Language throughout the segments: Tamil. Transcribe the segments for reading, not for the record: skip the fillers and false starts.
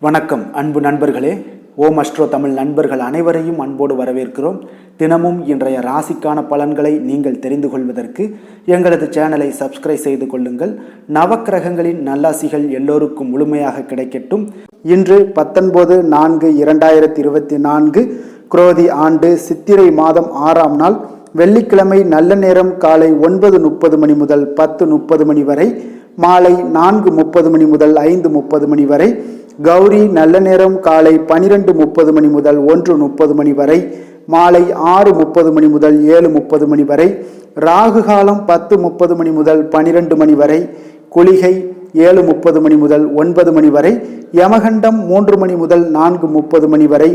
வணக்கம் அன்பு நண்பர்களே. ஓம் அஸ்ட்ரோ தமிழ் நண்பர்கள் அனைவரையும் அன்போடு வரவேற்கிறோம். தினமும் இன்றைய ராசிக்கான பலன்களை நீங்கள் தெரிந்து கொள்வதற்கு எங்களது சேனலை சப்ஸ்கிரைப் செய்து கொள்ளுங்கள். நவக்கிரகங்களின் நல்லாசிகள் எல்லோருக்கும் முழுமையாக கிடைக்கட்டும். இன்று 19/4/2024 குரோதி ஆண்டு சித்திரை மாதம் 6ஆம் நாள் வெள்ளிக்கிழமை. நல்ல நேரம் காலை 9:30 மணி முதல் 10:30 மணி வரை, மாலை 4:30 மணி முதல் 5:30 மணி வரை. கௌரி நல்ல நேரம் காலை 12:30 மணி முதல் 1:30 மணி வரை, மாலை 6:30 மணி முதல் 7:30 மணி வரை. ராகு காலம் 10:30 மணி முதல் 12 மணி வரை. குளிகை 7:30 மணி முதல் 9 மணி வரை. யமகண்டம் 3 மணி முதல் 4:30 மணி வரை.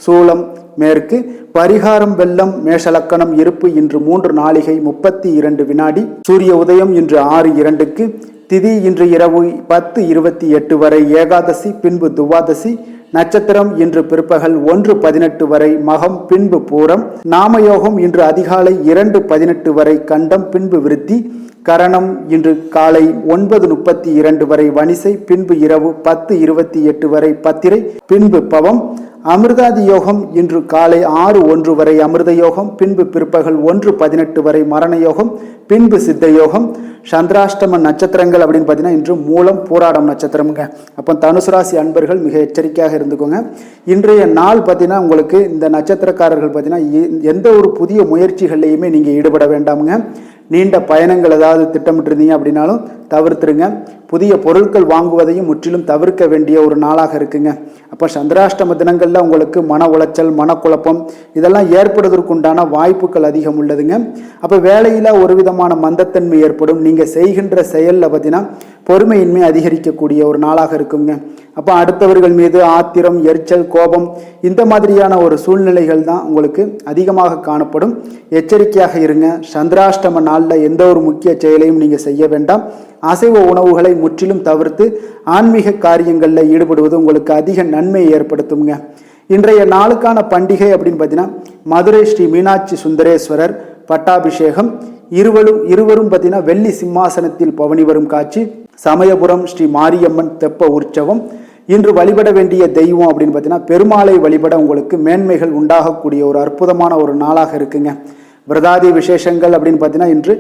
சூலம் மேற்கு. பரிகாரம் வெள்ளம். மேஷலக்கணம் இருப்பு இன்று 3 நாழிகை 32 வினாடி. சூரிய உதயம் இன்று 6:02க்கு. திதி இன்று இரவு 10:28 வரை ஏகாதசி, பின்பு துவாதசி. நட்சத்திரம் இன்று பிற்பகல் 1:18 வரை மகம், பின்பு பூரம். நாமயோகம் இன்று அதிகாலை 2:18 வரை கண்டம், பின்பு விருத்தி. கரணம் இன்று காலை 9:32 வரை வணிசை, பின்பு இரவு 10:28 வரை பத்திரை, பின்பு பவம். அமிர்தாதி யோகம் இன்று காலை 6:01 வரை அமிர்த யோகம், பின்பு பிற்பகல் 1:18 வரை மரண யோகம், பின்பு சித்த யோகம். சந்திராஷ்டம நட்சத்திரங்கள் அப்படின்னு பார்த்தீங்கன்னா இன்று மூலம் பூராடம் நட்சத்திரம்ங்க. அப்போ தனுசு ராசி அன்பர்கள் மிக எச்சரிக்கையாக இருந்துக்கோங்க. இன்றைய நாள் பார்த்தீங்கன்னா உங்களுக்கு இந்த நட்சத்திரக்காரர்கள் பார்த்தீங்கன்னா எந்த ஒரு புதிய முயற்சிகள்லையுமே நீங்கள் ஈடுபட வேண்டாமுங்க. நீண்ட பயணங்கள் ஏதாவது திட்டமிட்டிருந்தீங்க அப்படின்னாலும் தவிர்த்துருங்க. புதிய பொருட்கள் வாங்குவதையும் முற்றிலும் தவிர்க்க வேண்டிய ஒரு நாளாக இருக்குங்க. அப்போ சந்திராஷ்டம தினங்களில் உங்களுக்கு மன உளைச்சல், மனக்குழப்பம் இதெல்லாம் ஏற்படுவதற்குண்டான வாய்ப்புகள் அதிகம் உள்ளதுங்க. அப்போ வேலையில் ஒரு விதமான மந்தத்தன்மை ஏற்படும். நீங்கள் செய்கின்ற செயலில் பார்த்தீங்கன்னா பொறுமையின்மை அதிகரிக்கக்கூடிய ஒரு நாளாக இருக்குங்க. அப்போ அடுத்தவர்கள் மீது ஆத்திரம், எரிச்சல், கோபம் இந்த மாதிரியான ஒரு சூழ்நிலைகள் தான் உங்களுக்கு அதிகமாக காணப்படும். எச்சரிக்கையாக இருங்க. சந்திராஷ்டம நாளில் எந்த ஒரு முக்கிய செயலையும் நீங்கள் செய்ய வேண்டாம். அசைவ உணவுகளை முற்றிலும் தவிர்த்து ஆன்மீக காரியங்களில் ஈடுபடுவது உங்களுக்கு அதிக நன்மையை ஏற்படுத்துங்க. இன்றைய நாளுக்கான பண்டிகை அப்படின்னு பார்த்தீங்கன்னா மதுரை ஸ்ரீ மீனாட்சி சுந்தரேஸ்வரர் பட்டாபிஷேகம். இருவரும் பார்த்தீங்கன்னா வெள்ளி சிம்மாசனத்தில் பவனி வரும் காட்சி. சமயபுரம் ஸ்ரீ மாரியம்மன் தெப்ப உற்சவம். இன்று வழிபட வேண்டிய தெய்வம் அப்படின்னு பார்த்தீங்கன்னா பெருமாளை வழிபட உங்களுக்கு மேன்மைகள் உண்டாகக்கூடிய ஒரு அற்புதமான ஒரு நாளாக இருக்குங்க. விரதாதி விசேஷங்கள் அப்படின்னு பார்த்தீங்கன்னா இன்று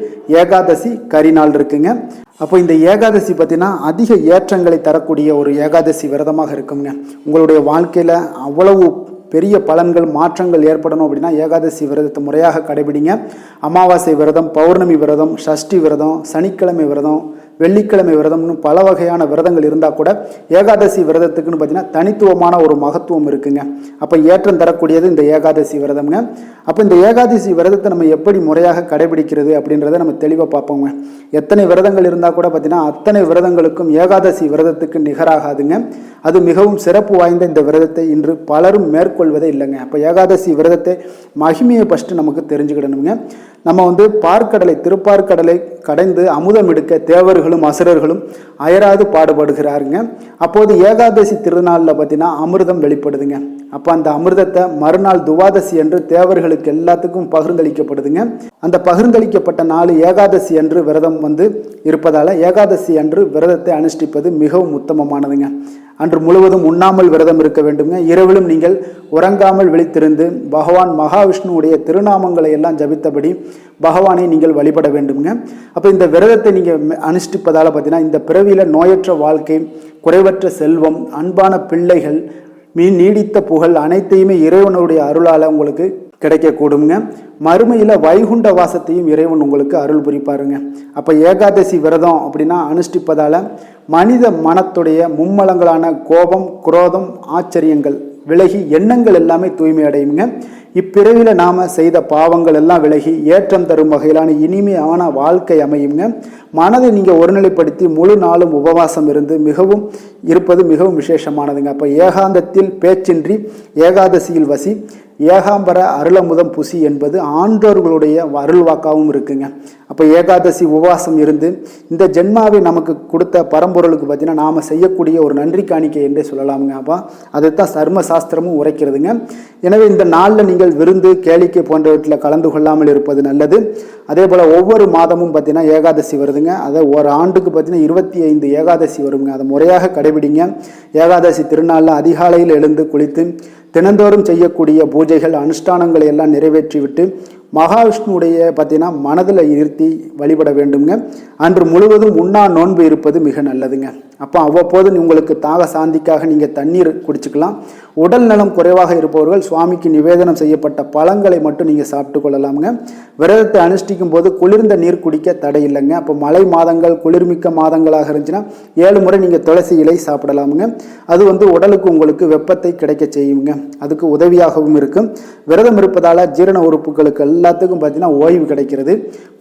ஏகாதசி கரிநாள் இருக்குங்க. அப்போ இந்த ஏகாதசி பார்த்தீங்கன்னா அதிக ஏற்றங்களை தரக்கூடிய ஒரு ஏகாதசி விரதமாக இருக்குங்க. உங்களுடைய வாழ்க்கையில் அவ்வளவு பெரிய பலன்கள், மாற்றங்கள் ஏற்படணும் அப்படின்னா ஏகாதசி விரதத்தை முறையாக கடைபிடிங்க. அமாவாசை விரதம், பௌர்ணமி விரதம், சஷ்டி விரதம், சனிக்கிழமை விரதம், வெள்ளிக்கிழமை விரதம்னு பல வகையான விரதங்கள் இருந்தால் கூட ஏகாதசி விரதத்துக்குன்னு பார்த்தீங்கன்னா தனித்துவமான ஒரு மகத்துவம் இருக்குங்க. அப்போ ஏற்றம் தரக்கூடியது இந்த ஏகாதசி விரதம்ங்க. அப்போ இந்த ஏகாதசி விரதத்தை நம்ம எப்படி முறையாக கடைபிடிக்கிறது அப்படின்றத நம்ம தெளிவாக பார்ப்போங்க. எத்தனை விரதங்கள் இருந்தால் கூட பார்த்தீங்கன்னா அத்தனை விரதங்களுக்கும் ஏகாதசி விரதத்துக்கு நிகராகாதுங்க. அது மிகவும் சிறப்பு வாய்ந்த இந்த விரதத்தை இன்று பலரும் மேற்கொள்வதே இல்லைங்க. அப்போ ஏகாதசி விரதத்தை மகிமையை ஃபஸ்ட்டு நமக்கு தெரிஞ்சுக்கிடணுங்க. நம்ம பார்க்கடலை, திருப்பார்கடலை கடைந்து அமுதம் எடுக்க தேவர்களும் அசுரர்களும் அயராது பாடுபடுகிறாருங்க. அப்போது ஏகாதசி திருநாளில் பார்த்தீங்கன்னா அமிர்தம் வெளிப்படுதுங்க. அப்போ அந்த அமிர்தத்தை மறுநாள் துவாதசி அன்று தேவர்களுக்கு எல்லாத்துக்கும் பகிர்ந்தளிக்கப்படுதுங்க. அந்த பகிர்ந்தளிக்கப்பட்ட நாள் ஏகாதசி அன்று விரதம் இருப்பதால் ஏகாதசி அன்று விரதத்தை அனுஷ்டிப்பது மிகவும் உத்தமமானதுங்க. அன்று முழுவதும் உண்ணாமல் விரதம் இருக்க வேண்டுங்க. இரவிலும் நீங்கள் உறங்காமல் விழித்திருந்து பகவான் மகாவிஷ்ணுவுடைய திருநாமங்களை எல்லாம் ஜபித்தபடி பகவானை நீங்கள் வழிபட வேண்டுங்க. அப்போ இந்த விரதத்தை நீங்கள் அனுஷ்டிப்பதால் பார்த்தீங்கன்னா இந்த பிறவியில் நோயற்ற வாழ்க்கை, குறைவற்ற செல்வம், அன்பான பிள்ளைகள், நீடித்த புகழ் அனைத்தையுமே இறைவனுடைய அருளால் உங்களுக்கு கிடைக்கக்கூடுங்க. மறுமையில் வைகுண்ட வாசத்தையும் இறைவன் உங்களுக்கு அருள் புரிப்பாருங்க. அப்போ ஏகாதசி விரதம் அப்படின்னா அனுஷ்டிப்பதால் மனித மனத்துடைய மும்மலங்களான கோபம், குரோதம், ஆச்சரியங்கள் விலகி எண்ணங்கள் எல்லாமே தூய்மை அடையுங்க. இப்பிறவில நாம செய்த பாவங்கள் எல்லாம் விலகி ஏற்றம் தரும் வகையிலான இனிமையான வாழ்க்கை அமையுங்க. மனதை நீங்க ஒருநிலைப்படுத்தி முழு நாளும் உபவாசம் இருந்து இருப்பது மிகவும் விசேஷமானதுங்க. அப்போ ஏகாந்தத்தில் பேச்சின்றி ஏகாதசியில் வசி. ஏகாம்பர அருளமுதம் புசி என்பது ஆண்டோர்களுடைய அருள்வாக்காகவும் இருக்குங்க. அப்போ ஏகாதசி உபவாசம் இருந்து இந்த ஜென்மாவை நமக்கு கொடுத்த பரம்பொருளுக்கு பார்த்தீங்கன்னா நாம் செய்யக்கூடிய ஒரு நன்றி காணிக்கை என்றே சொல்லலாமுங்க. அப்போ அதுதான் சர்ம சாஸ்திரமும் உரைக்கிறதுங்க. எனவே இந்த நாளில் நீங்கள் விருந்து கேளிக்கை போன்றவற்றில் கலந்து கொள்ளாமல் இருப்பது நல்லது. அதே போல் ஒவ்வொரு மாதமும் பார்த்தீங்கன்னா ஏகாதசி வருதுங்க. அதை ஒரு ஆண்டுக்கு பார்த்தீங்கன்னா 25 ஏகாதசி வருங்க. அதை முறையாக கடைபிடிங்க. ஏகாதசி திருநாளில் அதிகாலையில் எழுந்து குளித்து தினந்தோறும் செய்யக்கூடிய பூஜைகள் அனுஷ்டானங்களை எல்லாம் நிறைவேற்றிவிட்டு மகாவிஷ்ணுடைய பார்த்தீங்கன்னா மனதில் இருத்தி வழிபட வேண்டுங்க. அன்று முழுவதும் உண்ணா நோன்பு இருப்பது மிக நல்லதுங்க. அப்போ அவ்வப்போது உங்களுக்கு தாக சாந்திக்காக நீங்கள் தண்ணீர் குடிச்சுக்கலாம். உடல் நலம் குறைவாக இருப்பவர்கள் சுவாமிக்கு நிவேதனம் செய்யப்பட்ட பழங்களை மட்டும் நீங்கள் சாப்பிட்டு கொள்ளலாமுங்க. விரதத்தை அனுஷ்டிக்கும் போது குளிர்ந்த நீர் குடிக்க தடை இல்லைங்க. அப்போ மழை மாதங்கள் குளிர்மிக்க மாதங்களாக இருந்துச்சுன்னா 7 முறை நீங்கள் துளசி இலை சாப்பிடலாமுங்க. அது உடலுக்கு உங்களுக்கு வெப்பத்தை கிடைக்க செய்யுங்க. அதுக்கு உதவியாகவும் இருக்கும். விரதம் இருப்பதால் ஜீரண உறுப்புகளுக்கு எல்லாத்துக்கும் பார்த்தீங்கன்னா ஓய்வு கிடைக்கிறது.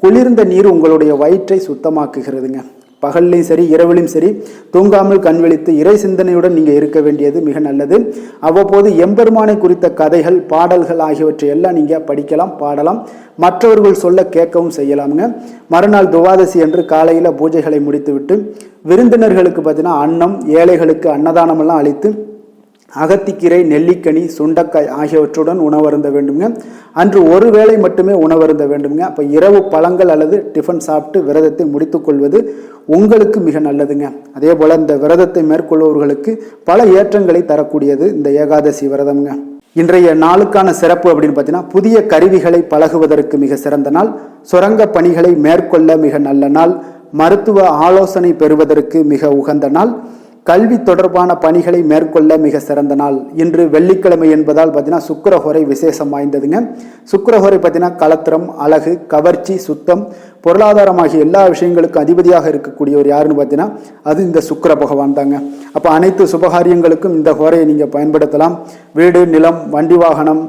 குளிர்ந்த நீர் உங்களுடைய வயிற்றை சுத்தமாக்குகிறதுங்க. பகல்லையும் சரி இரவிலும் சரி தூங்காமல் கண் விழித்து இறை சிந்தனையுடன் நீங்கள் இருக்க வேண்டியது மிக நல்லது. அவ்வப்போது எம்பெருமானை குறித்த கதைகள் பாடல்கள் ஆகியவற்றை எல்லாம் நீங்கள் படிக்கலாம், பாடலாம். மற்றவர்கள் சொல்ல கேட்கவும் செய்யலாமுங்க. மறுநாள் துவாதசி அன்று காலையில் பூஜைகளை முடித்துவிட்டு விருந்தினர்களுக்கு பார்த்தீங்கன்னா அன்னம், ஏழைகளுக்கு அன்னதானமெல்லாம் அளித்து அகத்திக்கீரை, நெல்லிக்கனி, சுண்டக்காய் ஆகியவற்றுடன் உணவருந்த வேண்டுங்க. அன்று ஒரு வேளை மட்டுமே உணவருந்த வேண்டுங்க. அப்போ இரவு பழங்கள் அல்லது டிஃபன் சாப்பிட்டு விரதத்தை முடித்துக்கொள்வது உங்களுக்கு மிக நல்லதுங்க. அதே போல் இந்த விரதத்தை மேற்கொள்பவர்களுக்கு பல ஏற்றங்களை தரக்கூடியது இந்த ஏகாதசி விரதம்ங்க. இன்றைய நாளுக்கான சிறப்பு அப்படின்னு பார்த்தீங்கன்னா புதிய கருவிகளை பழகுவதற்கு மிக சிறந்த நாள், சுரங்க பணிகளை மேற்கொள்ள மிக நல்ல நாள், மருத்துவ ஆலோசனை பெறுவதற்கு மிக உகந்த நாள், கல்வி தொடர்பான பணிகளை மேற்கொள்ள மிக சிறந்த நாள். இன்று வெள்ளிக்கிழமை என்பதால் பார்த்தீங்கன்னா சுக்கிரஹோரை விசேஷம் வாய்ந்ததுங்க. சுக்கிரஹோரை பார்த்தீங்கன்னா கலத்திரம், அழகு, கவர்ச்சி, சுத்தம், பொருளாதாரம் ஆகிய எல்லா விஷயங்களுக்கும் அதிபதியாக இருக்கக்கூடியவர் யாருன்னு பார்த்தீங்கன்னா அது இந்த சுக்கிர பகவான் தாங்க. அப்போ அனைத்து சுபகாரியங்களுக்கும் இந்த ஹோரையை நீங்கள் பயன்படுத்தலாம். வீடு, நிலம், வண்டி வாகனம்,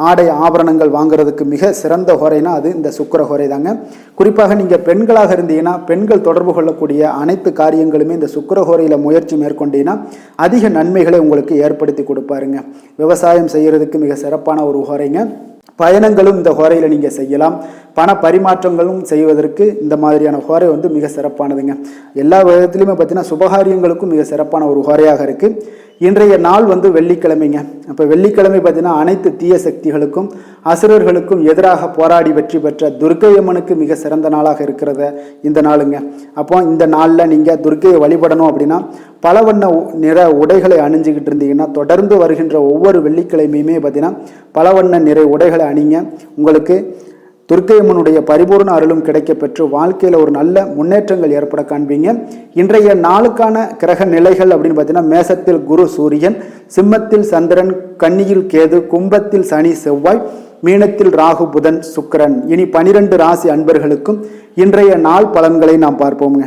ஆடை ஆபரணங்கள் வாங்குறதுக்கு மிக சிறந்த ஹோரைனா அது இந்த சுக்கிர ஹோரை தாங்க. குறிப்பாக நீங்கள் பெண்களாக இருந்தீங்கன்னா பெண்கள் தொடர்பு கொள்ளக்கூடிய அனைத்து காரியங்களுமே இந்த சுக்கிர ஹோரையில் முயற்சி மேற்கொண்டீங்கன்னா அதிக நன்மைகளை உங்களுக்கு ஏற்படுத்தி கொடுப்பாருங்க. விவசாயம் செய்கிறதுக்கு மிக சிறப்பான ஒரு ஹோரைங்க. பயணங்களும் இந்த ஹோரையில் நீங்கள் செய்யலாம். பண பரிமாற்றங்களும் செய்வதற்கு இந்த மாதிரியான ஹோரை மிக சிறப்பானதுங்க. எல்லா விதத்துலையுமே பார்த்தீங்கன்னா சுபகாரியங்களுக்கும் மிக சிறப்பான ஒரு ஹோரையாக இருக்குது. இன்றைய நாள் வெள்ளிக்கிழமைங்க. அப்போ வெள்ளிக்கிழமை பார்த்தீங்கன்னா அனைத்து தீய சக்திகளுக்கும் அசுரர்களுக்கும் எதிராக போராடி வெற்றி பெற்ற துர்க்கையம்மனுக்கு மிக சிறந்த நாளாக இருக்கிறத இந்த நாளுங்க. அப்போ இந்த நாளில் நீங்கள் துர்க்கையை வழிபடணும் அப்படின்னா பல வண்ண நிற உடைகளை அணிஞ்சிக்கிட்டு இருந்தீங்கன்னா தொடர்ந்து வருகின்ற ஒவ்வொரு வெள்ளிக்கிழமையுமே பார்த்தீங்கன்னா பல வண்ண நிற உடைகளை அணிங்க. உங்களுக்கு துர்க்கையம்மனுடைய பரிபூர்ண அருளும் கிடைக்க பெற்று வாழ்க்கையில் ஒரு நல்ல முன்னேற்றங்கள் ஏற்பட காண்பீங்க. இன்றைய நாளுக்கான கிரக நிலைகள் அப்படின்னு பார்த்தீங்கன்னா மேசத்தில் குரு சூரியன், சிம்மத்தில் சந்திரன், கன்னியில் கேது, கும்பத்தில் சனி செவ்வாய், மீனத்தில் ராகு புதன் சுக்கிரன். இனி 12 ராசி அன்பர்களுக்கும் இன்றைய நாள் பலன்களை நாம் பார்ப்போங்க.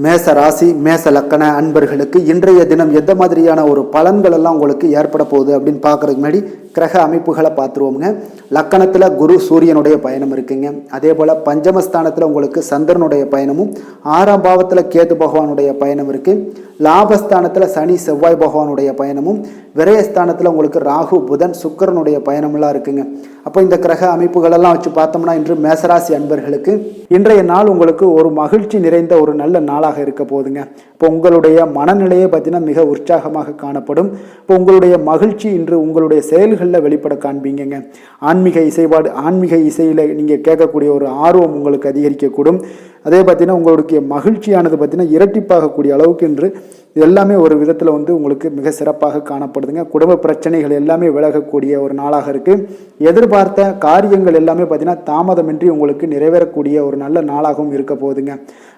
மேச ராசி மேச லக்கண அன்பர்களுக்கு இன்றைய தினம் எந்த மாதிரியான ஒரு பலன்கள் எல்லாம் உங்களுக்கு ஏற்பட போகுது அப்படின்னு பார்க்கறதுக்கு முன்னாடி கிரக அமைப்புகளை பார்த்துருவோங்க. லக்கணத்தில் குரு சூரியனுடைய பயணம் இருக்குங்க. அதே போல் பஞ்சமஸ்தானத்தில் உங்களுக்கு சந்திரனுடைய பயணமும், 6ஆம் பாவத்தில் கேது பகவானுடைய பயணம் இருக்குது. லாபஸ்தானத்தில் சனி செவ்வாய் பகவானுடைய பயணமும், விரயஸ்தானத்தில் உங்களுக்கு ராகு புதன் சுக்கிரனுடைய பயணமெல்லாம் இருக்குங்க. அப்போ இந்த கிரக அமைப்புகளெல்லாம் வச்சு பார்த்தோம்னா இன்று மேசராசி அன்பர்களுக்கு இன்றைய நாள் உங்களுக்கு ஒரு மகிழ்ச்சி நிறைந்த ஒரு நல்ல நாளாக இருக்க போகுதுங்க. இப்போ உங்களுடைய மனநிலையை பார்த்தீங்கன்னா மிக உற்சாகமாக காணப்படும். இப்போ உங்களுடைய மகிழ்ச்சி இன்று உங்களுடைய செயல்களில் வெளிப்பட காண்பீங்க. ஆன்மீக இசையில் நீங்கள் கேட்கக்கூடிய ஒரு ஆர்வம் உங்களுக்கு அதிகரிக்கக்கூடும். அதே பார்த்தீங்கன்னா உங்களுடைய மகிழ்ச்சியானது பார்த்தீங்கன்னா இரட்டிப்பாகக்கூடிய அளவுக்கு இன்று எல்லாமே ஒரு விதத்தில் உங்களுக்கு மிக சிறப்பாக காணப்படுதுங்க. குடும்ப பிரச்சனைகள் எல்லாமே விலகக்கூடிய ஒரு நாளாக இருக்குது. எதிர்பார்த்த காரியங்கள் எல்லாமே பார்த்தீங்கன்னா தாமதமின்றி உங்களுக்கு நிறைவேறக்கூடிய ஒரு நல்ல நாளாகவும் இருக்க போகுதுங்க.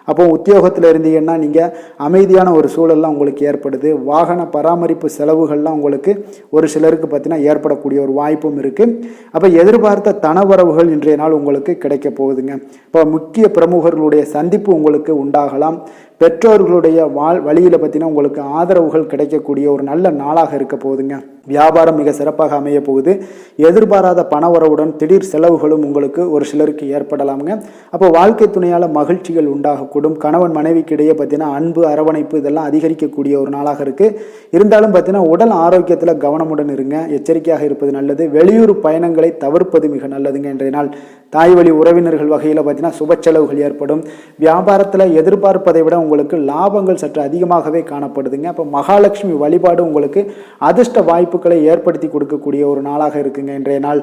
அப்போ உத்தியோகத்தில் இருந்தீங்கன்னா நீங்கள் அமைதியான ஒரு சூழல்லாம் உங்களுக்கு ஏற்படுது. வாகன பராமரிப்பு செலவுகள்லாம் உங்களுக்கு ஒரு சிலருக்கு பார்த்தீங்கன்னா ஏற்படக்கூடிய ஒரு வாய்ப்பும் இருக்குது. அப்போ எதிர்பார்த்த தனவரவுகள் இன்றைய நாள் உங்களுக்கு கிடைக்க போகுதுங்க. இப்போ முக்கிய பிரமுகர்களுடைய சந்திப்பு உங்களுக்கு உண்டாகலாம். பெற்றோர்களுடைய வழியில் பார்த்தீங்கன்னா உங்களுக்கு ஆதரவுகள் கிடைக்கக்கூடிய ஒரு நல்ல நாளாக இருக்க போகுதுங்க. வியாபாரம் மிக சிறப்பாக அமைய போகுது. எதிர்பாராத பணவரவுடன் திடீர் செலவுகளும் உங்களுக்கு ஒரு சிலருக்கு ஏற்படலாமுங்க. அப்போ வாழ்க்கை துணையால் மகிழ்ச்சிகள் உண்டாகக்கூடும். கணவன் மனைவிக்கு இடையே பார்த்தீங்கன்னா அன்பு, அரவணைப்பு இதெல்லாம் அதிகரிக்கக்கூடிய ஒரு நாளாக இருக்குது. இருந்தாலும் பார்த்தீங்கன்னா உடல் ஆரோக்கியத்தில் கவனமுடன் இருங்க, எச்சரிக்கையாக இருப்பது நல்லது. வெளியூர் பயணங்களை தவிர்ப்பது மிக நல்லதுங்க. இன்றைய நாள் தாய் வழி உறவினர்கள் வகையில் பார்த்தீங்கன்னா சுப செலவுகள் ஏற்படும். வியாபாரத்தில் எதிர்பார்ப்பதை விட உங்களுக்கு லாபங்கள் சற்று அதிகமாகவே காணப்படுதுங்க. அப்போ மகாலட்சுமி வழிபாடு உங்களுக்கு அதிர்ஷ்ட வாய்ப்புகளை ஏற்படுத்தி கொடுக்கக்கூடிய ஒரு நாளாக இருக்குங்க இன்றைய நாள்.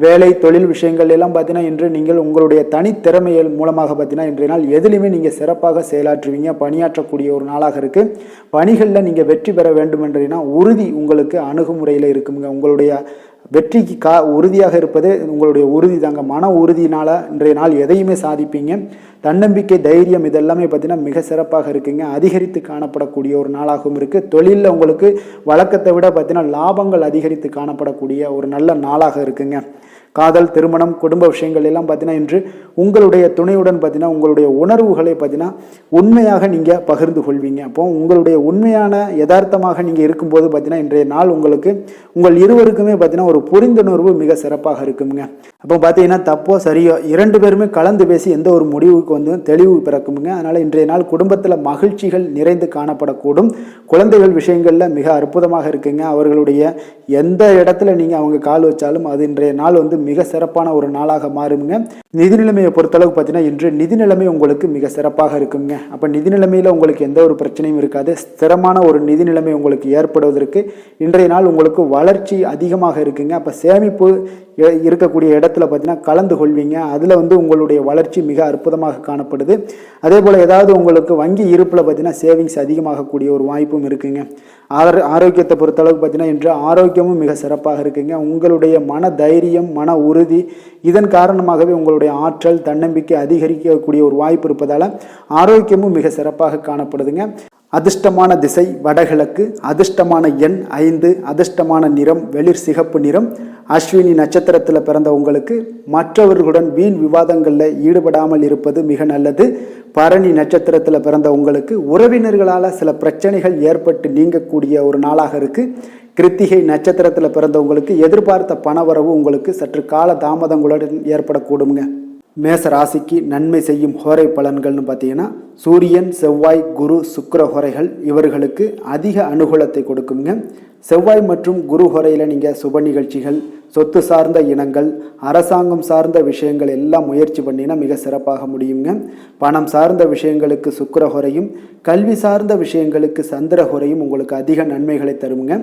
வேலை தொழில் விஷயங்கள் எல்லாம் பார்த்தீங்கன்னா இன்று நீங்கள் உங்களுடைய தனித்திறமைகள் மூலமாக பார்த்தீங்கன்னா இன்றைய நாள் எதிலுமே நீங்கள் சிறப்பாக செயலாற்றுவீங்க, பணியாற்றக்கூடிய ஒரு நாளாக இருக்குது. பணிகளில் நீங்கள் வெற்றி பெற வேண்டும் என்றீங்கன்னா உறுதி உங்களுக்கு அணுகுமுறையில் இருக்குங்க. உங்களுடைய வெற்றிக்கு உறுதியாக இருப்பது உங்களுடைய உறுதி தாங்க. மன உறுதியினால் இன்றைய நாள் எதையுமே சாதிப்பீங்க. தன்னம்பிக்கை, தைரியம் இதெல்லாமே பார்த்தீங்கன்னா மிக சிறப்பாக இருக்குங்க. அதிகரித்து காணப்படக்கூடிய ஒரு நாளாகவும் இருக்குது. தொழிலில் உங்களுக்கு வழக்கத்தை விட பார்த்தீங்கன்னா லாபங்கள் அதிகரித்து காணப்படக்கூடிய ஒரு நல்ல நாளாக இருக்குங்க. காதல், திருமணம், குடும்ப விஷயங்கள் எல்லாம் பார்த்தீங்கன்னா இன்று உங்களுடைய துணையுடன் பார்த்தீங்கன்னா உங்களுடைய உணர்வுகளை பார்த்தீங்கன்னா உண்மையாக நீங்கள் பகிர்ந்து கொள்வீங்க. அப்போ உங்களுடைய உண்மையான யதார்த்தமாக நீங்கள் இருக்கும்போது பார்த்தீங்கன்னா இன்றைய நாள் உங்களுக்கு உங்கள் இருவருக்குமே பார்த்தீங்கன்னா ஒரு புரிந்துணர்வு மிக சிறப்பாக இருக்குங்க. அப்போ பார்த்தீங்கன்னா தப்போ சரியோ 2 பேருமே கலந்து பேசி எந்த ஒரு முடிவுக்கு வந்து தெளிவு பிறக்குங்க. அதனால் இன்றைய நாள் குடும்பத்தில் மகிழ்ச்சிகள் நிறைந்து காணப்படக்கூடும். குழந்தைகள் விஷயங்களில் மிக அற்புதமாக இருக்குங்க. அவர்களுடைய எந்த இடத்துல நீங்கள் அவங்க கால் வச்சாலும் அது இன்றைய நாள் வந்து மிக சிறப்பான ஒரு நாளாக மாறுங்க. நிதி நிலைமையை பொறுத்தளவு பார்த்தீங்கன்னா இன்று நிதி நிலைமை உங்களுக்கு மிக சிறப்பாக இருக்குங்க. அப்போ நிதி நிலைமையில் உங்களுக்கு எந்த ஒரு பிரச்சனையும் இருக்காது. ஸ்திரமான ஒரு நிதி நிலைமை உங்களுக்கு ஏற்படுவதற்கு இன்றைய நாள் உங்களுக்கு வளர்ச்சி அதிகமாக இருக்குங்க. அப்போ சேமிப்பு இருக்கக்கூடிய இடத்துல பார்த்தீங்கன்னா கலந்து கொள்வீங்க. அதில் வந்து உங்களுடைய வளர்ச்சி மிக அற்புதமாக காணப்படுது. அதே போல் ஏதாவது உங்களுக்கு வங்கி இருப்பில் பார்த்தீங்கன்னா சேவிங்ஸ் அதிகமாகக்கூடிய ஒரு வாய்ப்பும் இருக்குங்க. ஆரோக்கியத்தை பொறுத்தளவுக்கு பார்த்தீங்கன்னா இன்று ஆரோக்கியமும் மிக சிறப்பாக இருக்குங்க. உங்களுடைய மன தைரியம், மன உறுதி இதன் காரணமாகவே உங்களுடைய ஆற்றல், தன்னம்பிக்கை அதிகரிக்கக்கூடிய ஒரு வாய்ப்பு இருப்பதால் ஆரோக்கியமும் மிக சிறப்பாக காணப்படுதுங்க. அதிர்ஷ்டமான திசை வடகிழக்கு, அதிர்ஷ்டமான எண் 5, அதிர்ஷ்டமான நிறம் வெளிர் சிகப்பு நிறம். அஸ்வினி நட்சத்திரத்தில் பிறந்த உங்களுக்கு மற்றவர்களுடன் வீண் விவாதங்களில் ஈடுபடாமல் இருப்பது மிக நல்லது. பரணி நட்சத்திரத்தில் பிறந்த உங்களுக்கு உறவினர்களால் சில பிரச்சனைகள் ஏற்பட்டு நீங்கக்கூடிய ஒரு நாளாக இருக்குது. கிருத்திகை நட்சத்திரத்தில் பிறந்தவங்களுக்கு எதிர்பார்த்த பணவரவு உங்களுக்கு சற்று கால தாமதங்களுடன் ஏற்படக்கூடுங்க. மேச ராசிக்கு நன்மை செய்யும் ஹோரை பலன்கள்னு பார்த்தீங்கன்னா சூரியன், செவ்வாய், குரு, சுக்கிர ஹோரைகள் இவர்களுக்கு அதிக அனுகூலத்தை கொடுக்குங்க. செவ்வாய் மற்றும் குரு ஹோரையில் நீங்கள் சுப நிகழ்ச்சிகள், சொத்து சார்ந்த இனங்கள், அரசாங்கம் சார்ந்த விஷயங்கள் எல்லாம் முயற்சி பண்ணினா மிக சிறப்பாக முடியுங்க. பணம் சார்ந்த விஷயங்களுக்கு சுக்கிர ஹோரையும், கல்வி சார்ந்த விஷயங்களுக்கு சந்திர ஹோரையும் உங்களுக்கு அதிக நன்மைகளை தருங்க.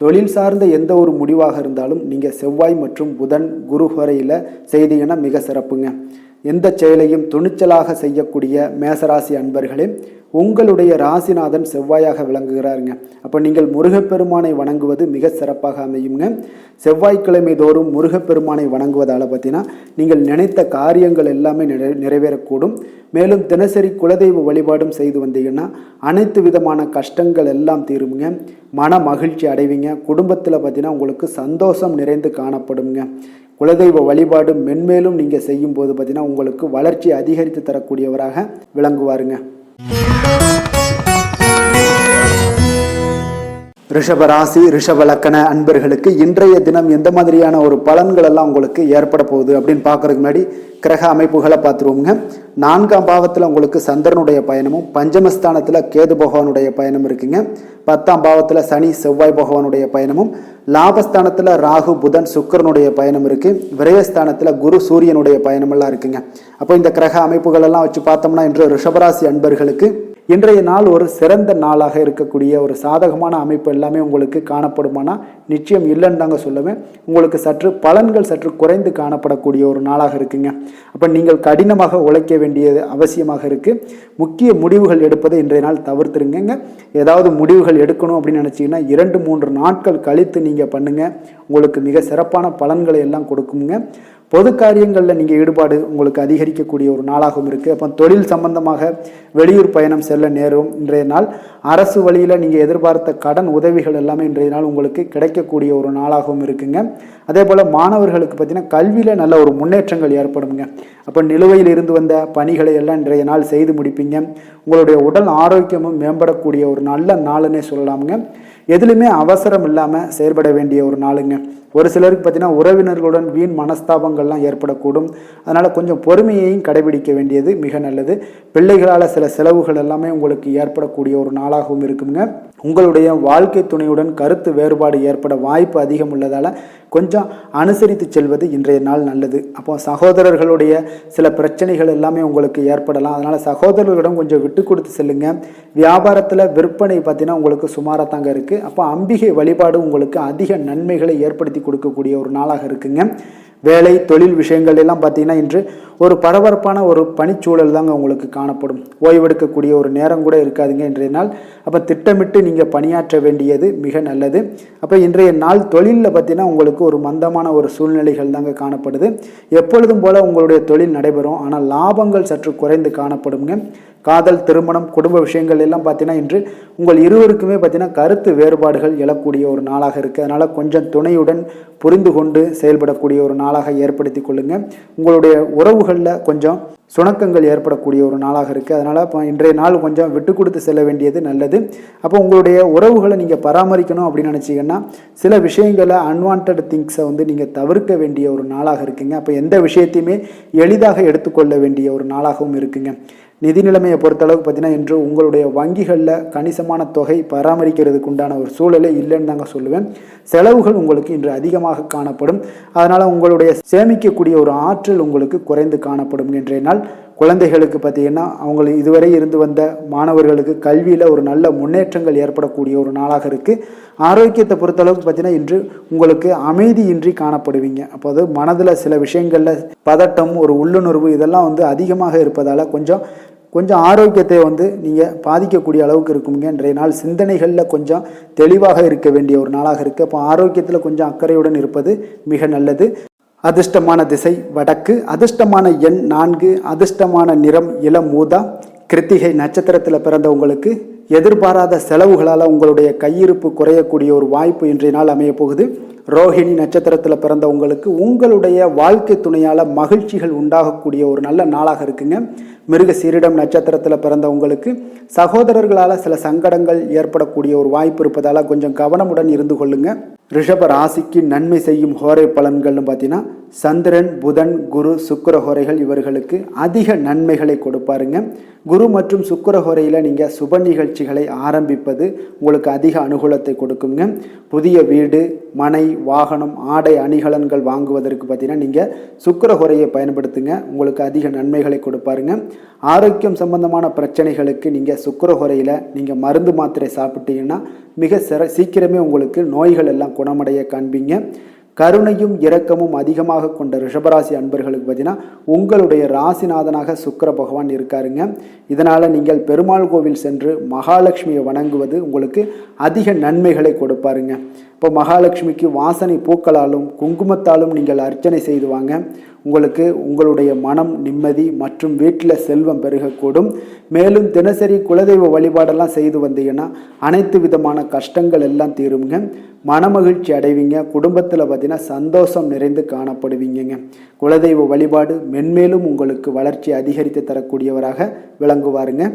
தொழில் சார்ந்த எந்த ஒரு முடிவாக இருந்தாலும் நீங்கள் செவ்வாய் மற்றும் புதன், குரு ஹோரையில் செய்தீங்கன்னா மிக சிறப்புங்க. எந்த செயலையும் துணிச்சலாக செய்யக்கூடிய மேசராசி அன்பர்களே, உங்களுடைய ராசிநாதன் செவ்வாயாக விளங்குகிறாருங்க. அப்போ நீங்கள் முருகப்பெருமானை வணங்குவது மிக சிறப்பாக அமையுங்க. செவ்வாய்க்கிழமை தோறும் முருகப்பெருமானை வணங்குவதால் பார்த்தீங்கன்னா நீங்கள் நினைத்த காரியங்கள் எல்லாமே நிறைவேறக்கூடும். மேலும் தினசரி குலதெய்வ வழிபாடும் செய்து வந்தீங்கன்னா அனைத்து விதமான கஷ்டங்கள் எல்லாம் தீருங்க. மன மகிழ்ச்சி அடைவீங்க. குடும்பத்தில் பார்த்தீங்கன்னா உங்களுக்கு சந்தோஷம் நிறைந்து காணப்படுங்க. குலதெய்வ வழிபாடு மென்மேலும் நீங்கள் செய்யும் போது பார்த்தீங்கன்னா உங்களுக்கு வளர்ச்சி அதிகரித்து தரக்கூடியவராக விளங்குவாருங்க. ரிஷப ராசி, ரிஷப லக்கண அன்பர்களுக்கு இன்றைய தினம் எந்த மாதிரியான ஒரு பலன்கள் எல்லாம் உங்களுக்கு ஏற்பட போகுது அப்படின்னு பார்க்கறதுக்கு முன்னாடி கிரக அமைப்புகளை பார்த்துருவோங்க. 4ஆம் பாவத்தில் உங்களுக்கு சந்திரனுடைய பயணமும், பஞ்சமஸ்தானத்தில் கேது பகவானுடைய பயணம் இருக்குங்க. 10ஆம் பாவத்தில் சனி, செவ்வாய் பகவானுடைய பயணமும், லாபஸ்தானத்தில் ராகு, புதன், சுக்கிரனுடைய பயணம் இருக்கு. விரயஸ்தானத்தில் குரு, சூரியனுடைய பயணமெல்லாம் இருக்குங்க. அப்போ இந்த கிரக அமைப்புகள் எல்லாம் வச்சு பார்த்தோம்னா இன்று ரிஷபராசி அன்பர்களுக்கு இன்றைய நாள் ஒரு சிறந்த நாளாக இருக்கக்கூடிய ஒரு சாதகமான அமைப்பு எல்லாமே உங்களுக்கு காணப்படுமானா நிச்சயம் இல்லைன்னு தாங்க சொல்லுவேன். உங்களுக்கு சற்று பலன்கள் சற்று குறைந்து காணப்படக்கூடிய ஒரு நாளாக இருக்குங்க. அப்போ நீங்கள் கடினமாக உழைக்க வேண்டியது அவசியமாக இருக்குது. முக்கிய முடிவுகள் எடுப்பதை இன்றைய நாள் தவிர்த்துருங்க. ஏதாவது முடிவுகள் எடுக்கணும் அப்படின்னு நினச்சிங்கன்னா 2-3 நாட்கள் கழித்து நீங்கள் பண்ணுங்கள். உங்களுக்கு மிக சிறப்பான பலன்களை எல்லாம் கொடுக்குங்க. பொது காரியங்களில் நீங்கள் ஈடுபாடு உங்களுக்கு அதிகரிக்கக்கூடிய ஒரு நாளாகவும் இருக்குது. அப்போ தொழில் சம்பந்தமாக வெளியூர் பயணம் செல்ல நேரும் இன்றைய நாள். அரசு வழியில் நீங்கள் எதிர்பார்த்த கடன் உதவிகள் எல்லாமே இன்றைய நாள் உங்களுக்கு கிடைக்கக்கூடிய ஒரு நாளாகவும் இருக்குங்க. அதே போல் மாணவர்களுக்கு பார்த்தீங்கன்னா கல்வியில் நல்ல ஒரு முன்னேற்றங்கள் ஏற்படுங்க. அப்போ நிலுவையில் இருந்து வந்த பணிகளை எல்லாம் இன்றைய நாள் செய்து முடிப்பீங்க. உங்களுடைய உடல் ஆரோக்கியமும் மேம்படக்கூடிய ஒரு நல்ல நாளுன்னே சொல்லலாமுங்க. எதுலையுமே அவசரம் இல்லாமல் செயல்பட வேண்டிய ஒரு நாளுங்க. ஒரு சிலருக்கு பார்த்தீங்கன்னா உறவினர்களுடன் வீண் மனஸ்தாபங்கள்லாம் ஏற்படக்கூடும். அதனால் கொஞ்சம் பொறுமையையும் கடைபிடிக்க வேண்டியது மிக நல்லது. பிள்ளைகளால் சில செலவுகள் எல்லாமே உங்களுக்கு ஏற்படக்கூடிய ஒரு நாளாகவும் இருக்குங்க. உங்களுடைய வாழ்க்கை துணையுடன் கருத்து வேறுபாடு ஏற்பட வாய்ப்பு அதிகம் உள்ளதால் கொஞ்சம் அனுசரித்து செல்வது இன்றைய நாள் நல்லது. அப்போ சகோதரர்களுடைய சில பிரச்சனைகள் எல்லாமே உங்களுக்கு ஏற்படலாம். அதனால் சகோதரர்களிடம் கொஞ்சம் விட்டு கொடுத்து செல்லுங்க. வியாபாரத்தில் விற்பனை பார்த்தீங்கன்னா உங்களுக்கு சுமாராக தாங்க இருக்குது. அப்போ அம்பிகை வழிபாடு உங்களுக்கு அதிக நன்மைகளை ஏற்படுத்தி கொடுக்கக்கூடிய ஒரு நாளாக இருக்குங்க. வேலை தொழில் விஷயங்கள் எல்லாம் பார்த்தீங்கன்னா இன்று ஒரு பரபரப்பான ஒரு பணிச்சூழல் தாங்க உங்களுக்கு காணப்படும். ஓய்வெடுக்கக்கூடிய ஒரு நேரம் கூட இருக்காதுங்க இன்றைய நாள். அப்போ திட்டமிட்டு நீங்கள் பணியாற்ற வேண்டியது மிக நல்லது. அப்போ இன்றைய நாள் தொழிலில் பார்த்தீங்கன்னா உங்களுக்கு ஒரு மந்தமான ஒரு சூழ்நிலைகள் தாங்க காணப்படுது. எப்பொழுதும் போல் உங்களுடைய தொழில் நடைபெறும். ஆனால் லாபங்கள் சற்று குறைந்து காணப்படுங்க. காதல் திருமணம் குடும்ப விஷயங்கள் எல்லாம் பார்த்தீங்கன்னா இன்று உங்கள் இருவருக்குமே பார்த்தீங்கன்னா கருத்து வேறுபாடுகள் எழக்கூடிய ஒரு நாளாக இருக்குது. அதனால் கொஞ்சம் துணையுடன் புரிந்து கொண்டு செயல்படக்கூடிய ஒரு நாளாக ஏற்படுத்தி கொள்ளுங்க. உங்களுடைய உறவுகளில் கொஞ்சம் சுணக்கங்கள் ஏற்படக்கூடிய ஒரு நாளாக இருக்குது. அதனால் இப்போ இன்றைய நாள் கொஞ்சம் விட்டு கொடுத்து செல்ல வேண்டியது நல்லது. அப்போ உங்களுடைய உறவுகளை நீங்கள் பராமரிக்கணும் அப்படின்னு நினச்சிங்கன்னா சில விஷயங்களை அன்வான்ட் திங்ஸை நீங்கள் தவிர்க்க வேண்டிய ஒரு நாளாக இருக்குங்க. அப்போ எந்த விஷயத்தையுமே எளிதாக எடுத்துக்கொள்ள வேண்டிய ஒரு நாளாகவும் இருக்குங்க. நிதி நிலைமையை பொறுத்தளவுக்கு பார்த்தீங்கன்னா இன்று உங்களுடைய வங்கிகளில் கணிசமான தொகை பராமரிக்கிறதுக்கு உண்டான ஒரு சூழலே இல்லைன்னு தாங்க சொல்லுவேன். செலவுகள் உங்களுக்கு இன்று அதிகமாக காணப்படும். அதனால் உங்களுடைய சேமிக்கக்கூடிய ஒரு ஆற்றல் உங்களுக்கு குறைந்து காணப்படும் இன்றைய நாள். குழந்தைகளுக்கு பார்த்தீங்கன்னா அவங்க இதுவரை இருந்து வந்த மாணவர்களுக்கு கல்வியில் ஒரு நல்ல முன்னேற்றங்கள் ஏற்படக்கூடிய ஒரு நாளாக இருக்குது. ஆரோக்கியத்தை பொறுத்தளவுக்கு பார்த்தீங்கன்னா இன்று உங்களுக்கு அமைதியின்றி காணப்படுவீங்க. அப்போது மனதில் சில விஷயங்களில் பதட்டம் ஒரு உள்ளுணர்வு இதெல்லாம் அதிகமாக இருப்பதால் கொஞ்சம் ஆரோக்கியத்தை நீங்கள் பாதிக்கக்கூடிய அளவுக்கு இருக்குங்க. இன்றைய நாள் சிந்தனைகளில் கொஞ்சம் தெளிவாக இருக்க வேண்டிய ஒரு நாளாக இருக்குது. அப்போ ஆரோக்கியத்தில் கொஞ்சம் அக்கறையுடன் இருப்பது மிக நல்லது. அதிர்ஷ்டமான திசை வடக்கு, அதிர்ஷ்டமான எண் 4, அதிர்ஷ்டமான நிறம் இளம் ஊதா. கிருத்திகை நட்சத்திரத்தில் பிறந்த உங்களுக்கு எதிர்பாராத செலவுகளால் உங்களுடைய கையிருப்பு குறையக்கூடிய ஒரு வாய்ப்பு இன்றைய நாள் அமைய போகுது. ரோஹிணி நட்சத்திரத்தில் பிறந்த உங்களுக்கு உங்களுடைய வாழ்க்கை துணையால் மகிழ்ச்சிகள் உண்டாகக்கூடிய ஒரு நல்ல நாளாக இருக்குங்க. மிருகசீரிடம் நட்சத்திரத்தில் பிறந்த உங்களுக்கு சகோதரர்களால் சில சங்கடங்கள் ஏற்படக்கூடிய ஒரு வாய்ப்பு இருப்பதால் கொஞ்சம் கவனமுடன் இருந்து கொள்ளுங்க. ரிஷப ராசிக்கு நன்மை செய்யும் ஹோரை பலன்கள்னு பார்த்தீங்கன்னா சந்திரன் புதன் குரு சுக்கிர ஹோரைகள் இவர்களுக்கு அதிக நன்மைகளை கொடுப்பாருங்க. குரு மற்றும் சுக்கிர ஹோரையில் நீங்கள் சுப நிகழ்ச்சிகளை ஆரம்பிப்பது உங்களுக்கு அதிக அனுகூலத்தை கொடுக்குங்க. புதிய வீடு மனை வாகனம் ஆடை அணிகலன்கள் வாங்குவதற்கு பார்த்தீங்கன்னா நீங்கள் சுக்கிர ஹோரையை பயன்படுத்துங்க. உங்களுக்கு அதிக நன்மைகளை கொடுப்பாருங்க. ஆரோக்கியம் சம்பந்தமான பிரச்சனைகளுக்கு நீங்கள் சுக்கிர ஹோரையில் நீங்கள் மருந்து மாத்திரை சாப்பிட்டீங்கன்னா மிக சீக்கிரமே உங்களுக்கு நோய்கள் எல்லாம் குணமடைய காண்பீங்க. கருணையும் இரக்கமும் அதிகமாக கொண்ட ரிஷபராசி அன்பர்களுக்கு பார்த்தீங்கன்னா உங்களுடைய ராசிநாதனாக சுக்கிர பகவான் இருக்காருங்க. இதனால் நீங்கள் பெருமாள் கோவில் சென்று மகாலட்சுமியை வணங்குவது உங்களுக்கு அதிக நன்மைகளை கொடுப்பாருங்க. இப்போ மகாலட்சுமிக்கு வாசனை பூக்களாலும் குங்குமத்தாலும் நீங்கள் அர்ச்சனை செய்து வாங்க. உங்களுக்கு உங்களுடைய மனம் நிம்மதி மற்றும் வீட்டில் செல்வம் பெருகக்கூடும். மேலும் தினசரி குலதெய்வ வழிபாடெல்லாம் செய்து வந்தீங்கன்னா அனைத்து விதமான கஷ்டங்கள் எல்லாம் தீருங்க. மனமகிழ்ச்சி அடைவீங்க. குடும்பத்தில் பார்த்தீங்கன்னா சந்தோஷம் நிறைந்து காணப்படுவீங்க. குலதெய்வ வழிபாடு மென்மேலும் உங்களுக்கு வளர்ச்சி அதிகரித்து தரக்கூடியவராக விளங்குவாருங்க.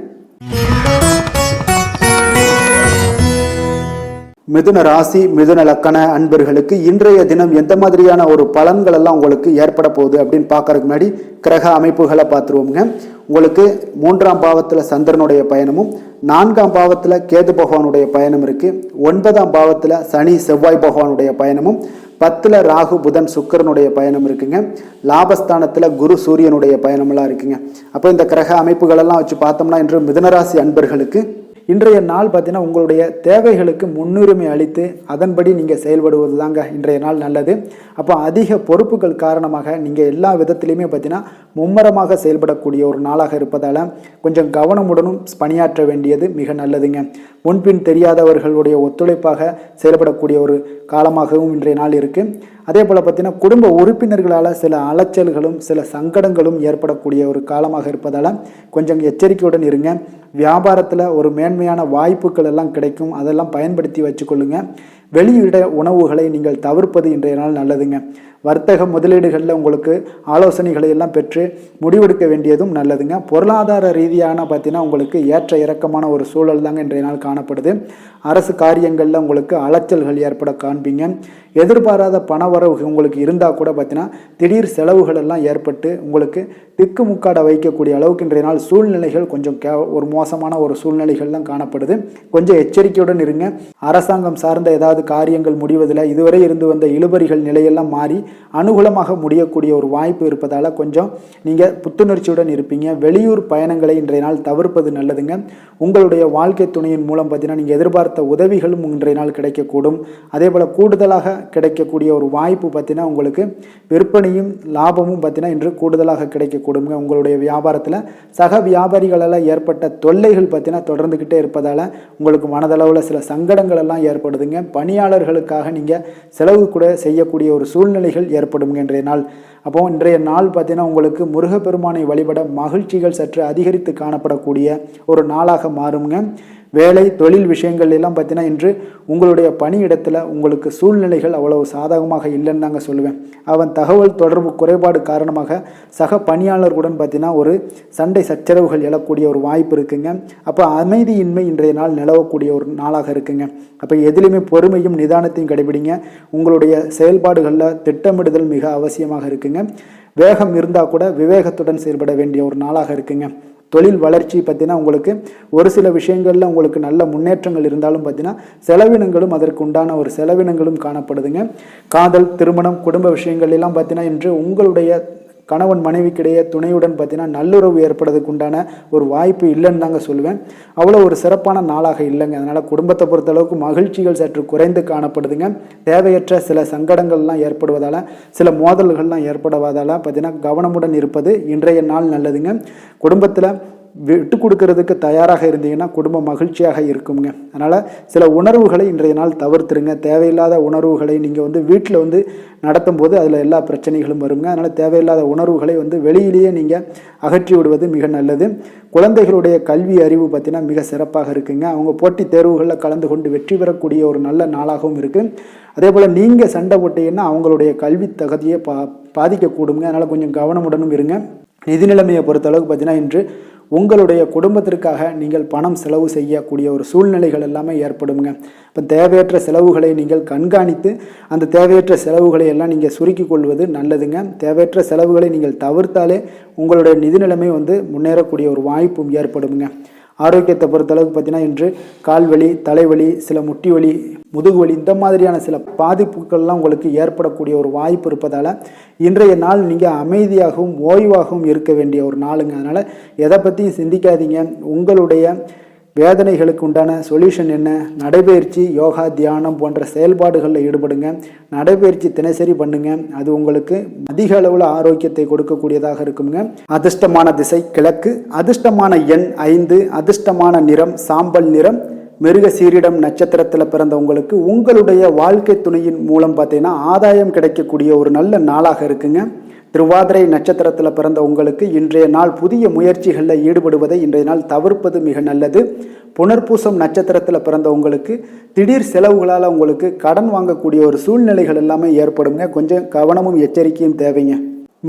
மிதுன ராசி மிதுன லக்கண அன்பர்களுக்கு இன்றைய தினம் எந்த மாதிரியான ஒரு பலன்கள் எல்லாம் உங்களுக்கு ஏற்பட போகுது அப்படின்னு பார்க்கறதுக்கு முன்னாடி கிரக அமைப்புகளை பார்த்துருவோங்க. உங்களுக்கு 3ஆம் பாவத்தில் சந்திரனுடைய பயணமும் 4ஆம் பாவத்தில் கேது பகவானுடைய பயணம் இருக்குது. 9ஆம் பாவத்தில் சனி செவ்வாய் பகவானுடைய பயணமும் 10ல் ராகு புதன் சுக்கிரனுடைய பயணம் இருக்குங்க. லாபஸ்தானத்தில் குரு சூரியனுடைய பயணமெல்லாம் இருக்குங்க. அப்போ இந்த கிரக அமைப்புகளெல்லாம் வச்சு பார்த்தோம்னா இன்று மிதுனராசி அன்பர்களுக்கு இன்றைய நாள் பார்த்தீங்கன்னா உங்களுடைய தேவைகளுக்கு முன்னுரிமை அளித்து அதன்படி நீங்கள் செயல்படுவது தாங்க இன்றைய நாள் நல்லது. அப்போ அதிக பொறுப்புகள் காரணமாக நீங்கள் எல்லா விதத்திலையுமே பார்த்தீங்கன்னா மும்மரமாக செயல்படக்கூடிய ஒரு நாளாக இருப்பதால் கொஞ்சம் கவனமுடனும் பணியாற்ற வேண்டியது மிக நல்லதுங்க. முன்பின் தெரியாதவர்களுடைய ஒத்துழைப்பாக செயல்படக்கூடிய ஒரு காலமாகவும் இன்றைய நாள் இருக்குது. அதே போல் பார்த்தீங்கன்னா குடும்ப உறுப்பினர்களால் சில அலைச்சல்களும் சில சங்கடங்களும் ஏற்படக்கூடிய ஒரு காலமாக இருப்பதால் கொஞ்சம் எச்சரிக்கையுடன் இருங்க. வியாபாரத்தில் ஒரு மேன்மையான வாய்ப்புகள் எல்லாம் கிடைக்கும், அதெல்லாம் பயன்படுத்தி வச்சுக்கொள்ளுங்க. வெளியிட உணவுகளை நீங்கள் தவிர்ப்பது இன்றைய நாள் நல்லதுங்க. வர்த்தக முதலீடுகளில் உங்களுக்கு ஆலோசனைகளை எல்லாம் பெற்று முடிவெடுக்க வேண்டியதும் நல்லதுங்க. பொருளாதார ரீதியான பார்த்தீங்கன்னா உங்களுக்கு ஏற்ற இறக்கமான ஒரு சூழல் தாங்க இன்றைய நாள் காணப்படுது. அரசு காரியங்களில் உங்களுக்கு அலைச்சல்கள் ஏற்பட காண்பீங்க. எதிர்பாராத பணவரவு உங்களுக்கு இருந்தால் கூட பார்த்தீங்கன்னா திடீர் செலவுகள் எல்லாம் ஏற்பட்டு உங்களுக்கு திக்குமுக்காட வைக்கக்கூடிய அளவுக்கு இன்றைய நாள் சூழ்நிலைகள் கொஞ்சம் ஒரு மோசமான ஒரு சூழ்நிலைகள்லாம் காணப்படுது. கொஞ்சம் எச்சரிக்கையுடன் இருங்க. அரசாங்கம் சார்ந்த ஏதாவது காரியங்கள் முடிவதில் இதுவரை இருந்து வந்த இழுபறிகள் நிலையெல்லாம் மாறி அனுகூலமாக முடியக்கூடிய ஒரு வாய்ப்பு இருப்பதால் கொஞ்சம் நீங்கள் புத்துணர்ச்சியுடன் இருப்பீங்க. வெளியூர் பயணங்களை இன்றைய நாள் தவிர்ப்பது நல்லதுங்க. உங்களுடைய வாழ்க்கை துணையின் மூலம் பார்த்தீங்கன்னா நீங்கள் எதிர்பார்த்த உதவிகளும் இன்றைய நாள் கிடைக்கக்கூடும். அதே போல் கூடுதலாக கிடைக்கக்கூடிய ஒரு வாய்ப்பு பார்த்தீங்கன்னா உங்களுக்கு விற்பனையும் லாபமும் பார்த்தீங்கன்னா இன்று கூடுதலாக கிடைக்கக்கூடுங்க. உங்களுடைய வியாபாரத்தில் சக வியாபாரிகளால் ஏற்பட்ட தொல்லைகள் பார்த்தீங்கன்னா தொடர்ந்துக்கிட்டே இருப்பதால் உங்களுக்கு மனதளவில் சில சங்கடங்கள் எல்லாம் ஏற்படுதுங்க. பணியாளர்களுக்காக நீங்கள் செலவு கூட செய்யக்கூடிய ஒரு சூழ்நிலைகள் ஏற்படும் இன்றைய நாள். அப்போ இன்றைய நாள் பார்த்தீங்கன்னா உங்களுக்கு முருகப்பெருமானை வழிபட மகிழ்ச்சிகள் சற்று அதிகரித்து காணப்படக்கூடிய ஒரு நாளாக மாறுங்க. வேலை தொழில் விஷயங்கள் எல்லாம் பார்த்தீங்கன்னா இன்று உங்களுடைய பணியிடத்தில் உங்களுக்கு சூழ்நிலைகள் அவ்வளவு சாதகமாக இல்லைன்னு தாங்க சொல்லுவேன். அவன் தகவல் தொடர்பு குறைபாடு காரணமாக சக பணியாளர்களுடன் பார்த்தீங்கன்னா ஒரு சண்டை சச்சரவுகள் எழக்கூடிய ஒரு வாய்ப்பு இருக்குங்க. அப்போ அமைதியின்மை இன்றைய நாள் நிலவக்கூடிய ஒரு நாளாக இருக்குங்க. அப்போ எதிலுமே பொறுமையும் நிதானத்தையும் கடைபிடிங்க. உங்களுடைய செயல்பாடுகளில் திட்டமிடுதல் மிக அவசியமாக இருக்குங்க. வேகம் இருந்தால் கூட விவேகத்துடன் செயல்பட வேண்டிய ஒரு நாளாக இருக்குங்க. தொழில் வளர்ச்சி பார்த்தீங்கன்னா உங்களுக்கு ஒரு சில விஷயங்களில் உங்களுக்கு நல்ல முன்னேற்றங்கள் இருந்தாலும் பார்த்தீங்கன்னா செலவினங்களும் அதற்கு உண்டான ஒரு செலவினங்களும் காணப்படுதுங்க. காதல், திருமணம், குடும்ப விஷயங்கள் எல்லாம் பார்த்தீங்கன்னா இன்று உங்களுடைய கணவன் மனைவிக்கிடையே துணையுடன் பார்த்தீங்கன்னா நல்லுறவு ஏற்படுறதுக்கு உண்டான ஒரு வாய்ப்பு இல்லைன்னு தாங்க சொல்லுவேன். அவ்வளோ ஒரு சிறப்பான நாளாக இல்லைங்க. அதனால் குடும்பத்தை பொறுத்தளவுக்கு மகிழ்ச்சிகள் சற்று குறைந்து காணப்படுதுங்க. தேவையற்ற சில சங்கடங்கள்லாம் ஏற்படுவதால் சில மோதல்கள்லாம் ஏற்படுவதால் பார்த்தீங்கன்னா கவனமுடன் இருப்பது இன்றைய நாள் நல்லதுங்க. குடும்பத்தில் விட்டு கொடுக்கறதுக்கு தயாராக இருந்தீங்கன்னா குடும்பம் மகிழ்ச்சியாக இருக்குங்க. அதனால் சில உணர்வுகளை இன்றைய நாள் தவிர்த்துருங்க. தேவையில்லாத உணர்வுகளை நீங்கள் வீட்டில் நடத்தும் போது அதில் எல்லா பிரச்சனைகளும் வருங்க. அதனால் தேவையில்லாத உணர்வுகளை வெளியிலேயே நீங்கள் அகற்றி விடுவது மிக நல்லது. குழந்தைகளுடைய கல்வி அறிவு பார்த்தீங்கன்னா மிக சிறப்பாக இருக்குங்க. அவங்க போட்டித் தேர்வுகளில் கலந்து கொண்டு வெற்றி பெறக்கூடிய ஒரு நல்ல நாளாகவும் இருக்குது. அதே போல் நீங்கள் சண்டை போட்டீங்கன்னா அவங்களுடைய கல்வி தகுதியை பாதிக்கக்கூடுங்க. அதனால் கொஞ்சம் கவனமுடனும் இருங்க. நிதி நிலைமையை பொறுத்தளவுக்கு பார்த்தீங்கன்னா இன்று உங்களுடைய குடும்பத்திற்காக நீங்கள் பணம் செலவு செய்யக்கூடிய ஒரு சூழ்நிலைகள் எல்லாமே ஏற்படுங்க. இப்போ தேவையற்ற செலவுகளை நீங்கள் கண்காணித்து அந்த தேவையற்ற செலவுகளை எல்லாம் நீங்கள் சுருக்கிக் கொள்வது நல்லதுங்க. தேவையற்ற செலவுகளை நீங்கள் தவிர்த்தாலே உங்களுடைய நிதி நிலைமை முன்னேறக்கூடிய ஒரு வாய்ப்பும் ஏற்படுங்க. ஆரோக்கியத்தை பொறுத்தளவுக்கு பார்த்தீங்கன்னா இன்று கால்வலி, தலைவலி, சில முட்டி வலி, முதுகுவலி இந்த மாதிரியான சில பாதிப்புகள்லாம் உங்களுக்கு ஏற்படக்கூடிய ஒரு வாய்ப்பு இருப்பதால் இன்றைய நாள் நீங்கள் அமைதியாகவும் ஓய்வாகவும் இருக்க வேண்டிய ஒரு நாளுங்க. அதனால் எதை பற்றியும் சிந்திக்காதீங்க. உங்களுடைய வேதனைகளுக்கு உண்டான சொல்யூஷன் என்ன? நடைபயிற்சி, யோகா, தியானம் போன்ற செயல்பாடுகளில் ஈடுபடுங்க. நடைபயிற்சி தினசரி பண்ணுங்க. அது உங்களுக்கு அதிக அளவில் ஆரோக்கியத்தை கொடுக்கக்கூடியதாக இருக்குங்க. அதிர்ஷ்டமான திசை கிழக்கு, அதிர்ஷ்டமான எண் 5, அதிர்ஷ்டமான நிறம் சாம்பல் நிறம். மிருக சீரிடம் நட்சத்திரத்தில் பிறந்த உங்களுக்கு உங்களுடைய வாழ்க்கை துணையின் மூலம் பார்த்தீங்கன்னா ஆதாயம் கிடைக்கக்கூடிய ஒரு நல்ல நாளாக இருக்குங்க. திருவாதிரை நட்சத்திரத்தில் பிறந்த உங்களுக்கு இன்றைய நாள் புதிய முயற்சிகளில் ஈடுபடுவதை இன்றைய நாள் தவிர்ப்பது மிக நல்லது. புனர்பூசம் நட்சத்திரத்தில் பிறந்த உங்களுக்கு திடீர் செலவுகளால் உங்களுக்கு கடன் வாங்கக்கூடிய ஒரு சூழ்நிலைகள் எல்லாமே ஏற்படுங்க. கொஞ்சம் கவனமும் எச்சரிக்கையும் தேவைங்க.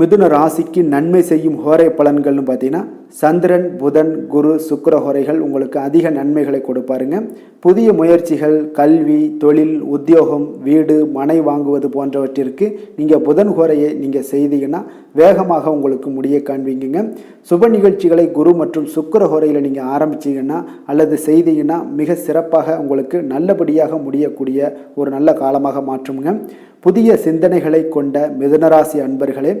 மிதுன ராசிக்கு நன்மை செய்யும் ஹோரை பலன்கள்னு பார்த்தீங்கன்னா சந்திரன், புதன், குரு, சுக்கிர ஹோரைகள் உங்களுக்கு அதிக நன்மைகளை கொடுப்பாருங்க. புதிய முயற்சிகள், கல்வி, தொழில், உத்தியோகம், வீடு, மனை வாங்குவது போன்றவற்றிற்கு நீங்கள் புதன் ஹோரையை நீங்கள் செய்தீங்கன்னா வேகமாக உங்களுக்கு முடிய காண்பீங்க. சுப நிகழ்ச்சிகளை குரு மற்றும் சுக்கிர ஹோரையில் நீங்கள் ஆரம்பிச்சிங்கன்னா அல்லது செய்தீங்கன்னா மிக சிறப்பாக உங்களுக்கு நல்லபடியாக முடியக்கூடிய ஒரு நல்ல காலமாக மாற்றுங்க. புதிய சிந்தனைகளை கொண்ட மிதுனராசி அன்பர்களே,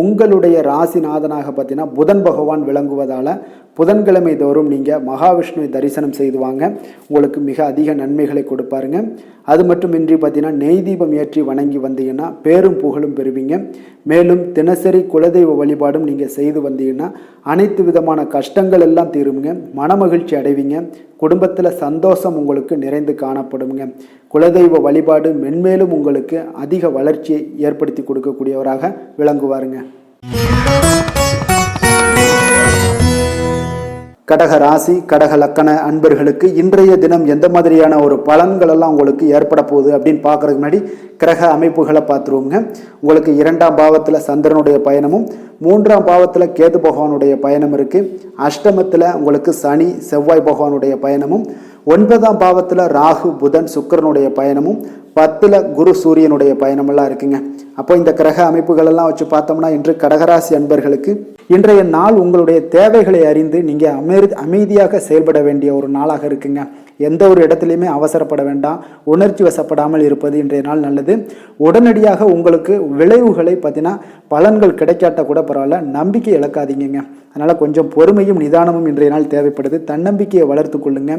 உங்களுடைய ராசிநாதனாக பார்த்தீங்கன்னா புதன் பகவான் விளங்குவதால் புதன்கிழமை தோறும் நீங்கள் மகாவிஷ்ணுவை தரிசனம் செய்து வாங்க, உங்களுக்கு மிக அதிக நன்மைகளை கொடுப்பாருங்க. அது மட்டுமின்றி பார்த்தீங்கன்னா நெய் தீபம் ஏற்றி வணங்கி வந்தீங்கன்னா பேரும் புகழும் பெறுவீங்க. மேலும் தினசரி குலதெய்வ வழிபாடும் நீங்கள் செய்து வந்தீங்கன்னா அனைத்து விதமான கஷ்டங்கள் எல்லாம் தீருங்க, மனமகிழ்ச்சி அடைவீங்க, குடும்பத்தில் சந்தோஷம் உங்களுக்கு நிறைந்து காணப்படுங்க. குலதெய்வ வழிபாடு மென்மேலும் உங்களுக்கு அதிக வளர்ச்சியை ஏற்படுத்தி கொடுக்கக்கூடியவராக விளங்குவாருங்க. கடக ராசி கடக லக்கண அன்பர்களுக்கு இன்றைய தினம் எந்த மாதிரியான ஒரு பலன்கள் எல்லாம் உங்களுக்கு ஏற்பட போகுது அப்படின்னு பார்க்கறதுக்கு முன்னாடி கிரக அமைப்புகளை பார்த்துருவோங்க. உங்களுக்கு 2ஆம் பாவத்தில் சந்திரனுடைய பயணமும் 3ஆம் பாவத்தில் கேது பகவானுடைய பயணம் இருக்குது. அஷ்டமத்தில் உங்களுக்கு சனி செவ்வாய் பகவானுடைய பயணமும், 9ஆம் பாவத்தில் ராகு புதன் சுக்கிரனுடைய பயணமும், 10ல் குரு சூரியனுடைய பயணமெல்லாம் இருக்குங்க. அப்போ இந்த கிரக அமைப்புகள் எல்லாம் வச்சு பார்த்தோம்னா இன்று கடகராசி அன்பர்களுக்கு இன்றைய நாள் உங்களுடைய தேவைகளை அறிந்து நீங்கள் அமைதியாக செயல்பட வேண்டிய ஒரு நாளாக இருக்குங்க. எந்த ஒரு இடத்துலையுமே அவசரப்பட வேண்டாம், உணர்ச்சி வசப்படாமல் இருப்பது இன்றைய நாள் நல்லது. உடனடியாக உங்களுக்கு விளைவுகளை பார்த்தீங்கன்னா பலன்கள் கிடைக்காட்ட கூட பரவாயில்ல, நம்பிக்கை இழக்காதீங்க. அதனால் கொஞ்சம் பொறுமையும் நிதானமும் இன்றைய நாள் தேவைப்படுது. தன்னம்பிக்கையை வளர்த்து கொள்ளுங்க.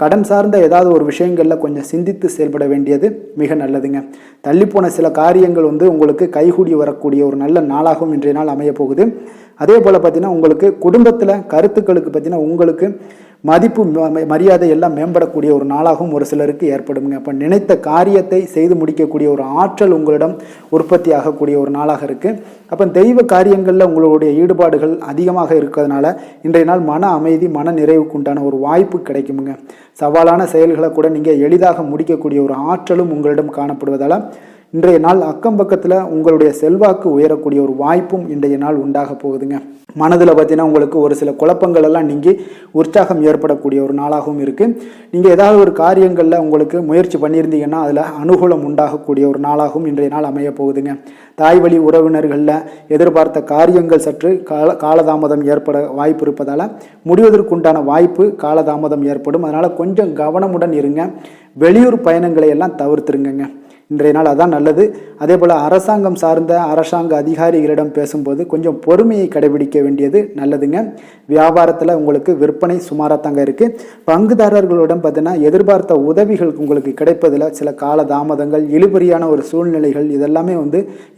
கடன் சார்ந்த ஏதாவது ஒரு விஷயங்களில் கொஞ்சம் சிந்தித்து செயல்பட வேண்டியது மிக நல்லதுங்க. தள்ளிப்போன சில காரியங்கள் உங்களுக்கு கைகூடி வரக்கூடிய ஒரு நல்ல நாளாகவும் இன்றைய நாள் அமைய போகுது. அதே போல் பார்த்தீங்கன்னா உங்களுக்கு குடும்பத்தில் கருத்துக்களுக்கு பார்த்தீங்கன்னா உங்களுக்கு மதிப்பு மரியாதை எல்லாம் மேம்படக்கூடிய ஒரு நாளாகவும் ஒரு சிலருக்கு ஏற்படுங்க. அப்போ நினைத்த காரியத்தை செய்து முடிக்கக்கூடிய ஒரு ஆற்றல் உங்களிடம் உற்பத்தி ஆகக்கூடிய ஒரு நாளாக இருக்குது. அப்போ தெய்வ காரியங்களில் உங்களுடைய ஈடுபாடுகள் அதிகமாக இருக்கிறதுனால இன்றைய நாள் மன அமைதி மன நிறைவுக்கு உண்டான ஒரு வாய்ப்பு கிடைக்குமுங்க. சவாலான செயல்களை கூட நீங்கள் எளிதாக முடிக்கக்கூடிய ஒரு ஆற்றலும் உங்களிடம் காணப்படுவதால் இன்றைய நாள் அக்கம் பக்கத்தில் உங்களுடைய செல்வாக்கு உயரக்கூடிய ஒரு வாய்ப்பும் இன்றைய நாள் உண்டாக போகுதுங்க. மனதில் பார்த்தீங்கன்னா உங்களுக்கு ஒரு சில குழப்பங்கள் எல்லாம் நீங்கி உற்சாகம் ஏற்படக்கூடிய ஒரு நாளாகவும் இருக்குது. நீங்கள் ஏதாவது ஒரு காரியங்களில் உங்களுக்கு முயற்சி பண்ணியிருந்தீங்கன்னா அதில் அனுகூலம் உண்டாகக்கூடிய ஒரு நாளாகவும் இன்றைய நாள் அமைய போகுதுங்க. தாய் வழி உறவினர்களில் எதிர்பார்த்த காரியங்கள் சற்று காலதாமதம் ஏற்பட வாய்ப்பு இருப்பதால் முடிவதற்குண்டான வாய்ப்பு காலதாமதம் ஏற்படும். அதனால் கொஞ்சம் கவனமுடன் இருங்க. வெளியூர் பயணங்களை எல்லாம் தவிர்த்துருங்க. இன்றைய நாள் அதான் நல்லது. அதே போல் அரசாங்கம் சார்ந்த அரசாங்க அதிகாரிகளிடம் பேசும்போது கொஞ்சம் பொறுமையை கடைபிடிக்க வேண்டியது நல்லதுங்க. வியாபாரத்தில் உங்களுக்கு விற்பனை சுமாராக தாங்க இருக்குது. பங்குதாரர்களுடன் பார்த்தீங்கன்னா எதிர்பார்த்த உதவிகள் உங்களுக்கு கிடைப்பதில் சில கால தாமதங்கள், இழுபறியான ஒரு சூழ்நிலைகள் இதெல்லாமே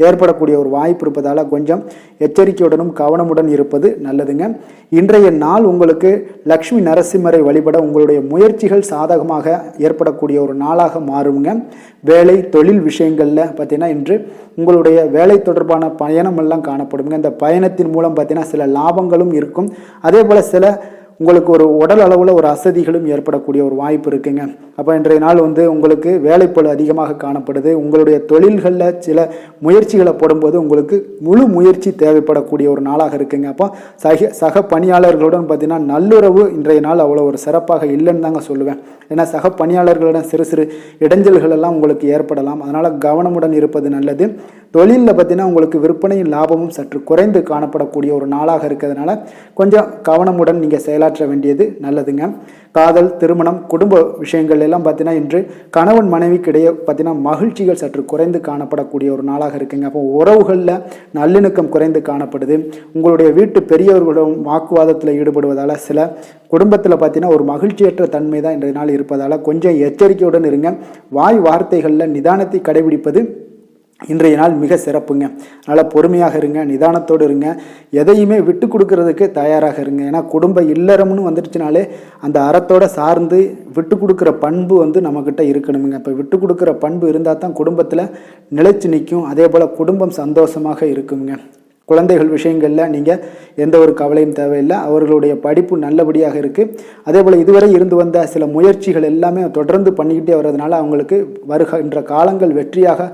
ஏற்படக்கூடிய ஒரு வாய்ப்பு இருப்பதால் கொஞ்சம் எச்சரிக்கையுடனும் கவனமுடன் இருப்பது நல்லதுங்க. இன்றைய நாள் உங்களுக்கு லக்ஷ்மி நரசிம்மரை வழிபட உங்களுடைய முயற்சிகள் சாதகமாக ஏற்படக்கூடிய ஒரு நாளாக மாறுங்க. வேலை தொழில் விஷயங்களில் பார்த்தீங்கன்னா இன்று உங்களுடைய வேலை தொடர்பான பயணம் எல்லாம் காணப்படுங்க. இந்த பயணத்தின் மூலம் பார்த்தீங்கன்னா சில லாபங்களும் இருக்கும். அதே போல் சில உங்களுக்கு ஒரு உடல் அளவில் ஒரு அசதிகளும் ஏற்படக்கூடிய ஒரு வாய்ப்பு இருக்குங்க. அப்போ இன்றைய நாள் உங்களுக்கு வேலைப்பளு அதிகமாக காணப்படுது. உங்களுடைய தொழில்களில் சில முயற்சிகளை போடும்போது உங்களுக்கு முழு முயற்சி தேவைப்படக்கூடிய ஒரு நாளாக இருக்குங்க. அப்போ சக பணியாளர்களுடன் பார்த்தீங்கன்னா நல்லுறவு இன்றைய நாள் அவ்வளோ ஒரு சிறப்பாக இல்லைன்னு தாங்க சொல்லுவேன். ஏன்னா சக பணியாளர்களுடன் சிறு சிறு இடைஞ்சல்கள் எல்லாம் உங்களுக்கு ஏற்படலாம். அதனால் கவனமுடன் இருப்பது நல்லது. தொழிலில் பார்த்தீங்கன்னா உங்களுக்கு விற்பனையும் லாபமும் சற்று குறைந்து காணப்படக்கூடிய ஒரு நாளாக இருக்கிறதுனால கொஞ்சம் கவனமுடன் நீங்கள் செயலாற்ற வேண்டியது நல்லதுங்க. காதல், திருமணம், குடும்ப விஷயங்கள் எல்லாம் பார்த்தீங்கன்னா இன்று கணவன் மனைவிக்கிடையே பார்த்தீங்கன்னா மகிழ்ச்சிகள் சற்று குறைந்து காணப்படக்கூடிய ஒரு நாளாக இருக்குங்க. அப்போ உறவுகளில் நல்லிணக்கம் குறைந்து காணப்படுது. உங்களுடைய வீட்டு பெரியவர்களுடன் வாக்குவாதத்தில் ஈடுபடுவதால் சில குடும்பத்தில் பார்த்தீங்கன்னா ஒரு மகிழ்ச்சியற்ற தன்மை தான் இன்றைய நாள் இருப்பதால் கொஞ்சம் எச்சரிக்கையுடன் இருங்க. வாய் வார்த்தைகளில் நிதானத்தை கடைபிடிப்பது இன்றைய நாள் மிக சிறப்புங்க. அதனால் பொறுமையாக இருங்க, நிதானத்தோடு இருங்க, எதையுமே விட்டு கொடுக்கறதுக்கு தயாராக இருங்க. ஏன்னா குடும்ப இல்லறம்னு வந்துடுச்சுனாலே அந்த அறத்தோடு சார்ந்து விட்டு கொடுக்குற பண்பு நம்மக்கிட்ட இருக்கணுங்க. இப்போ விட்டு கொடுக்குற பண்பு இருந்தால் தான் குடும்பத்தில் நிலைச்சு நிற்கும். அதே போல் குடும்பம் சந்தோஷமாக இருக்குங்க. குழந்தைகள் விஷயங்களில் நீங்கள் எந்த ஒரு கவலையும் தேவையில்லை. அவர்களுடைய படிப்பு நல்லபடியாக இருக்குது. அதே போல் இதுவரை இருந்து வந்த சில முயற்சிகள் எல்லாமே தொடர்ந்து பண்ணிக்கிட்டே வர்றதுனால அவங்களுக்கு வருகின்ற காலங்கள் வெற்றியாக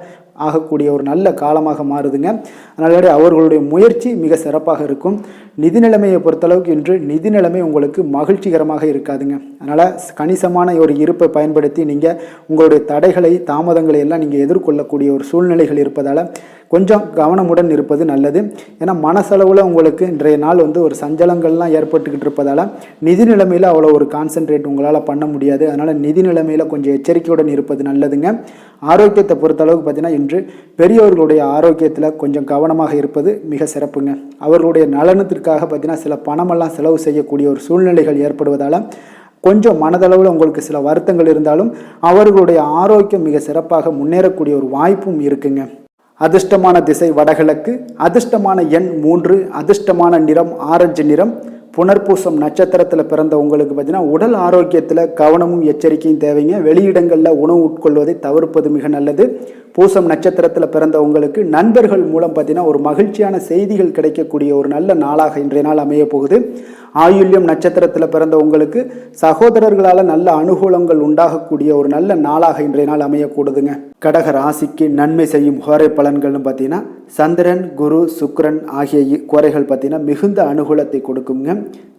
ஆகக்கூடிய ஒரு நல்ல காலமாக மாறுதுங்க. அதனால அவர்களுடைய முயற்சி மிக சிறப்பாக இருக்கும். நிதி நிலைமையை பொறுத்தளவுக்கு இன்று நிதி நிலைமை உங்களுக்கு மகிழ்ச்சிகரமாக இருக்காதுங்க. அதனால் கணிசமான ஒரு இருப்பை பயன்படுத்தி நீங்கள் உங்களுடைய தடைகளை தாமதங்களை எல்லாம் நீங்கள் எதிர்கொள்ளக்கூடிய ஒரு சூழ்நிலைகள் இருப்பதால் கொஞ்சம் கவனமுடன் இருப்பது நல்லது. ஏன்னா மனசளவில் உங்களுக்கு இன்றைய நாள் ஒரு சஞ்சலங்கள்லாம் ஏற்பட்டுக்கிட்டு இருப்பதால் நிதி நிலைமையில் அவ்வளோ ஒரு கான்சென்ட்ரேட் உங்களால் பண்ண முடியாது. அதனால் நிதி நிலைமையில் கொஞ்சம் எச்சரிக்கையுடன் இருப்பது நல்லதுங்க. ஆரோக்கியத்தை பொறுத்தளவுக்கு பார்த்தீங்கன்னா இன்று பெரியவர்களுடைய ஆரோக்கியத்தில் கொஞ்சம் கவனமாக இருப்பது மிக சிறப்புங்க. அவர்களுடைய நலனத்திற்காக பார்த்தீங்கன்னா சில பணமெல்லாம் செலவு செய்யக்கூடிய ஒரு சூழ்நிலைகள் ஏற்படுவதால் கொஞ்சம் மனதளவில் உங்களுக்கு சில வருத்தங்கள் இருந்தாலும் அவர்களுடைய ஆரோக்கியம் மிக சிறப்பாக முன்னேறக்கூடிய ஒரு வாய்ப்பும் இருக்குங்க. அதிர்ஷ்டமான திசை வடகிழக்கு, அதிர்ஷ்டமான எண் 3, அதிர்ஷ்டமான நிறம் ஆரஞ்சு நிறம். புனர்பூசம் நட்சத்திரத்தில் பிறந்த உங்களுக்கு பார்த்தீங்கன்னா உடல் ஆரோக்கியத்தில் கவனமும் எச்சரிக்கையும் தேவைங்க. வெளியிடங்களில் உணவு உட்கொள்வதை தவிர்ப்பது மிக நல்லது. பூசம் நட்சத்திரத்தில் பிறந்த உங்களுக்கு நண்பர்கள் மூலம் பார்த்தீங்கன்னா ஒரு மகிழ்ச்சியான செய்திகள் கிடைக்கக்கூடிய ஒரு நல்ல நாளாக இன்றைய நாள் அமைய போகுது. ஆயுள்யம் நட்சத்திரத்தில் பிறந்த உங்களுக்கு சகோதரர்களால் நல்ல அனுகூலங்கள் உண்டாகக்கூடிய ஒரு நல்ல நாளாக இன்றைய நாள் அமையக்கூடுதுங்க. கடக ராசிக்கு நன்மை செய்யும் கோரை பலன்கள்னு பார்த்தீங்கன்னா சந்திரன், குரு, சுக்கிரன் ஆகிய கோரைகள் பார்த்தீங்கன்னா மிகுந்த அனுகூலத்தை கொடுக்குங்க.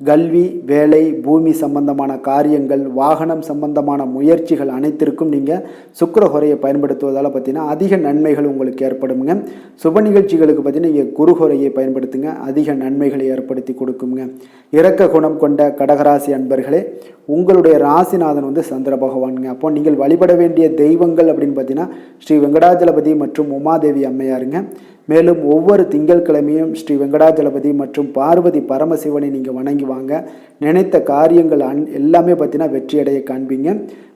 கல்வி, வேலை, பூமி சம்பந்தமான காரியங்கள், வாகனம் சம்பந்தமான முயற்சிகள் அனைத்திற்கும் நீங்கள் சுக்கிர கோரையை பயன்படுத்துவதால் பார்த்தீங்கன்னா அதிக நன்மைகள் உங்களுக்கு ஏற்படுங்க. சுப நிகழ்ச்சிகளுக்கு பார்த்தீங்கன்னா நீங்கள் குரு கோரையை பயன்படுத்துங்க, அதிக நன்மைகளை ஏற்படுத்தி கொடுக்குங்க. இரக்க குணம் கொண்ட கடகராசி அன்பர்களே, உங்களுடைய ராசிநாதன் சந்திர பகவானுங்க. அப்போ நீங்கள் வழிபட வேண்டிய தெய்வங்கள் அப்படின்னு பார்த்தீங்கன்னா ஸ்ரீ வெங்கடாஜலபதி மற்றும் உமாதேவி அம்மையாருங்க. மேலும் ஒவ்வொரு திங்கட்கிழமையும் ஸ்ரீ வெங்கடாஜலபதி மற்றும் பார்வதி பரமசிவனை நீங்கள் வணங்கி வாங்க. நினைத்த காரியங்கள் எல்லாமே பார்த்தீங்கன்னா வெற்றியடைய காண்பீங்க.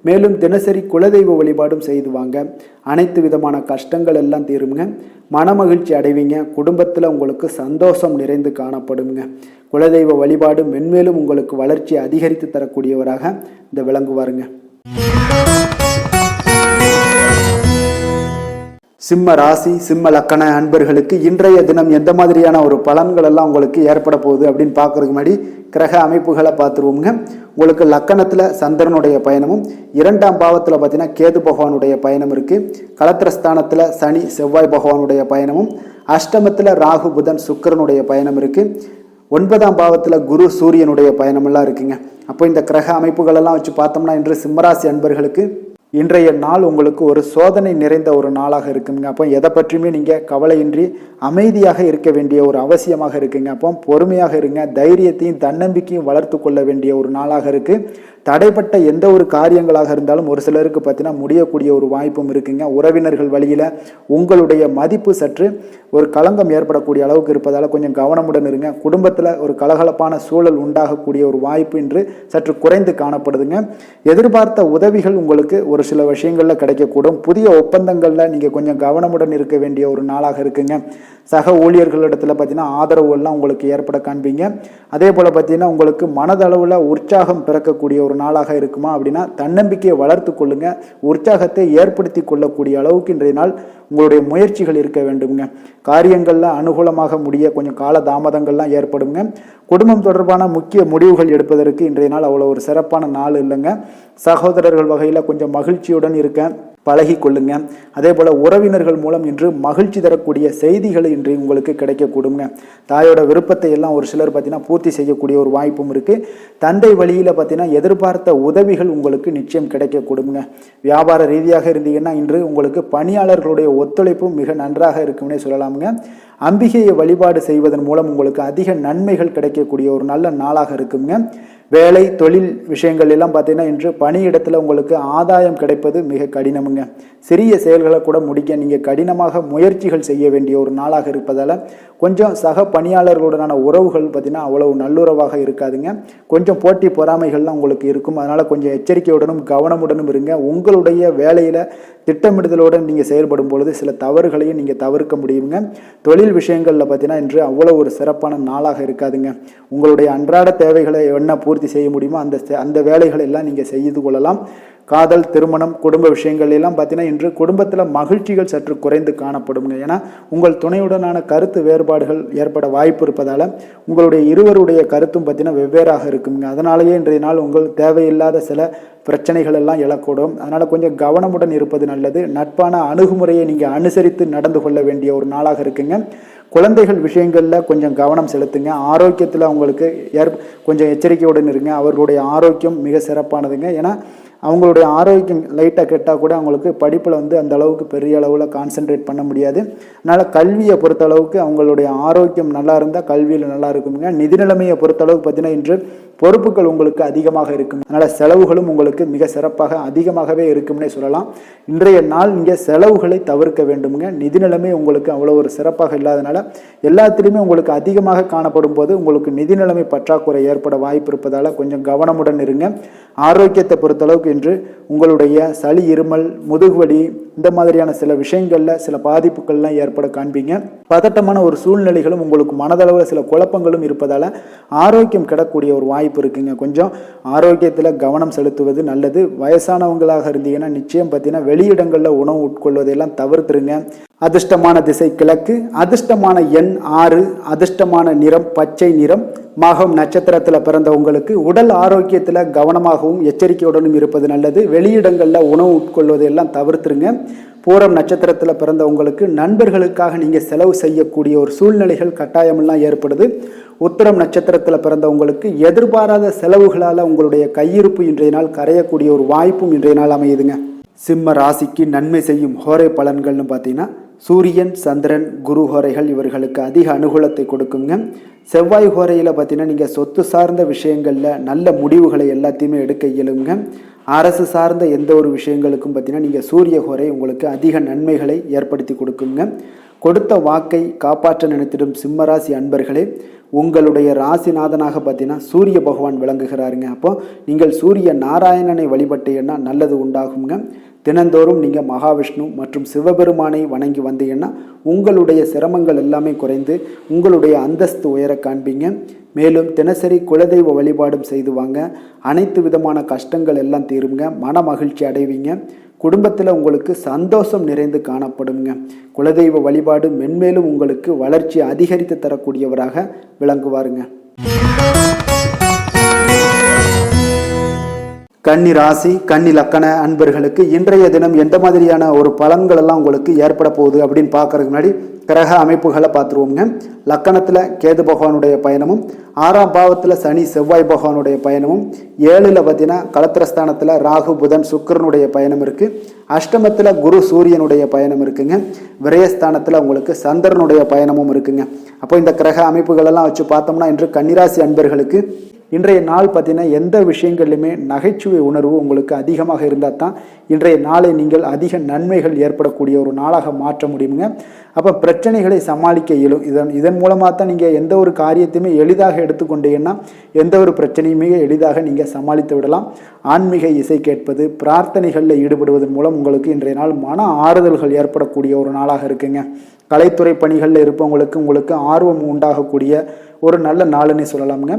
மேலும் தினசரி குலதெய்வ வழிபாடும் செய்து வாங்க. அனைத்து விதமான கஷ்டங்கள் எல்லாம் தீருங்க. மனமகிழ்ச்சி அடைவீங்க. குடும்பத்தில் உங்களுக்கு சந்தோஷம் நிறைந்து காணப்படுங்க. குலதெய்வ வழிபாடு மென்மேலும் உங்களுக்கு வளர்ச்சி அதிகரித்து தரக்கூடியவராக இந்த விளங்குவாருங்க. சிம்ம ராசி, சிம்ம லக்கண அன்பர்களுக்கு இன்றைய தினம் எந்த மாதிரியான ஒரு பலன்கள் எல்லாம் உங்களுக்கு ஏற்பட போகுது அப்படின்னு பார்க்கறதுக்கு முன்னாடி கிரக அமைப்புகளை பார்த்துருவோங்க. உங்களுக்கு லக்கணத்தில் சந்திரனுடைய பயணமும், 2ஆம் பாவத்தில் பார்த்தீங்கன்னா கேது பகவானுடைய பயணம் இருக்குது. களத்திரஸ்தானத்தில் சனி செவ்வாய் பகவானுடைய பயணமும், அஷ்டமத்தில் ராகு புதன் சுக்கிரனுடைய பயணம் இருக்குது. 9ஆம் பாவத்தில் குரு சூரியனுடைய பயணமெல்லாம் இருக்குங்க. அப்போ இந்த கிரக அமைப்புகளெல்லாம் வச்சு பார்த்தோம்னா இன்று சிம்மராசி அன்பர்களுக்கு இன்றைய நாள் உங்களுக்கு ஒரு சோதனை நிறைந்த ஒரு நாளாக இருக்குங்க. அப்போ எதை பற்றியுமே நீங்கள் கவலையின்றி அமைதியாக இருக்க வேண்டிய ஒரு அவசியமாக இருக்குங்க. அப்போ பொறுமையாக இருங்க. தைரியத்தையும் தன்னம்பிக்கையும் வளர்த்து கொள்ள வேண்டிய ஒரு நாளாக இருக்குது. தடைப்பட்ட எந்த ஒரு காரியங்களாக இருந்தாலும் ஒரு சிலருக்கு பார்த்தீங்கன்னா முடியக்கூடிய ஒரு வாய்ப்பும் இருக்குங்க. உறவினர்கள் வழியில் உங்களுடைய மதிப்பு சற்று ஒரு களங்கம் ஏற்படக்கூடிய அளவுக்கு இருப்பதால் கொஞ்சம் கவனமுடன் இருங்க. குடும்பத்தில் ஒரு கலகலப்பான சூழல் உண்டாகக்கூடிய ஒரு வாய்ப்பு இன்று சற்று குறைந்து காணப்படுதுங்க. எதிர்பார்த்த உதவிகள் உங்களுக்கு ஒரு சில விஷயங்களில் கிடைக்கக்கூடும். புதிய ஒப்பந்தங்களில் நீங்கள் கொஞ்சம் கவனமுடன் இருக்க வேண்டிய ஒரு நாளாக இருக்குங்க. சக ஊழியர்களிடத்தில் பார்த்தீங்கன்னா ஆதரவு எல்லாம் உங்களுக்கு ஏற்பட காண்பீங்க. அதே போல் பார்த்தீங்கன்னா உங்களுக்கு மனதளவில் உற்சாகம் பிறக்கக்கூடிய ஒரு நாளாக இருக்குமா அப்படின்னா தன்னம்பிக்கையை வளர்த்து கொள்ளுங்க. உற்சாகத்தை ஏற்படுத்தி கொள்ளக்கூடிய அளவுக்கு இன்றைய நாள் உங்களுடைய முயற்சிகள் இருக்க வேண்டுங்க. காரியங்கள்லாம் அனுகூலமாக முடிய கொஞ்சம் கால தாமதங்கள்லாம் ஏற்படுங்க. குடும்பம் தொடர்பான முக்கிய முடிவுகள் எடுப்பதற்கு இன்றைய நாள் அவ்வளோ ஒரு சிறப்பான நாள் இல்லைங்க. சகோதரர்கள் வகையில் கொஞ்சம் மகிழ்ச்சியுடன் இருக்க பழகி கொள்ளுங்க. அதே போல் உறவினர்கள் மூலம் இன்று மகிழ்ச்சி தரக்கூடிய செய்திகள் இன்று உங்களுக்கு கிடைக்கக்கூடுங்க. தாயோட விருப்பத்தை எல்லாம் ஒரு சிலர் பார்த்தீங்கன்னா பூர்த்தி செய்யக்கூடிய ஒரு வாய்ப்பும் இருக்குது. தந்தை வழியில் பார்த்தீங்கன்னா எதிர்பார்த்த உதவிகள் உங்களுக்கு நிச்சயம் கிடைக்கக்கூடுங்க. வியாபார ரீதியாக இருந்தீங்கன்னா இன்று உங்களுக்கு பணியாளர்களுடைய ஒத்துழைப்பும் மிக நன்றாக இருக்கும்னே சொல்லலாமுங்க. அம்பிகையை வழிபாடு செய்வதன் மூலம் உங்களுக்கு அதிக நன்மைகள் கிடைக்கக்கூடிய ஒரு நல்ல நாளாக இருக்குங்க. வேலை தொழில் விஷயங்கள் எல்லாம் பார்த்தீங்கன்னா இன்று பணியிடத்தில் உங்களுக்கு ஆதாயம் கிடைப்பது மிக கடினமுங்க. சிறிய செயல்களை கூட முடிக்க நீங்கள் கடினமாக முயற்சிகள் செய்ய வேண்டிய ஒரு நாளாக இருப்பதால் கொஞ்சம் சக பணியாளர்களுடனான உறவுகள் பார்த்தீங்கன்னா அவ்வளவு நல்லுறவாக இருக்காதுங்க. கொஞ்சம் போட்டி பொறாமைகள்லாம் உங்களுக்கு இருக்கும். அதனால் கொஞ்சம் எச்சரிக்கையுடனும் கவனமுடனும் இருங்க. உங்களுடைய வேலையில் திட்டமிடுதலுடன் நீங்கள் செயல்படும் பொழுது சில தவறுகளையும் நீங்கள் தவிர்க்க முடியுங்க. தொழில் விஷயங்களில் பார்த்தீங்கன்னா இன்று அவ்வளோ ஒரு சிறப்பான நாளாக இருக்காதுங்க. உங்களுடைய அன்றாட தேவைகளை என்ன பூர்த்தி செய்ய முடியுமோ அந்த வேலைகளை எல்லாம் நீங்கள் செய்து கொள்ளலாம். காதல், திருமணம், குடும்ப விஷயங்கள் எல்லாம் பார்த்தீங்கன்னா இன்று குடும்பத்தில் மகிழ்ச்சிகள் சற்று குறைந்து காணப்படுங்க. ஏன்னா உங்கள் துணையுடனான கருத்து வேறுபாடுகள் ஏற்பட வாய்ப்பு இருப்பதால் உங்களுடைய இருவருடைய கருத்தும் பார்த்தீங்கன்னா வெவ்வேறாக இருக்குங்க. அதனாலேயே இன்றைய நாள் உங்கள் தேவையில்லாத சில பிரச்சனைகள் எல்லாம் எழக்கூடும். அதனால் கொஞ்சம் கவனமுடன் இருப்பது நல்லது. நட்பான அணுகுமுறையை நீங்கள் அனுசரித்து நடந்து கொள்ள வேண்டிய ஒரு நாளாக இருக்குங்க. குழந்தைகள் விஷயங்களில் கொஞ்சம் கவனம் செலுத்துங்க. ஆரோக்கியத்தில் அவங்களுக்கு கொஞ்சம் எச்சரிக்கையுடன் இருங்க. அவர்களுடைய ஆரோக்கியம் மிக சிறப்பானதுங்க. ஏன்னா அவங்களுடைய ஆரோக்கியம் லைட்டாக கெட்டால் கூட அவங்களுக்கு படிப்பில் வந்து அந்த அளவுக்கு பெரிய அளவில் கான்சென்ட்ரேட் பண்ண முடியாது. அதனால் கல்வியை பொறுத்தளவுக்கு அவங்களுடைய ஆரோக்கியம் நல்லா இருந்தால் கல்வியில் நல்லா இருக்குங்க. நிதி நிலைமையை பொறுத்தளவுக்கு பார்த்தீங்கன்னா இன்று பொறுப்புகள் உங்களுக்கு அதிகமாக இருக்கும். அதனால் செலவுகளும் உங்களுக்கு மிக சிறப்பாக அதிகமாகவே இருக்கும்னே சொல்லலாம். இன்றைய நாள் நீங்கள் செலவுகளை தவிர்க்க வேண்டுமுங்க. நிதி நிலைமை உங்களுக்கு அவ்வளோ ஒரு சிறப்பாக இல்லாதனால எல்லாத்திலையுமே உங்களுக்கு அதிகமாக காணப்படும் போது உங்களுக்கு நிதி நிலைமை பற்றாக்குறை ஏற்பட வாய்ப்பு இருப்பதால் கொஞ்சம் கவனமுடன் இருங்க. ஆரோக்கியத்தை பொறுத்தளவுக்கு இன்று உங்களுடைய சளி, இருமல், முதுகுவலி இந்த மாதிரியான சில விஷயங்களில் சில பாதிப்புகள்லாம் ஏற்பட காண்பீங்க. பதட்டமான ஒரு சூழ்நிலைகளும் உங்களுக்கு மனதளவில் சில குழப்பங்களும் இருப்பதால் ஆரோக்கியம் கிடக்கூடிய ஒரு வாய்ப்பு இருக்குங்க. கொஞ்சம் ஆரோக்கியத்தில் கவனம் செலுத்துவது நல்லது. வயசானவங்களாக இருந்தீங்கன்னா நிச்சயம் பார்த்தீங்கன்னா வெளியிடங்களில் உணவு உட்கொள்வதையெல்லாம் தவிர்த்துருங்க. அதிர்ஷ்டமான திசை கிழக்கு, அதிர்ஷ்டமான எண் 6, அதிர்ஷ்டமான நிறம் பச்சை நிறம். மகம் நட்சத்திரத்தில் பிறந்த உங்களுக்கு உடல் ஆரோக்கியத்தில் கவனமாகவும் எச்சரிக்கையுடனும் இருப்பது நல்லது. வெளியிடங்களில் உணவு உட்கொள்வதையெல்லாம் தவிர்த்துருங்க. பூரம் நட்சத்திரத்தில் பிறந்த உங்களுக்கு நண்பர்களுக்காக நீங்கள் செலவு செய்யக்கூடிய ஒரு சூழ்நிலைகள் கட்டாயமெல்லாம் ஏற்படுது. உத்திரம் நட்சத்திரத்தில் பிறந்த உங்களுக்கு எதிர்பாராத செலவுகளால் உங்களுடைய கையிருப்பு இன்றைய நாள் கரையக்கூடிய ஒரு வாய்ப்பும் இன்றைய நாள் அமையுதுங்க. சிம்ம ராசிக்கு நன்மை செய்யும் ஹோரை பலன்கள்னு பார்த்தீங்கன்னா சூரியன், சந்திரன், குரு ஹோரைகள் இவர்களுக்கு அதிக அனுகூலத்தை கொடுக்குங்க. செவ்வாய் ஹோரையில் பார்த்தீங்கன்னா நீங்கள் சொத்து சார்ந்த விஷயங்களில் நல்ல முடிவுகளை எல்லாத்தையுமே எடுக்க இயலுங்க. அரசு சார்ந்த எந்த ஒரு விஷயங்களுக்கும் பார்த்தீங்கன்னா நீங்கள் சூரிய ஹோரை உங்களுக்கு அதிக நன்மைகளை ஏற்படுத்தி கொடுக்குங்க. கொடுத்த வாக்கை காப்பாற்ற நினைத்திடும் சிம்மராசி அன்பர்களே, உங்களுடைய ராசிநாதனாக பார்த்தீங்கன்னா சூரிய பகவான் விளங்குகிறாருங்க. அப்போ நீங்கள் சூரிய நாராயணனை வழிபட்டீங்கன்னா நல்லது உண்டாகுங்க. தினந்தோறும் நீங்கள் மகாவிஷ்ணு மற்றும் சிவபெருமானை வணங்கி வந்தீங்கன்னா உங்களுடைய சிரமங்கள் எல்லாமே குறைந்து உங்களுடைய அந்தஸ்து உயர காண்பீங்க. மேலும் தினசரி குலதெய்வ வழிபாடும் செய்து வாங்க. அனைத்து விதமான கஷ்டங்கள் எல்லாம் தீருங்க. மன மகிழ்ச்சி அடைவீங்க. குடும்பத்தில் உங்களுக்கு சந்தோஷம் நிறைந்து காணப்படுங்க. குலதெய்வ வழிபாடு மென்மேலும் உங்களுக்கு வளர்ச்சி அதிகரித்து தரக்கூடியவராக விளங்குவாருங்க. கன்னி ராசி, கன்னி லக்கண அன்பர்களுக்கு இன்றைய தினம் எந்த மாதிரியான ஒரு பலன்கள் எல்லாம் உங்களுக்கு ஏற்பட போகுது அப்படின்னு பார்க்கறதுக்கு முன்னாடி கிரக அமைப்புகளை பார்த்துருவோங்க. லக்கணத்தில் கேது பகவானுடைய பயணமும், 6ஆம் பாவத்தில் சனி செவ்வாய் பகவானுடைய பயணமும், 7ல் பார்த்தீங்கன்னா களத்திரஸ்தானத்தில் ராகு புதன் சுக்கிரனுடைய பயணம் இருக்குது. அஷ்டமத்தில் குரு சூரியனுடைய பயணம் இருக்குங்க. விரயஸ்தானத்தில் உங்களுக்கு சந்திரனுடைய பயணமும் இருக்குங்க. அப்போ இந்த கிரக அமைப்புகளெல்லாம் வச்சு பார்த்தோம்னா இன்று கன்னிராசி அன்பர்களுக்கு இன்றைய நாள் பார்த்தீங்கன்னா எந்த விஷயங்கள்லையுமே நகைச்சுவை உணர்வு உங்களுக்கு அதிகமாக இருந்தால் தான் இன்றைய நாளை நீங்கள் அதிக நன்மைகள் ஏற்படக்கூடிய ஒரு நாளாக மாற்ற முடியுங்க. அப்போ பிரச்சனைகளை சமாளிக்க இயலும். இதன் மூலமாக தான் நீங்கள் எந்த ஒரு காரியத்தையுமே எளிதாக எடுத்துக்கொண்டீங்கன்னா எந்த ஒரு பிரச்சனையுமே எளிதாக நீங்கள் சமாளித்து விடலாம். ஆன்மீக இசை கேட்பது, பிரார்த்தனைகளில் ஈடுபடுவதன் மூலம் உங்களுக்கு இன்றைய நாள் மன ஆறுதல்கள் ஏற்படக்கூடிய ஒரு நாளாக இருக்குங்க. கலைத்துறை பணிகளில் இருப்பவங்களுக்கு உங்களுக்கு ஆர்வம் உண்டாகக்கூடிய ஒரு நல்ல நாளுன்னு சொல்லலாமுங்க.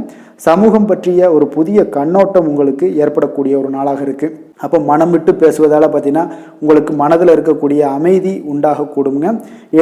சமூகம் பற்றிய ஒரு புதிய கண்ணோட்டம் உங்களுக்கு ஏற்படக்கூடிய ஒரு நாளாக இருக்குது. அப்போ மனம் விட்டு பேசுவதால் பார்த்தீங்கன்னா உங்களுக்கு மனதில் இருக்கக்கூடிய அமைதி உண்டாகக்கூடுங்க.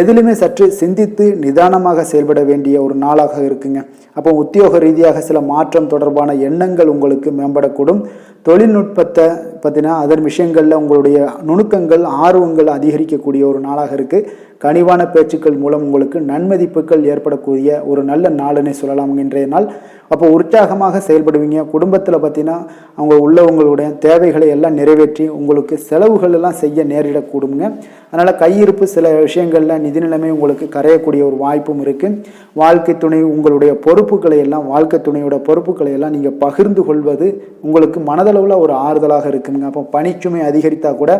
எதிலுமே சற்று சிந்தித்து நிதானமாக செயல்பட வேண்டிய ஒரு நாளாக இருக்குங்க. அப்போ உத்தியோக ரீதியாக சில மாற்றம் தொடர்பான எண்ணங்கள் உங்களுக்கு மேம்படக்கூடும். தொழில்நுட்பத்தை பார்த்தீங்கன்னா அதன் விஷயங்களில் உங்களுடைய நுணுக்கங்கள், ஆர்வங்கள் அதிகரிக்கக்கூடிய ஒரு நாளாக இருக்குது. கனிவான பேச்சுக்கள் மூலம் உங்களுக்கு நன்மதிப்புகள் ஏற்படக்கூடிய ஒரு நல்ல நாளுன்னே சொல்லலாம் இன்றைய நாள். அப்போ உற்சாகமாக செயல்படுவீங்க. குடும்பத்தில் பார்த்தீங்கன்னா அவங்க உள்ளவங்களுடைய தேவைகளை எல்லாம் நிறைவேற்றி உங்களுக்கு செலவுகள் எல்லாம் செய்ய நேரிடக்கூடுங்க. அதனால் கையிருப்பு சில விஷயங்களில் நிதி நிலைமை உங்களுக்கு கரையக்கூடிய ஒரு வாய்ப்பும் இருக்குது. வாழ்க்கை துணை உங்களுடைய பொறுப்புகளை எல்லாம் வாழ்க்கை துணையோட பொறுப்புகளை எல்லாம் நீங்கள் பகிர்ந்து கொள்வது உங்களுக்கு மனதளவில் ஒரு ஆறுதலாக இருக்குங்க. அப்போ பணிச்சுமை அதிகரித்தால் கூட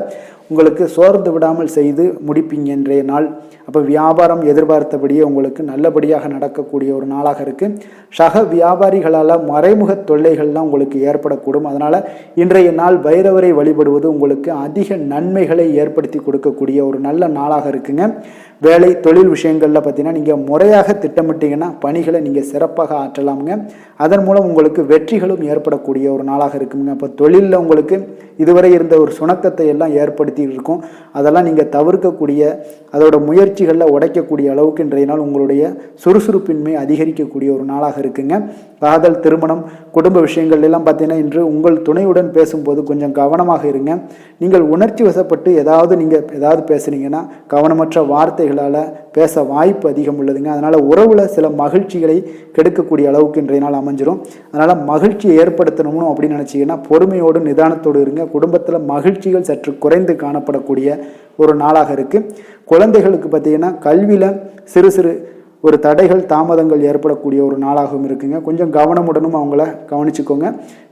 உங்களுக்கு சோர்ந்து விடாமல் செய்து முடிப்பீங்க இன்றைய நாள். அப்போ வியாபாரம் எதிர்பார்த்தபடியே உங்களுக்கு நல்லபடியாக நடக்கக்கூடிய ஒரு நாளாக இருக்குது. சக வியாபாரிகளால் மறைமுக தொல்லைகள்லாம் உங்களுக்கு ஏற்படக்கூடும். அதனால் இன்றைய நாள் பைரவரை வழிபடுவது உங்களுக்கு அதிக நன்மைகளை ஏற்படுத்தி கொடுக்கக்கூடிய ஒரு நல்ல நாளாக இருக்குங்க. வேலை தொழில் விஷயங்களில் பார்த்தீங்கன்னா நீங்கள் முறையாக திட்டமிட்டீங்கன்னா பணிகளை நீங்கள் சிறப்பாக ஆற்றலாமுங்க. அதன் மூலம் உங்களுக்கு வெற்றிகளும் ஏற்படக்கூடிய ஒரு நாளாக இருக்குங்க. அப்போ தொழிலில் உங்களுக்கு இதுவரை இருந்த ஒரு சுணக்கத்தை எல்லாம் ஏற்படுத்தி இருக்கும். அதெல்லாம் நீங்கள் தவிர்க்கக்கூடிய அதோட முயற்சி முயற்சிகளில் உடைக்கக்கூடிய அளவுக்கு இன்றைய நாள் உங்களுடைய சுறுசுறுப்பின்மை அதிகரிக்கக்கூடிய ஒரு நாளாக இருக்குங்க. காதல், திருமணம், குடும்ப விஷயங்கள் எல்லாம் பார்த்தீங்கன்னா இன்று உங்கள் துணையுடன் பேசும்போது கொஞ்சம் கவனமாக இருங்க. நீங்கள் உணர்ச்சி வசப்பட்டு ஏதாவது பேசுனீங்கன்னா கவனமற்ற வார்த்தைகளால் பேச வாய்ப்பு அதிகம் உள்ளதுங்க. அதனால் உறவில் சில மகிழ்ச்சிகளை கெடுக்கக்கூடிய அளவுக்கு இன்றைய நாள் அமைஞ்சிரும். அதனால் மகிழ்ச்சியை ஏற்படுத்தணும்னு அப்படின்னு நினச்சிங்கன்னா பொறுமையோடு நிதானத்தோடு இருங்க. குடும்பத்தில் மகிழ்ச்சிகள் சற்று குறைந்து காணப்படக்கூடிய ஒரு நாளாக இருக்குது. குழந்தைகளுக்கு பார்த்தீங்கன்னா கல்வியில் சிறு சிறு ஒரு தடைகள், தாமதங்கள் ஏற்படக்கூடிய ஒரு நாளாகவும் இருக்குங்க. கொஞ்சம் கவனமுடனும் அவங்கள கவனிச்சுக்கோங்க.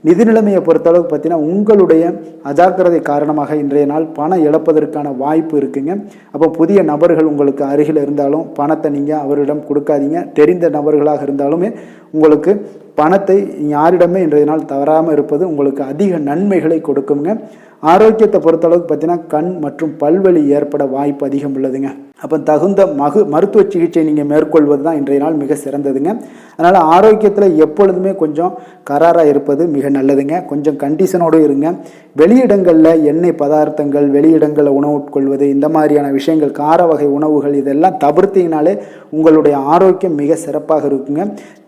நிதி நிலைமையை பொறுத்தளவுக்கு பார்த்தீங்கன்னா உங்களுடைய அஜாக்கிரதை காரணமாக இன்றைய நாள் பணம் இழப்பதற்கான வாய்ப்பு இருக்குங்க. அப்போ புதிய நபர்கள் உங்களுக்கு அருகில் இருந்தாலும் பணத்தை நீங்கள் அவரிடம் கொடுக்காதீங்க. தெரிந்த நபர்களாக இருந்தாலுமே உங்களுக்கு பணத்தை யாரிடமே இன்றைய நாள் தவறாமல் இருப்பது உங்களுக்கு அதிக நன்மைகளை கொடுக்குங்க. ஆரோக்கியத்தை பொறுத்தளவுக்கு பார்த்தீங்கன்னா கண் மற்றும் பல்வலி ஏற்பட வாய்ப்பு அதிகம் உள்ளதுங்க. அப்போ தகுந்த மருத்துவ சிகிச்சை நீங்கள் மேற்கொள்வது தான் இன்றைய நாள் மிக சிறந்ததுங்க. அதனால் ஆரோக்கியத்தில் எப்பொழுதுமே கொஞ்சம் கராராக இருப்பது மிக நல்லதுங்க. கொஞ்சம் கண்டிஷனோடு இருங்க. வெளியிடங்களில் எண்ணெய் பதார்த்தங்கள், வெளியிடங்களில் உணவு உட்கொள்வது, இந்த மாதிரியான விஷயங்கள், கார வகை உணவுகள் இதெல்லாம் தவிர்த்தீங்கனாலே உங்களுடைய ஆரோக்கியம் மிக சிறப்பாக இருக்குங்க.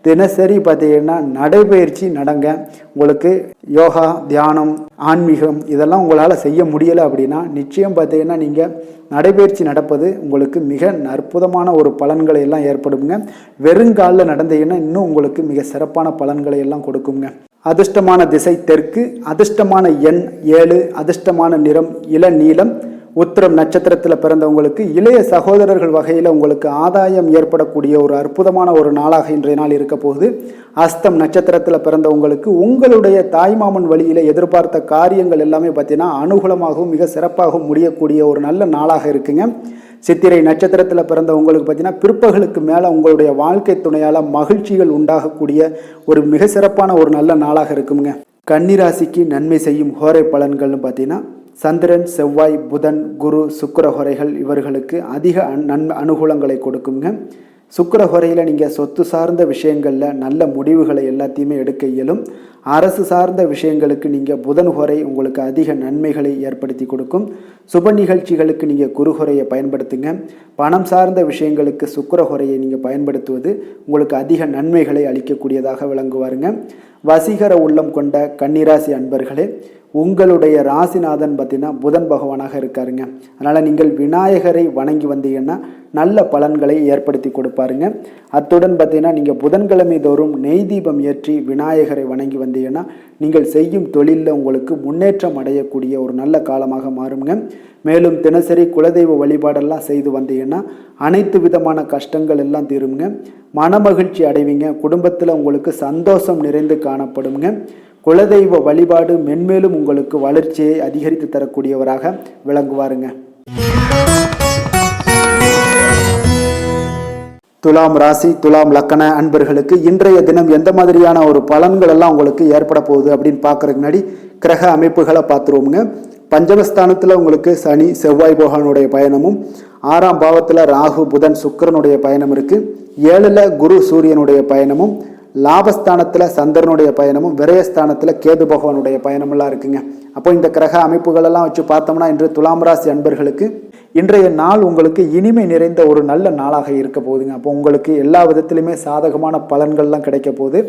தினசரி பார்த்தீங்கன்னா நடைபயிற்சி நடங்க. உங்களுக்கு யோகா, தியானம், ஆன்மீகம் இதெல்லாம் உங்களால் செய்ய முடியலை அப்படின்னா நிச்சயம் பார்த்தீங்கன்னா நீங்கள் நடைபயிற்சி நடப்பது உங்களுக்கு மிக அற்புதமான ஒரு பலன்களை எல்லாம் ஏற்படுங்க. வெறுங்காலில் நடந்தீங்கன்னா இன்னும் உங்களுக்கு மிக சிறப்பான பலன்களை எல்லாம் கொடுக்குங்க. அதிர்ஷ்டமான திசை தெற்கு, அதிர்ஷ்டமான எண் 7, அதிர்ஷ்டமான நிறம் இளநீலம். உத்திரம் நட்சத்திரத்தில் பிறந்தவங்களுக்கு இளைய சகோதரர்கள் வகையில் உங்களுக்கு ஆதாயம் ஏற்படக்கூடிய ஒரு அற்புதமான ஒரு நாளாக இன்றைய நாள் இருக்க போகுது. அஸ்தம் நட்சத்திரத்தில் பிறந்தவங்களுக்கு உங்களுடைய தாய்மாமன் வழியில் எதிர்பார்த்த காரியங்கள் எல்லாமே பார்த்தீங்கன்னா அனுகூலமாகவும் மிக சிறப்பாகவும் முடியக்கூடிய ஒரு நல்ல நாளாக இருக்குங்க. சித்திரை நட்சத்திரத்தில் பிறந்தவங்களுக்கு பார்த்தீங்கன்னா பிற்பகலுக்கு மேலே உங்களுடைய வாழ்க்கை துணையால் மகிழ்ச்சிகள் உண்டாகக்கூடிய ஒரு மிக சிறப்பான ஒரு நல்ல நாளாக இருக்குங்க. கன்னிராசிக்கு நன்மை செய்யும் ஹோரை பலன்கள்னு பார்த்தீங்கன்னா சந்திரன், செவ்வாய், புதன், குரு, சுக்கிர ஹோரைகள் இவர்களுக்கு அதிக அனுகூலங்களை கொடுக்குங்க. சுக்கிர ஹோரையில் நீங்கள் சொத்து சார்ந்த விஷயங்களில் நல்ல முடிவுகளை எல்லாத்தையுமே எடுக்க இயலும். அரசு சார்ந்த விஷயங்களுக்கு நீங்கள் புதன் ஹோரை உங்களுக்கு அதிக நன்மைகளை ஏற்படுத்தி கொடுக்கும். சுப நிகழ்ச்சிகளுக்கு நீங்கள் குரு ஹோரையை பயன்படுத்துங்க. பணம் சார்ந்த விஷயங்களுக்கு சுக்கிர ஹோரையை நீங்கள் பயன்படுத்துவது உங்களுக்கு அதிக நன்மைகளை அளிக்கக்கூடியதாக விளங்குவாருங்க. வசீகர உள்ளம் கொண்ட கன்னிராசி அன்பர்களே, உங்களுடைய ராசிநாதன் பார்த்தீங்கன்னா புதன் பகவானாக இருக்காருங்க. அதனால் நீங்கள் விநாயகரை வணங்கி வந்தீங்கன்னா நல்ல பலன்களை ஏற்படுத்தி கொடுப்பாருங்க. அத்துடன் பார்த்தீங்கன்னா நீங்கள் புதன்கிழமை தோறும் நெய் தீபம் ஏற்றி விநாயகரை வணங்கி வந்தீங்கன்னா நீங்கள் செய்யும் தொழிலில் உங்களுக்கு முன்னேற்றம் அடையக்கூடிய ஒரு நல்ல காலமாக மாறுங்க. மேலும் தினசரி குலதெய்வ வழிபாடெல்லாம் செய்து வந்தீங்கன்னா அனைத்து விதமான கஷ்டங்கள் எல்லாம் தீருங்க. மனமகிழ்ச்சி அடைவீங்க. குடும்பத்தில் உங்களுக்கு சந்தோஷம் நிறைந்து காணப்படுங்க. குலதெய்வ வழிபாடு மென்மேலும் உங்களுக்கு வளர்ச்சியை அதிகரித்து தரக்கூடியவராக விளங்குவாருங்க. துலாம் ராசி, துலாம் லக்கண அன்பர்களுக்கு இன்றைய தினம் எந்த மாதிரியான ஒரு பலன்கள் எல்லாம் உங்களுக்கு ஏற்பட போகுது அப்படின்னு பார்க்கறதுக்கு முன்னாடி கிரக அமைப்புகளை பார்த்துருவோமுங்க. பஞ்சமஸ்தானத்தில் உங்களுக்கு சனி, செவ்வாய் பகவானுடைய பயணமும், 6ஆம் பாவத்தில் ராகு, புதன், சுக்கிரனுடைய பயணம் இருக்குது. 7ல் குரு, சூரியனுடைய பயணமும், லாபஸ்தானத்தில் சந்திரனுடைய பயணமும், விரயஸ்தானத்தில் கேது பகவானுடைய பயணமெல்லாம் இருக்குங்க. அப்போ இந்த கிரக அமைப்புகளெல்லாம் வச்சு பார்த்தோம்னா இன்று துலாம் ராசி அன்பர்களுக்கு இன்றைய நாள் உங்களுக்கு இனிமை நிறைந்த ஒரு நல்ல நாளாக இருக்க போகுதுங்க. அப்போ உங்களுக்கு எல்லா விதத்திலுமே சாதகமான பலன்கள்லாம் கிடைக்க போகுது.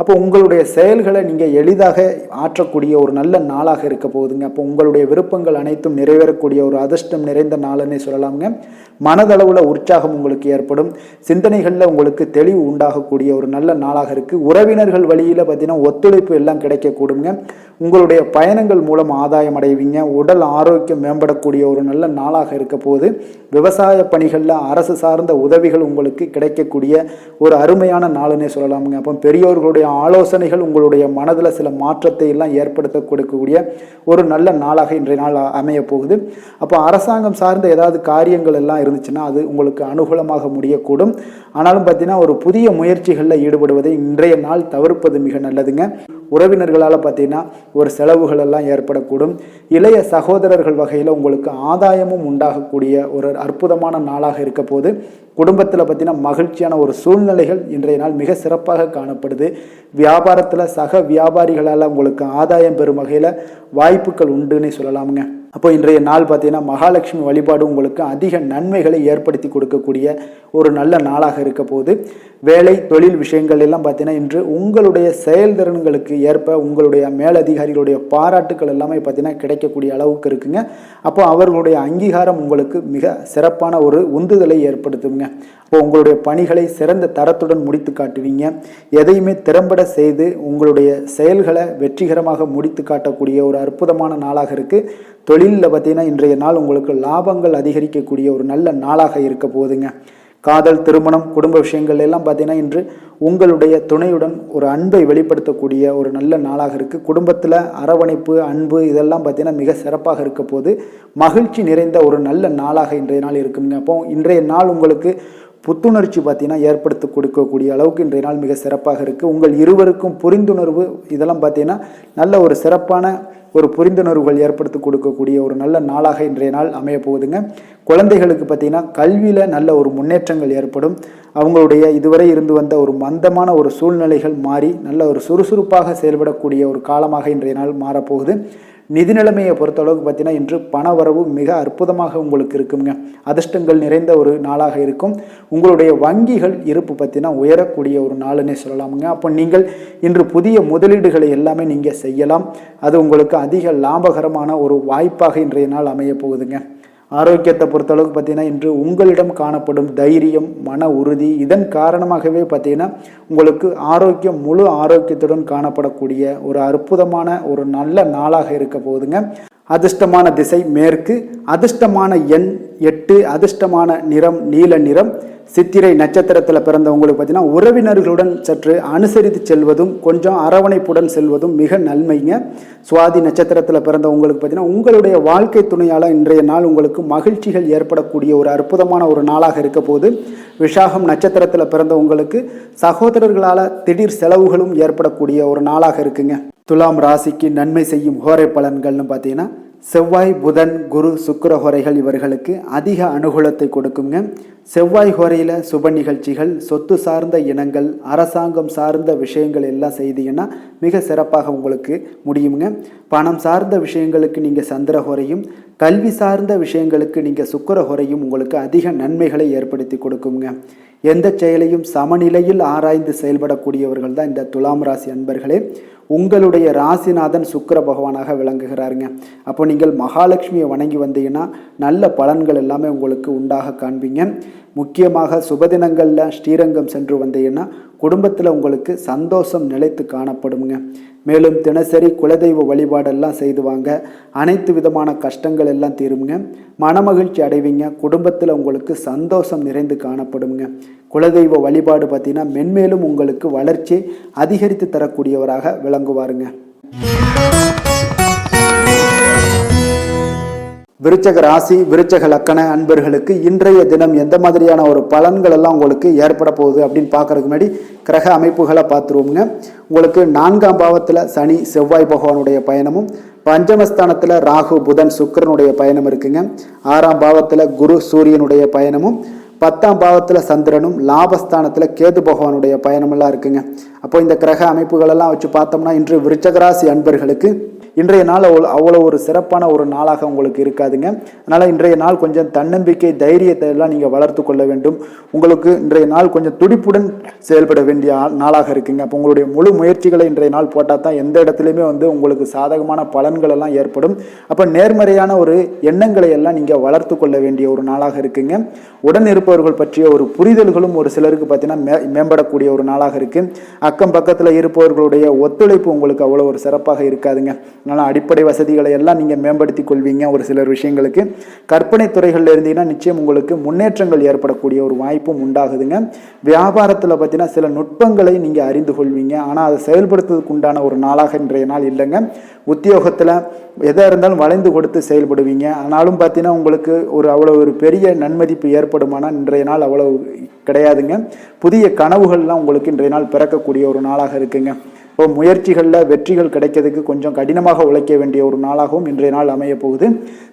அப்போ உங்களுடைய செயல்களை நீங்கள் எளிதாக ஆற்றக்கூடிய ஒரு நல்ல நாளாக இருக்க போகுதுங்க. அப்போ உங்களுடைய விருப்பங்கள் அனைத்தும் நிறைவேறக்கூடிய ஒரு அதிர்ஷ்டம் நிறைந்த நாள்னே சொல்லலாமுங்க. மனதளவில் உற்சாகம் உங்களுக்கு ஏற்படும். சிந்தனைகளில் உங்களுக்கு தெளிவு உண்டாகக்கூடிய ஒரு நல்ல நாளாக இருக்குது. உறவினர்கள் வழியில் பார்த்தீங்கன்னா ஒத்துழைப்பு எல்லாம் கிடைக்கக்கூடுங்க. உங்களுடைய பயணங்கள் மூலம் ஆதாயம் அடைவீங்க. உடல் ஆரோக்கியம் மேம்படக்கூடிய ஒரு நல்ல நாளாக இருக்க போது. விவசாய பணிகளில் அரசு சார்ந்த உதவிகள் உங்களுக்கு கிடைக்கக்கூடிய ஒரு அருமையான நாளுன்னே சொல்லலாமுங்க. அப்போ பெரியோர்களுடைய ஆலோசனைகள் உங்களுடைய மனதில் சில மாற்றத்தை எல்லாம் ஏற்படுத்த கொடுக்கக்கூடிய ஒரு நல்ல நாளாக இன்றைய நாள் அமைய போகுது. அப்போ அரசாங்கம் சார்ந்த ஏதாவது காரியங்கள் எல்லாம் இருந்துச்சுன்னா அது உங்களுக்கு அனுகூலமாக முடியக்கூடும். ஆனாலும் பார்த்தீங்கன்னா ஒரு புதிய முயற்சிகளில் ஈடுபடுவதை இன்றைய நாள் தவிர்ப்பது மிக நல்லதுங்க. உறவினர்களால் பார்த்தீங்கன்னா ஒரு செலவுகள் எல்லாம் ஏற்படக்கூடும். இளைய சகோதரர்கள் வகையில் உங்களுக்கு ஆதாயமும் உண்டாகக்கூடிய ஒரு அற்புதமான நாளாக இருக்க போது. குடும்பத்தில் பார்த்தீங்கன்னா மகிழ்ச்சியான ஒரு சூழ்நிலைகள் இன்றைய நாள் மிக சிறப்பாக காணப்படுது. வியாபாரத்தில் சக வியாபாரிகளால் உங்களுக்கு ஆதாயம் பெறும் வகையில் வாய்ப்புகள் உண்டுன்னு சொல்லலாமுங்க. அப்போ இன்றைய நாள் பார்த்தீங்கன்னா மகாலட்சுமி வழிபாடு உங்களுக்கு அதிக நன்மைகளை ஏற்படுத்தி கொடுக்கக்கூடிய ஒரு நல்ல நாளாக இருக்க போது. வேலை தொழில் விஷயங்கள் எல்லாம் பார்த்தீங்கன்னா இன்று உங்களுடைய செயல்திறன்களுக்கு ஏற்ப உங்களுடைய மேலதிகாரிகளுடைய பாராட்டுக்கள் எல்லாமே பார்த்தீங்கன்னா கிடைக்கக்கூடிய அளவுக்கு இருக்குங்க. அப்போ அவர்களுடைய அங்கீகாரம் உங்களுக்கு மிக சிறப்பான ஒரு உந்துதலை ஏற்படுத்துங்க. அப்போ உங்களுடைய பணிகளை சிறந்த தரத்துடன் முடித்து காட்டுவீங்க. எதையுமே திறம்பட செய்து உங்களுடைய செயல்களை வெற்றிகரமாக முடித்து காட்டக்கூடிய ஒரு அற்புதமான நாளாக இருக்குது. தொழிலில் பார்த்தீங்கன்னா இன்றைய நாள் உங்களுக்கு லாபங்கள் அதிகரிக்கக்கூடிய ஒரு நல்ல நாளாக இருக்க போகுதுங்க. காதல், திருமணம், குடும்ப விஷயங்கள் எல்லாம் பார்த்தீங்கன்னா இன்று உங்களுடைய துணையுடன் ஒரு அன்பை வெளிப்படுத்தக்கூடிய ஒரு நல்ல நாளாக இருக்குது. குடும்பத்தில் அரவணைப்பு, அன்பு இதெல்லாம் பார்த்தீங்கன்னா மிக சிறப்பாக இருக்க போது. மகிழ்ச்சி நிறைந்த ஒரு நல்ல நாளாக இன்றைய நாள் இருக்குங்க. அப்போ இன்றைய நாள் உங்களுக்கு புத்துணர்ச்சி பார்த்தீங்கன்னா ஏற்படுத்தி கொடுக்கக்கூடிய அளவுக்கு இன்றைய நாள் மிக சிறப்பாக இருக்குது. உங்கள் இருவருக்கும் புரிந்துணர்வு இதெல்லாம் பார்த்தீங்கன்னா நல்ல ஒரு சிறப்பான ஒரு புரிந்துணர்வுகள் ஏற்படுத்தி கொடுக்கக்கூடிய ஒரு நல்ல நாளாக இன்றைய நாள் அமைய போகுதுங்க. குழந்தைகளுக்கு பார்த்தீங்கன்னா கல்வியில் நல்ல ஒரு முன்னேற்றங்கள் ஏற்படும். அவங்களுடைய இதுவரை இருந்து வந்த ஒரு மந்தமான ஒரு சூழ்நிலைகள் மாறி நல்ல ஒரு சுறுசுறுப்பாக செயல்படக்கூடிய ஒரு காலமாக இன்றைய நாள் மாறப்போகுது. நிதி நிலைமையை பொறுத்தளவுக்கு பார்த்தீங்கன்னா இன்று பண வரவு மிக அற்புதமாக உங்களுக்கு இருக்குங்க. அதிர்ஷ்டங்கள் நிறைந்த ஒரு நாளாக இருக்கும். உங்களுடைய வங்கிகள் இருப்பு பார்த்தீங்கன்னா உயரக்கூடிய ஒரு நாளுன்னே சொல்லலாமுங்க. அப்போ நீங்கள் இன்று புதிய முதலீடுகளை எல்லாமே நீங்கள் செய்யலாம். அது உங்களுக்கு அதிக லாபகரமான ஒரு வாய்ப்பாக இன்றைய நாள் அமைய போகுதுங்க. ஆரோக்கியத்தை பொறுத்தளவுக்கு பார்த்தீங்கன்னா இன்று உங்களிடம் காணப்படும் தைரியம், மன உறுதி இதன் காரணமாகவே பார்த்தீங்கன்னா உங்களுக்கு ஆரோக்கியம் முழு ஆரோக்கியத்துடன் காணப்படக்கூடிய ஒரு அற்புதமான ஒரு நல்ல நாளாக இருக்க போகுதுங்க. அதிர்ஷ்டமான திசை மேற்கு, அதிர்ஷ்டமான எண் 8, அதிர்ஷ்டமான நிறம் நீல நிறம். சித்திரை நட்சத்திரத்தில் பிறந்தவங்களுக்கு பார்த்தீங்கன்னா உறவினர்களுடன் சற்று அனுசரித்து செல்வதும் கொஞ்சம் அரவணைப்புடன் செல்வதும் மிக நன்மைங்க. சுவாதி நட்சத்திரத்தில் பிறந்தவங்களுக்கு பார்த்தீங்கன்னா உங்களுடைய வாழ்க்கை துணையால் இன்றைய நாள் உங்களுக்கு மகிழ்ச்சிகள் ஏற்படக்கூடிய ஒரு அற்புதமான ஒரு நாளாக இருக்க போது. விஷாகம் நட்சத்திரத்தில் பிறந்தவங்களுக்கு சகோதரர்களால் திடீர் செலவுகளும் ஏற்படக்கூடிய ஒரு நாளாக இருக்குங்க. துலாம் ராசிக்கு நன்மை செய்யும் ஹோரை பலன்கள்னு பார்த்தீங்கன்னா செவ்வாய், புதன், குரு, சுக்கிர ஹோரைகள் இவர்களுக்கு அதிக அனுகூலத்தை கொடுக்குங்க. செவ்வாய் ஹோரையில் சுப நிகழ்ச்சிகள், சொத்து சார்ந்த இனங்கள், அரசாங்கம் சார்ந்த விஷயங்கள் எல்லாம் செய்தீங்கன்னா மிக சிறப்பாக உங்களுக்கு முடியுங்க. பணம் சார்ந்த விஷயங்களுக்கு நீங்கள் சந்திர ஹோரையும், கல்வி சார்ந்த விஷயங்களுக்கு நீங்கள் சுக்கிர ஹோரையும் உங்களுக்கு அதிக நன்மைகளை ஏற்படுத்தி கொடுக்குங்க. எந்த செயலையும் சமநிலையில் ஆராய்ந்து செயல்படக்கூடியவர்கள் தான் இந்த துலாம் ராசி அன்பர்களே. உங்களுடைய ராசிநாதன் சுக்கிர பகவானாக விளங்குகிறாருங்க. அப்போ நீங்கள் மகாலட்சுமியை வணங்கி வந்தீங்கன்னா நல்ல பலன்கள் எல்லாமே உங்களுக்கு உண்டாக காண்பீங்க. முக்கியமாக சுபதினங்களில் ஸ்ரீரங்கம் சென்று வந்தீங்கன்னா குடும்பத்தில் உங்களுக்கு சந்தோஷம் நிலைத்து காணப்படுங்க. மேலும் தினசரி குலதெய்வ வழிபாடெல்லாம் செய்து வாங்க. அனைத்து விதமான கஷ்டங்கள் எல்லாம் தீருங்க. மனமகிழ்ச்சி அடைவீங்க. குடும்பத்தில் உங்களுக்கு சந்தோஷம் நிறைந்து காணப்படுங்க. குலதெய்வ வழிபாடு பார்த்தீங்கன்னா மென்மேலும் உங்களுக்கு வளர்ச்சி அதிகரித்து தரக்கூடியவராக விளங்குவாருங்க. விருச்சக ராசி, விருச்சக லக்கண அன்பர்களுக்கு இன்றைய தினம் எந்த மாதிரியான ஒரு பலன்கள் எல்லாம் உங்களுக்கு ஏற்பட போகுது அப்படின்னு பார்க்கறதுக்கு முன்னாடி கிரக அமைப்புகளை பார்த்துருவோங்க. உங்களுக்கு 4ஆம் பாவத்தில் சனி செவ்வாய் பகவானுடைய பயணமும், பஞ்சமஸ்தானத்தில் ராகு புதன் சுக்கிரனுடைய பயணம் இருக்குங்க. 6ஆம் பாவத்தில் குரு சூரியனுடைய பயணமும், 10ஆம் பாவத்தில் சந்திரனும், லாபஸ்தானத்தில் கேது பகவானுடைய பயணமெல்லாம் இருக்குங்க. அப்போ இந்த கிரக அமைப்புகளெல்லாம் வச்சு பார்த்தோம்னா இன்று விருச்சகராசி அன்பர்களுக்கு இன்றைய நாள் அவ்வளோ ஒரு சிறப்பான ஒரு நாளாக உங்களுக்கு இருக்காதுங்க. அதனால் இன்றைய நாள் கொஞ்சம் தன்னம்பிக்கை, தைரியத்தை எல்லாம் நீங்கள் வளர்த்து கொள்ள வேண்டும். உங்களுக்கு இன்றைய நாள் கொஞ்சம் துடிப்புடன் செயல்பட வேண்டிய நாளாக இருக்குங்க. அப்போ உங்களுடைய முழு முயற்சிகளை இன்றைய நாள் போட்டால் தான் எந்த இடத்துலையுமே உங்களுக்கு சாதகமான பலன்கள் எல்லாம் ஏற்படும். அப்போ நேர்மறையான ஒரு எண்ணங்களை எல்லாம் நீங்கள் வளர்த்து கொள்ள வேண்டிய ஒரு நாளாக இருக்குங்க. உடன் இருப்பவர்கள் பற்றிய ஒரு புரிதல்களும் ஒரு சிலருக்கு பார்த்தீங்கன்னா மேம்படக்கூடிய ஒரு நாளாக இருக்குது. அக்கம் பக்கத்தில் இருப்பவர்களுடைய ஒத்துழைப்பு உங்களுக்கு அவ்வளோ ஒரு சிறப்பாக இருக்காதுங்க. அதனால் அடிப்படை வசதிகளை எல்லாம் நீங்கள் மேம்படுத்தி கொள்வீங்க. ஒரு சிலர் விஷயங்களுக்கு கற்பனை துறைகளில் இருந்தீங்கன்னா நிச்சயம் உங்களுக்கு முன்னேற்றங்கள் ஏற்படக்கூடிய ஒரு வாய்ப்பும் உண்டாகுதுங்க. வியாபாரத்தில் பார்த்தீங்கன்னா சில நுட்பங்களை நீங்கள் அறிந்து கொள்வீங்க. ஆனால் அதை செயல்படுத்துவதற்கு உண்டான ஒரு நாளாக இன்றைய நாள் இல்லைங்க. உத்தியோகத்தில் எதாக இருந்தாலும் வளைந்து கொடுத்து செயல்படுவீங்க. ஆனாலும் பார்த்தீங்கன்னா உங்களுக்கு அவ்வளோ ஒரு பெரிய நன்மதிப்பு ஏற்படுமானால் இன்றைய நாள் அவ்வளோ கிடையாதுங்க. புதிய கனவுகள்லாம் உங்களுக்கு இன்றைய நாள் பிறக்கக்கூடிய ஒரு நாளாக இருக்குங்க. இப்போ முயற்சிகளில் வெற்றிகள் கிடைக்கிறதுக்கு கொஞ்சம் கடினமாக உழைக்க வேண்டிய ஒரு நாளாகவும் இன்றைய நாள் அமைய போகுது.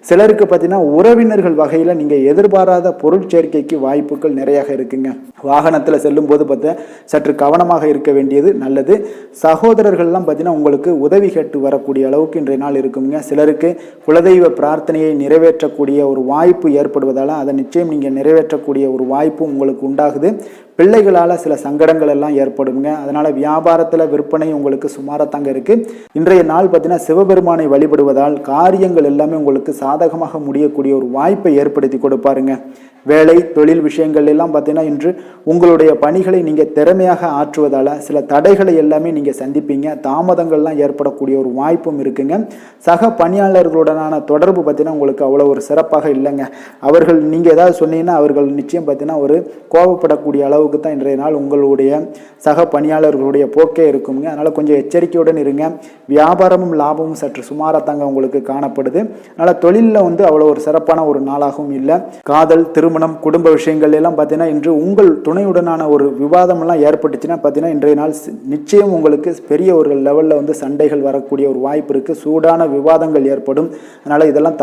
சிலருக்கு பார்த்தீங்கன்னா உறவினர்கள் வகையில் நீங்கள் எதிர்பாராத பொருள் சேர்க்கைக்கு வாய்ப்புகள் நிறையாக இருக்குங்க. வாகனத்தில் செல்லும் போது பார்த்தா சற்று கவனமாக இருக்க வேண்டியது நல்லது. சகோதரர்கள்லாம் பார்த்தீங்கன்னா உங்களுக்கு உதவி கேட்டு வரக்கூடிய அளவுக்கு இன்றைய நாள் இருக்குங்க. சிலருக்கு குலதெய்வ பிரார்த்தனையை நிறைவேற்றக்கூடிய ஒரு வாய்ப்பு ஏற்படுவதால் அதை நிச்சயம் நீங்கள் நிறைவேற்றக்கூடிய ஒரு வாய்ப்பு உங்களுக்கு உண்டாகுது. பிள்ளைகளால் சில சங்கடங்கள் எல்லாம் ஏற்படுங்க. அதனால் வியாபாரத்தில் விற்பனை உங்களுக்கு சுமாரத்தாங்க இருக்குது. இன்றைய நாள் பார்த்தீங்கன்னா சிவபெருமானை வழிபடுவதால் காரியங்கள் எல்லாமே உங்களுக்கு சாதகமாக முடியக்கூடிய ஒரு வாய்ப்பை ஏற்படுத்தி கொடுப்பாருங்க. வேலை தொழில் விஷயங்கள் எல்லாம் பார்த்தீங்கன்னா இன்று உங்களுடைய பணிகளை நீங்கள் திறமையாக ஆற்றுவதால் சில தடைகளை எல்லாமே நீங்கள் சந்திப்பீங்க. தாமதங்கள்லாம் ஏற்படக்கூடிய ஒரு வாய்ப்பும் இருக்குங்க. சக பணியாளர்களுடனான தொடர்பு பார்த்தீங்கன்னா உங்களுக்கு அவ்வளோ ஒரு சிறப்பாக இல்லைங்க. அவர்கள் நீங்கள் ஏதாவது சொன்னீங்கன்னா அவர்கள் நிச்சயம் பார்த்தீங்கன்னா ஒரு கோபப்படக்கூடிய அளவுக்கு தான் இன்றைய நாள் உங்களுடைய சக பணியாளர்களுடைய போக்கே இருக்குங்க. அதனால் கொஞ்சம் எச்சரிக்கையுடன் இருங்க. வியாபாரமும் லாபமும் சற்று சுமாரத்தாங்க உங்களுக்கு காணப்படுது. அதனால் தொழிலில் அவ்வளோ ஒரு சிறப்பான ஒரு நாளாகவும் இல்லை. காதல் திருமணம் குடும்ப விஷயங்கள் எல்லாம் பார்த்தீங்கன்னா இன்று உங்கள் துணையுடனான ஒரு விவாதம்லாம் ஏற்பட்டுச்சுன்னா பார்த்தீங்கன்னா இன்றைய நாள் நிச்சயம் உங்களுக்கு பெரிய ஒரு லெவலில் சண்டைகள் வரக்கூடிய ஒரு வாய்ப்பு இருக்குது. சூடான விவாதங்கள் ஏற்படும். அதனால் இதெல்லாம்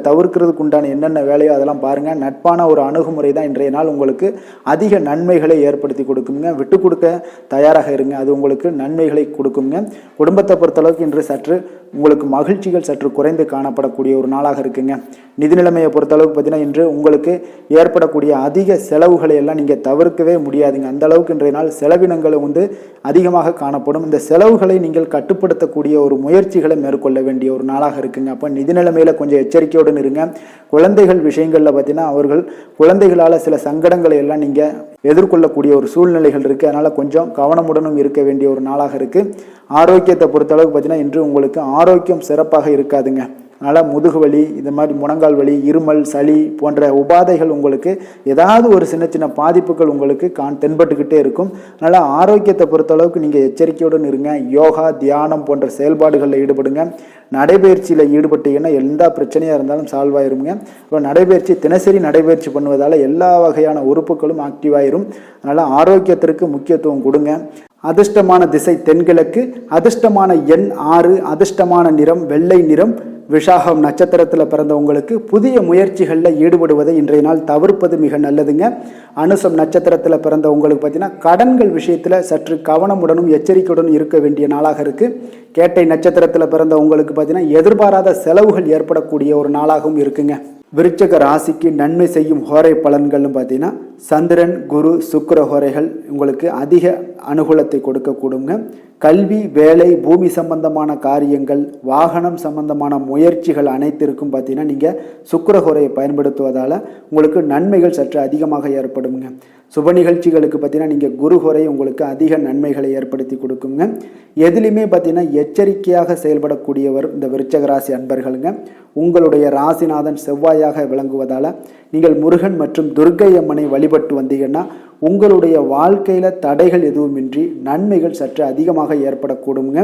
தவிர்க்கிறதுக்கு உண்டான என்னென்ன வேலையோ அதெல்லாம் பாருங்கள். நட்பான ஒரு அணுகுமுறை தான் இன்றைய நாள் உங்களுக்கு அதிக நன்மைகளை ஏற்படுத்தி கொடுக்குங்க. விட்டு கொடுக்க தயாராக இருங்க. அது உங்களுக்கு நன்மைகளை கொடுக்குங்க. குடும்பத்தை பொறுத்தளவுக்கு இன்று சற்று உங்களுக்கு மகிழ்ச்சிகள் சற்று குறைந்து காணப்படக்கூடிய ஒரு நாளாக இருக்குங்க. நிதி நிலைமையை பொறுத்தளவுக்கு பார்த்தீங்கன்னா இன்று உங்களுக்கு ஏற்படக்கூடிய அதிக செலவுகளை எல்லாம் நீங்கள் தவிர்க்கவே முடியாதுங்க. அந்த அளவுக்கு இன்றைய நாள் செலவினங்கள் அதிகமாக காணப்படும். இந்த செலவுகளை நீங்கள் கட்டுப்படுத்தக்கூடிய ஒரு முயற்சிகளை மேற்கொள்ள வேண்டிய ஒரு நாளாக இருக்குங்க. அப்போ நிதி நிலைமையில் கொஞ்சம் எச்சரிக்கையுடன் இருங்க. குழந்தைகள் விஷயங்களில் பார்த்தீங்கன்னா அவர்கள் குழந்தைகளால் சில சங்கடங்களை எல்லாம் நீங்கள் எதிர்கொள்ளக்கூடிய ஒரு சூழ்நிலைகள் இருக்குது. அதனால் கொஞ்சம் கவனமுடனும் இருக்க வேண்டிய ஒரு நாளாக இருக்குது. ஆரோக்கியத்தை பொறுத்தளவுக்கு பார்த்தீங்கன்னா இன்று உங்களுக்கு ஆரோக்கியம் சிறப்பாக இருக்காதுங்க. அதனால் முதுகு வலி, இந்த மாதிரி முழங்கால் வலி, இருமல், சளி போன்ற உபாதைகள் உங்களுக்கு ஏதாவது ஒரு சின்ன சின்ன பாதிப்புகள் உங்களுக்கு தென்பட்டுக்கிட்டே இருக்கும். அதனால் ஆரோக்கியத்தை பொறுத்தளவுக்கு நீங்கள் எச்சரிக்கையுடன் இருங்க. யோகா தியானம் போன்ற செயல்பாடுகளில் ஈடுபடுங்க. நடைபயிற்சியில் ஈடுபட்டீங்கன்னா எந்த பிரச்சனையாக இருந்தாலும் சால்வ் ஆயிருங்க. இப்போ நடைபயிற்சி தினசரி நடைபயிற்சி பண்ணுவதால் எல்லா வகையான உறுப்புகளும் ஆக்டிவாயிரும். அதனால் ஆரோக்கியத்திற்கு முக்கியத்துவம் கொடுங்க. அதிர்ஷ்டமான திசை தென்கிழக்கு, அதிர்ஷ்டமான எண் 6, அதிர்ஷ்டமான நிறம் வெள்ளை நிறம். விஷாகம் நட்சத்திரத்தில் பிறந்த உங்களுக்கு புதிய முயற்சிகளில் ஈடுபடுவதை இன்றைய நாள் தவிர்ப்பது மிக நல்லதுங்க. அனுசம் நட்சத்திரத்தில் பிறந்த உங்களுக்கு பார்த்தீங்கன்னா கடன்கள் விஷயத்தில் சற்று கவனமுடனும் எச்சரிக்கையுடன் இருக்க வேண்டிய நாளாக இருக்குது. கேட்டை நட்சத்திரத்தில் பிறந்த உங்களுக்கு பார்த்தீங்கன்னா எதிர்பாராத செலவுகள் ஏற்படக்கூடிய ஒரு நாளாகவும் இருக்குங்க. விருச்சக ராசிக்கு நன்மை செய்யும் ஹோரை பலன்கள்னு பார்த்தீங்கன்னா சந்திரன் குரு சுக்கிர ஹோரைகள் உங்களுக்கு அதிக அனுகூலத்தை கொடுக்கக்கூடுங்க. கல்வி வேலை பூமி சம்பந்தமான காரியங்கள் வாகனம் சம்பந்தமான முயற்சிகள் அனைத்திற்கும் பார்த்தீங்கன்னா நீங்கள் சுக்கிர ஹோரையை பயன்படுத்துவதால் உங்களுக்கு நன்மைகள் சற்று அதிகமாக ஏற்படுங்க. சுப நிகழ்ச்சிகளுக்கு பார்த்தீங்கன்னா நீங்கள் குரு ஹோரை உங்களுக்கு அதிக நன்மைகளை ஏற்படுத்தி கொடுக்குங்க. எதுலையுமே பார்த்தீங்கன்னா எச்சரிக்கையாக செயல்படக்கூடியவர் இந்த விருச்சக ராசி அன்பர்களுங்க. உங்களுடைய ராசிநாதன் செவ்வாயாக விளங்குவதால் நீங்கள் முருகன் மற்றும் துர்க்கை அம்மனை வழிபட்டு வந்தீங்கன்னா உங்களுடைய வாழ்க்கையில் தடைகள் எதுவுமின்றி நன்மைகள் சற்று அதிகமாக ஏற்படக்கூடுங்க.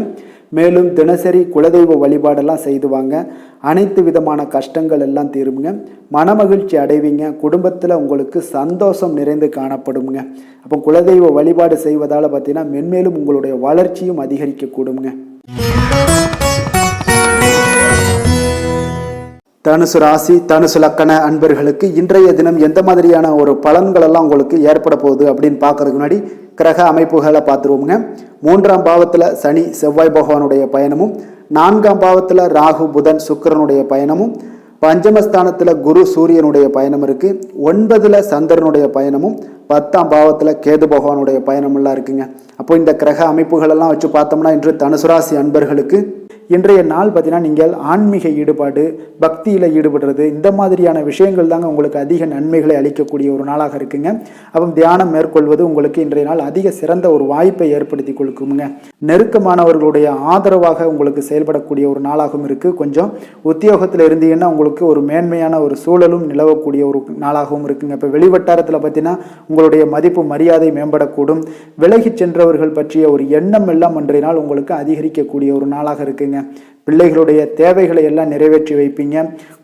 மேலும் தினசரி குலதெய்வ வழிபாடெல்லாம் செய்து வாங்க. அனைத்து விதமான கஷ்டங்கள் எல்லாம் தீருங்க. மனமகிழ்ச்சி அடைவீங்க. குடும்பத்தில் உங்களுக்கு சந்தோஷம் நிறைந்து காணப்படுங்க. அப்போ குலதெய்வ வழிபாடு செய்வதால் பார்த்தீங்கன்னா மென்மேலும் உங்களுடைய வளர்ச்சியும் அதிகரிக்கக்கூடுங்க. தனுசு ராசி தனுசு லக்கண அன்பர்களுக்கு இன்றைய தினம் எந்த மாதிரியான ஒரு பலன்கள் எல்லாம் உங்களுக்கு ஏற்பட போகுது அப்படின்னு பார்க்கறதுக்கு முன்னாடி கிரக அமைப்புகளை பார்த்துருவோங்க. 3ஆம் பாவத்தில் சனி செவ்வாய் பகவானுடைய பயணமும், 4ஆம் பாவத்தில் ராகு புதன் சுக்கிரனுடைய பயணமும், பஞ்சமஸ்தானத்தில் குரு சூரியனுடைய பயணம் இருக்குது. 9ல் சந்திரனுடைய பயணமும், 10ஆம் பாவத்தில் கேது பகவானுடைய பயணமெல்லாம் இருக்குங்க. அப்போ இந்த கிரக அமைப்புகளெல்லாம் வச்சு பார்த்தோம்னா இன்று தனுசு ராசி அன்பர்களுக்கு இன்றைய நாள் பார்த்தீங்கன்னா நீங்கள் ஆன்மீக ஈடுபாடு பக்தியில் ஈடுபடுறது இந்த மாதிரியான விஷயங்கள் தாங்க உங்களுக்கு அதிக நன்மைகளை அளிக்கக்கூடிய ஒரு நாளாக இருக்குங்க. அப்போ தியானம் மேற்கொள்வது உங்களுக்கு இன்றைய நாள் அதிக சிறந்த ஒரு வாய்ப்பை ஏற்படுத்தி கொடுக்குங்க. நெருக்கமானவர்களுடைய ஆதரவாக உங்களுக்கு செயல்படக்கூடிய ஒரு நாளாகவும் இருக்குது. கொஞ்சம் உத்தியோகத்தில் இருந்தீங்கன்னா உங்களுக்கு ஒரு மேன்மையான ஒரு சூழலும் நிலவக்கூடிய ஒரு நாளாகவும் இருக்குங்க. இப்போ வெளிவட்டாரத்தில் பார்த்தீங்கன்னா உங்களுடைய மதிப்பு மரியாதை மேம்படக்கூடும். விலகி சென்றவர்கள் பற்றிய ஒரு எண்ணம் எல்லாம் இன்றைய நாள் உங்களுக்கு அதிகரிக்கக்கூடிய ஒரு நாளாக இருக்குது. இருக்குங்க. பிள்ளைகளுடைய தேவைகளை எல்லாம் நிறைவேற்றி வைப்பீங்க.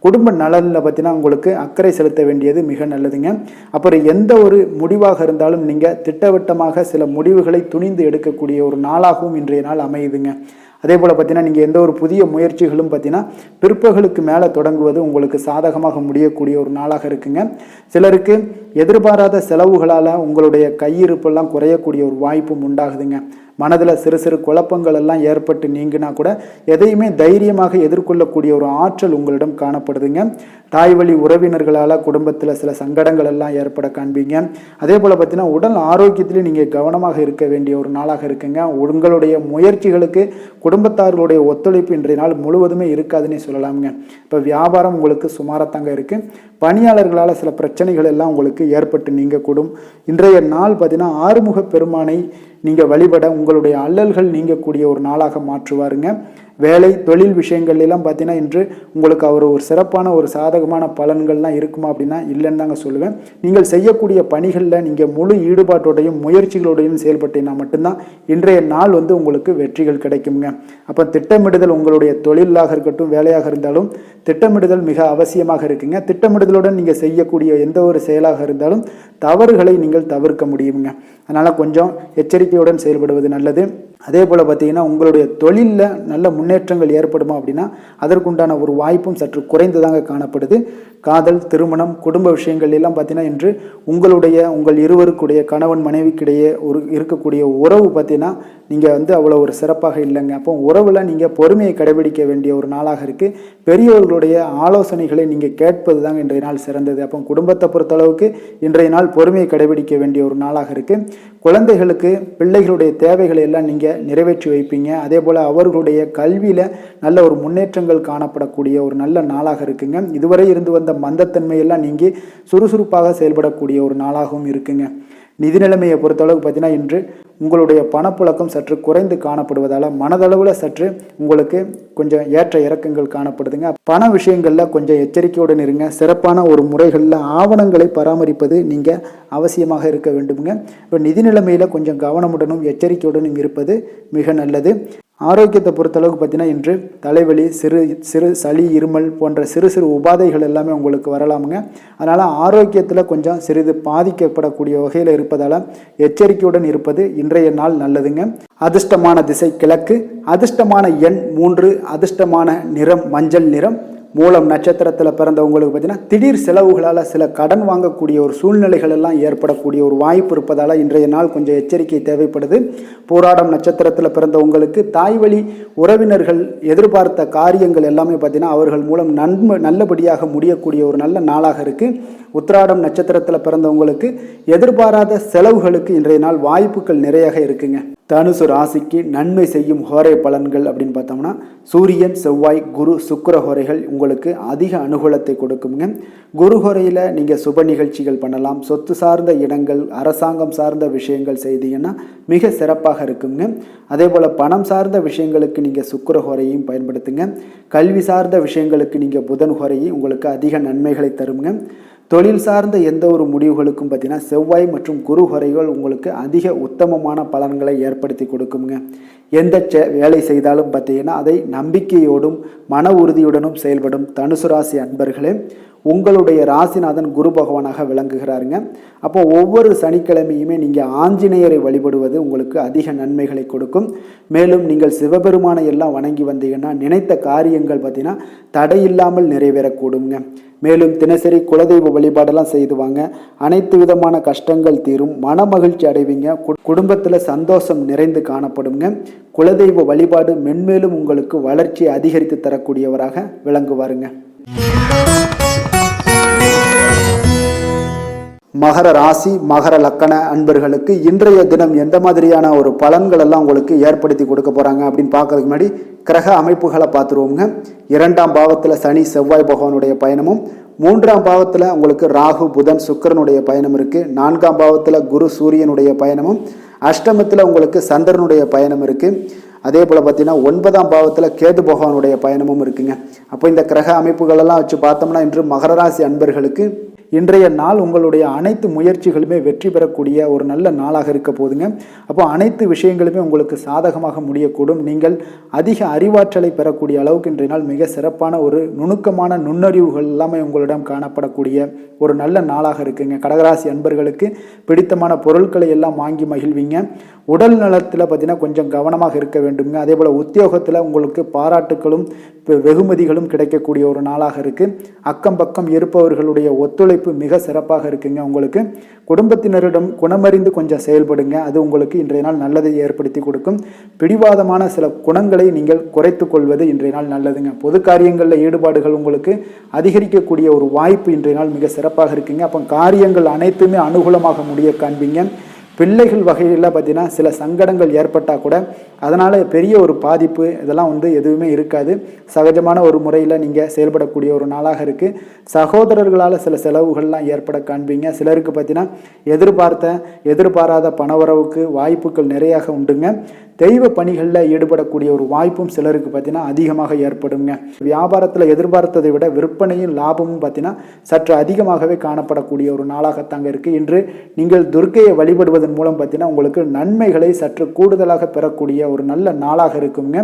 குடும்ப நலனில் பார்த்தீங்கன்னா உங்களுக்கு அக்கறை செலுத்த வேண்டியது மிக நல்லதுங்க. அப்புறம் எந்த ஒரு முடிவாக இருந்தாலும் நீங்கள் திட்டவட்டமாக சில முடிவுகளை துணிந்து எடுக்கக்கூடிய ஒரு நாளாகவும் இன்றைய நாள் அமையுதுங்க. அதே போல் பார்த்தீங்கன்னா நீங்கள் எந்த ஒரு புதிய முயற்சிகளும் பார்த்தீங்கன்னா பிற்பகலுக்கு மேலே தொடங்குவது உங்களுக்கு சாதகமாக முடியக்கூடிய ஒரு நாளாக இருக்குங்க. சிலருக்கு எதிர்பாராத செலவுகளால் உங்களுடைய கையிருப்பெல்லாம் குறையக்கூடிய ஒரு வாய்ப்பும் உண்டாகுதுங்க. மனதில் சிறு சிறு குழப்பங்கள் எல்லாம் ஏற்பட்டு நீங்கினா கூட எதையுமே தைரியமாக எதிர்கொள்ளக்கூடிய ஒரு ஆற்றல் உங்களிடம் காணப்படுதுங்க. தாய் வழி உறவினர்களால் குடும்பத்தில் சில சங்கடங்கள் எல்லாம் ஏற்பட காண்பீங்க. அதே போல் பார்த்தீங்கன்னா உடல் ஆரோக்கியத்திலையும் நீங்கள் கவனமாக இருக்க வேண்டிய ஒரு நாளாக இருக்குங்க. உங்களுடைய முயற்சிகளுக்கு குடும்பத்தார்களுடைய ஒத்துழைப்பு இன்றைய நாள் முழுவதுமே இருக்காதுன்னு சொல்லலாமுங்க. இப்போ வியாபாரம் உங்களுக்கு சுமாரத்தாங்க இருக்குது. பணியாளர்களால் சில பிரச்சனைகள் எல்லாம் உங்களுக்கு ஏற்பட்டு நீங்கக்கூடும். இன்றைய நாள் பார்த்தீங்கன்னா ஆறுமுக பெருமானை நீங்கள் வழிபட உங்களுடைய அல்லல்கள் நீங்கக்கூடிய ஒரு நாளாக மாற்றுவாருங்க. வேலை தொழில் விஷயங்கள் எல்லாம் பார்த்தீங்கன்னா இன்று உங்களுக்கு ஒரு சிறப்பான ஒரு சாதகமான பலன்கள்லாம் இருக்குமா அப்படின்னா இல்லைன்னு தாங்க சொல்லுவேன். நீங்கள் செய்யக்கூடிய பணிகளில் நீங்கள் முழு ஈடுபாட்டோடையும் முயற்சிகளோடையும் செயல்பட்டீங்கன்னா மட்டும்தான் இன்றைய நாள் உங்களுக்கு வெற்றிகள் கிடைக்குங்க. அப்போ திட்டமிடுதல் உங்களுடைய தொழிலாக இருக்கட்டும் வேலையாக இருந்தாலும் திட்டமிடுதல் மிக அவசியமாக இருக்குங்க. திட்டமிடுதலுடன் நீங்கள் செய்யக்கூடிய எந்த ஒரு செயலாக இருந்தாலும் தவறுகளை நீங்கள் தவிர்க்க முடியுங்க. அதனால் கொஞ்சம் எச்சரிக்கையுடன் செயல்படுவது நல்லது. அதே போல் பார்த்தீங்கன்னா உங்களுடைய தொழிலில் நல்ல முன்னேற்றங்கள் ஏற்படுமா அப்படின்னா அதற்குண்டான ஒரு வாய்ப்பும் சற்று குறைந்துதாங்க காணப்படுது. காதல் திருமணம் குடும்ப விஷயங்கள் எல்லாம் பார்த்தீங்கன்னா இன்று உங்கள் இருவருக்குடைய கணவன் மனைவிக்கிடையே இருக்கக்கூடிய உறவு பார்த்தீங்கன்னா நீங்கள் அவ்வளோ ஒரு சிறப்பாக இல்லைங்க. அப்போ உறவில் நீங்கள் பொறுமையை கடைபிடிக்க வேண்டிய ஒரு நாளாக இருக்குது. பெரியவர்களுடைய ஆலோசனைகளை நீங்கள் கேட்பது தாங்க இன்றைய நாள் சிறந்தது. அப்போ குடும்பத்தை பொறுத்தளவுக்கு இன்றைய நாள் பொறுமையை கடைபிடிக்க வேண்டிய ஒரு நாளாக இருக்குது. குழந்தைகளுக்கு பிள்ளைகளுடைய தேவைகளை எல்லாம் நீங்கள் நிறைவேற்றி வைப்பீங்க. அதே போல் அவர்களுடைய கல்வியில் நல்ல ஒரு முன்னேற்றங்கள் காணப்படக்கூடிய ஒரு நல்ல நாளாக இருக்குங்க. இதுவரை இருந்து வந்த மந்தத்தன்மையெல்லாம் நீங்கி சுறுசுறுப்பாக செயல்படக்கூடிய ஒரு நாளாகவும் இருக்குங்க. நிதி நிலைமையை பொறுத்தளவுக்கு பார்த்தீங்கன்னா இன்று உங்களுடைய பணப்புழக்கம் சற்று குறைந்து காணப்படுவதால் மனதளவில் சற்று உங்களுக்கு கொஞ்சம் ஏற்ற இறக்கங்கள் காணப்படுதுங்க. பண விஷயங்களில் கொஞ்சம் எச்சரிக்கையுடன் இருங்க. சிறப்பான ஒரு முறைகளில் ஆவணங்களை பராமரிப்பது நீங்கள் அவசியமாக இருக்க வேண்டுங்க. இப்போ நிதி நிலைமையில் கொஞ்சம் கவனமுடனும் எச்சரிக்கையுடனும் இருப்பது மிக நல்லது. ஆரோக்கியத்தை பொறுத்தளவுக்கு பார்த்தீங்கன்னா இன்று தலைவலி சிறு சிறு சளி இருமல் போன்ற சிறு சிறு உபாதைகள் எல்லாமே உங்களுக்கு வரலாமுங்க. அதனால் ஆரோக்கியத்தில் கொஞ்சம் சிறிது பாதிக்கப்படக்கூடிய வகையில் இருப்பதால் எச்சரிக்கையுடன் இருப்பது இன்றைய நாள் நல்லதுங்க. அதிர்ஷ்டமான திசை கிழக்கு, அதிர்ஷ்டமான எண் 3, அதிர்ஷ்டமான நிறம் மஞ்சள் நிறம். மூலம் நட்சத்திரத்தில் பிறந்தவங்களுக்கு பார்த்தீங்கன்னா திடீர் செலவுகளால் சில கடன் வாங்கக்கூடிய ஒரு சூழ்நிலைகள் எல்லாம் ஏற்படக்கூடிய ஒரு வாய்ப்பு இருப்பதால் இன்றைய நாள் கொஞ்சம் எச்சரிக்கை தேவைப்படுது. போராடம் நட்சத்திரத்தில் பிறந்தவங்களுக்கு தாய் வழி உறவினர்கள் எதிர்பார்த்த காரியங்கள் எல்லாமே பார்த்தீங்கன்னா அவர்கள் மூலம் நல்லபடியாக முடியக்கூடிய ஒரு நல்ல நாளாக இருக்குது. உத்திராடம் நட்சத்திரத்தில் பிறந்தவங்களுக்கு எதிர்பாராத செலவுகளுக்கு இன்றைய நாள் வாய்ப்புகள் நிறையாக இருக்குங்க. தனுசு ராசிக்கு நன்மை செய்யும் ஹோரை பலன்கள் அப்படின்னு பார்த்தோம்னா சூரியன் செவ்வாய் குரு சுக்கிர ஹோரைகள் உங்களுக்கு அதிக அனுகூலத்தை கொடுக்குங்க. குரு ஹோரையில் நீங்கள் சுப நிகழ்ச்சிகள் பண்ணலாம். சொத்து சார்ந்த இடங்கள் அரசாங்கம் சார்ந்த விஷயங்கள் செய்தீங்கன்னா மிக சிறப்பாக இருக்குங்க. அதே போல் பணம் சார்ந்த விஷயங்களுக்கு நீங்கள் சுக்கிர ஹோரையும் பயன்படுத்துங்க. கல்வி சார்ந்த விஷயங்களுக்கு நீங்கள் புதன் ஹோரையும் உங்களுக்கு அதிக நன்மைகளை தருங்க. தொழில் சார்ந்த எந்த ஒரு முடிவுகளுக்கும் பார்த்தீங்கன்னா செவ்வாய் மற்றும் குரு ஹோரைகள் உங்களுக்கு அதிக உத்தமமான பலன்களை ஏற்படுத்தி கொடுக்குங்க. எந்த வேலை செய்தாலும் பார்த்தீங்கன்னா அதை நம்பிக்கையோடும் மன உறுதியுடனும் செயல்படும் தனுசு ராசி அன்பர்களே உங்களுடைய ராசிநாதன் குரு பகவானாக விளங்குகிறாருங்க. அப்போ ஒவ்வொரு சனிக்கிழமையுமே நீங்கள் ஆஞ்சநேயரை வழிபடுவது உங்களுக்கு அதிக நன்மைகளை கொடுக்கும். மேலும் நீங்கள் சிவபெருமானை எல்லாம் வணங்கி வந்தீங்கன்னா நினைத்த காரியங்கள் பார்த்தீங்கன்னா தடையில்லாமல் நிறைவேறக்கூடுங்க. மேலும் தினசரி குலதெய்வ வழிபாடெல்லாம் செய்துவாங்க. அனைத்து விதமான கஷ்டங்கள் தீரும். மன மகிழ்ச்சி அடைவீங்க. குடும்பத்தில் சந்தோஷம் நிறைந்து காணப்படுங்க. குலதெய்வ வழிபாடு மென்மேலும் உங்களுக்கு வளர்ச்சியை அதிகரித்து தரக்கூடியவராக விளங்குவாருங்க. மகர ராசி மகர லக்கண அன்பர்களுக்கு இன்றைய தினம் எந்த மாதிரியான ஒரு பலன்கள் எல்லாம் உங்களுக்கு ஏற்படுத்தி கொடுக்க போறாங்க அப்படின்னு பார்க்கறதுக்கு முன்னாடி கிரக அமைப்புகளை பார்த்துருவோங்க. 2ஆம் பாவத்தில் சனி செவ்வாய் பகவானுடைய பயணமும், 3ஆம் பாவத்தில் உங்களுக்கு ராகு புதன் சுக்கிரனுடைய பயணம் இருக்கு. 4ஆம் பாவத்தில் குரு சூரியனுடைய பயணமும், அஷ்டமத்தில் உங்களுக்கு சந்திரனுடைய பயணம் இருக்கு. அதே போல் பார்த்தீங்கன்னா 9ஆம் பாவத்தில் கேது பகவானுடைய பயணமும் இருக்குங்க. அப்போ இந்த கிரக அமைப்புகளெல்லாம் வச்சு பார்த்தோம்னா இன்று மகர ராசி அன்பர்களுக்கு இன்றைய நாள் உங்களுடைய அனைத்து முயற்சிகளுமே வெற்றி பெறக்கூடிய ஒரு நல்ல நாளாக இருக்க போதுங்க. அப்போ அனைத்து விஷயங்களுமே உங்களுக்கு சாதகமாக முடியக்கூடும். நீங்கள் அதிக அறிவாற்றலை பெறக்கூடிய அளவுக்கு இன்றைய நாள் மிக சிறப்பான ஒரு நுணுக்கமான நுண்ணறிவுகள் எல்லாமே உங்களிடம் காணப்படக்கூடிய ஒரு நல்ல நாளாக இருக்குங்க. கடகராசி அன்பர்களுக்கு பிடித்தமான பொருட்களை எல்லாம் வாங்கி மகிழ்வீங்க. உடல் நலத்தில் பார்த்தீங்கன்னா கொஞ்சம் கவனமாக இருக்க வேண்டுங்க. அதே போல் உத்தியோகத்தில் உங்களுக்கு பாராட்டுகளும் வெகுமதிகளும் கிடைக்கக்கூடிய ஒரு நாளாக இருக்குது. அக்கம் பக்கம் இருப்பவர்களுடைய ஒத்துழைப்பு மிக சிறப்பாக இருக்குங்க. உங்களுக்கு குடும்பத்தினரிடம் குணமறிந்து கொஞ்சம் செயல்படுங்க. அது உங்களுக்கு இன்றைய நாள் நல்லதை ஏற்படுத்தி கொடுக்கும். பிடிவாதமான சில குணங்களை நீங்கள் குறைத்து கொள்வது இன்றைய நாள் நல்லதுங்க. பொது காரியங்களில் ஈடுபாடுகள் உங்களுக்கு அதிகரிக்கக்கூடிய ஒரு வாய்ப்பு இன்றைய நாள் மிக சிறப்பாக இருக்குங்க. அப்போ காரியங்கள் அனைத்துமே அனுகூலமாக முடிய காண்பீங்க. பிள்ளைகள் வகையில் பார்த்தீங்கன்னா சில சங்கடங்கள் ஏற்பட்டால் கூட அதனால் பெரிய ஒரு பாதிப்பு இதெல்லாம் எதுவுமே இருக்காது. சகஜமான ஒரு முறையில் நீங்கள் செயல்படக்கூடிய ஒரு நாளாக இருக்குது. சகோதரர்களால் சில செலவுகள்லாம் ஏற்பட காண்பீங்க. சிலருக்கு பார்த்தீங்கன்னா எதிர்பாராத பணவரவுக்கு வாய்ப்புகள் நிறையாக உண்டுங்க. தெய்வ பணிகளில் ஈடுபடக்கூடிய ஒரு வாய்ப்பும் சிலருக்கு பார்த்தீங்கன்னா அதிகமாக ஏற்படுங்க. வியாபாரத்தில் எதிர்பார்த்ததை விட விற்பனையும் லாபமும் பார்த்தீங்கன்னா சற்று அதிகமாகவே காணப்படக்கூடிய ஒரு நாளாகத்தாங்க இருக்குது. இன்று நீங்கள் துர்க்கையை வழிபடுவதன் மூலம் பார்த்தீங்கன்னா உங்களுக்கு நன்மைகளை சற்று கூடுதலாக பெறக்கூடிய ஒரு நல்ல நாளாக இருக்குங்க.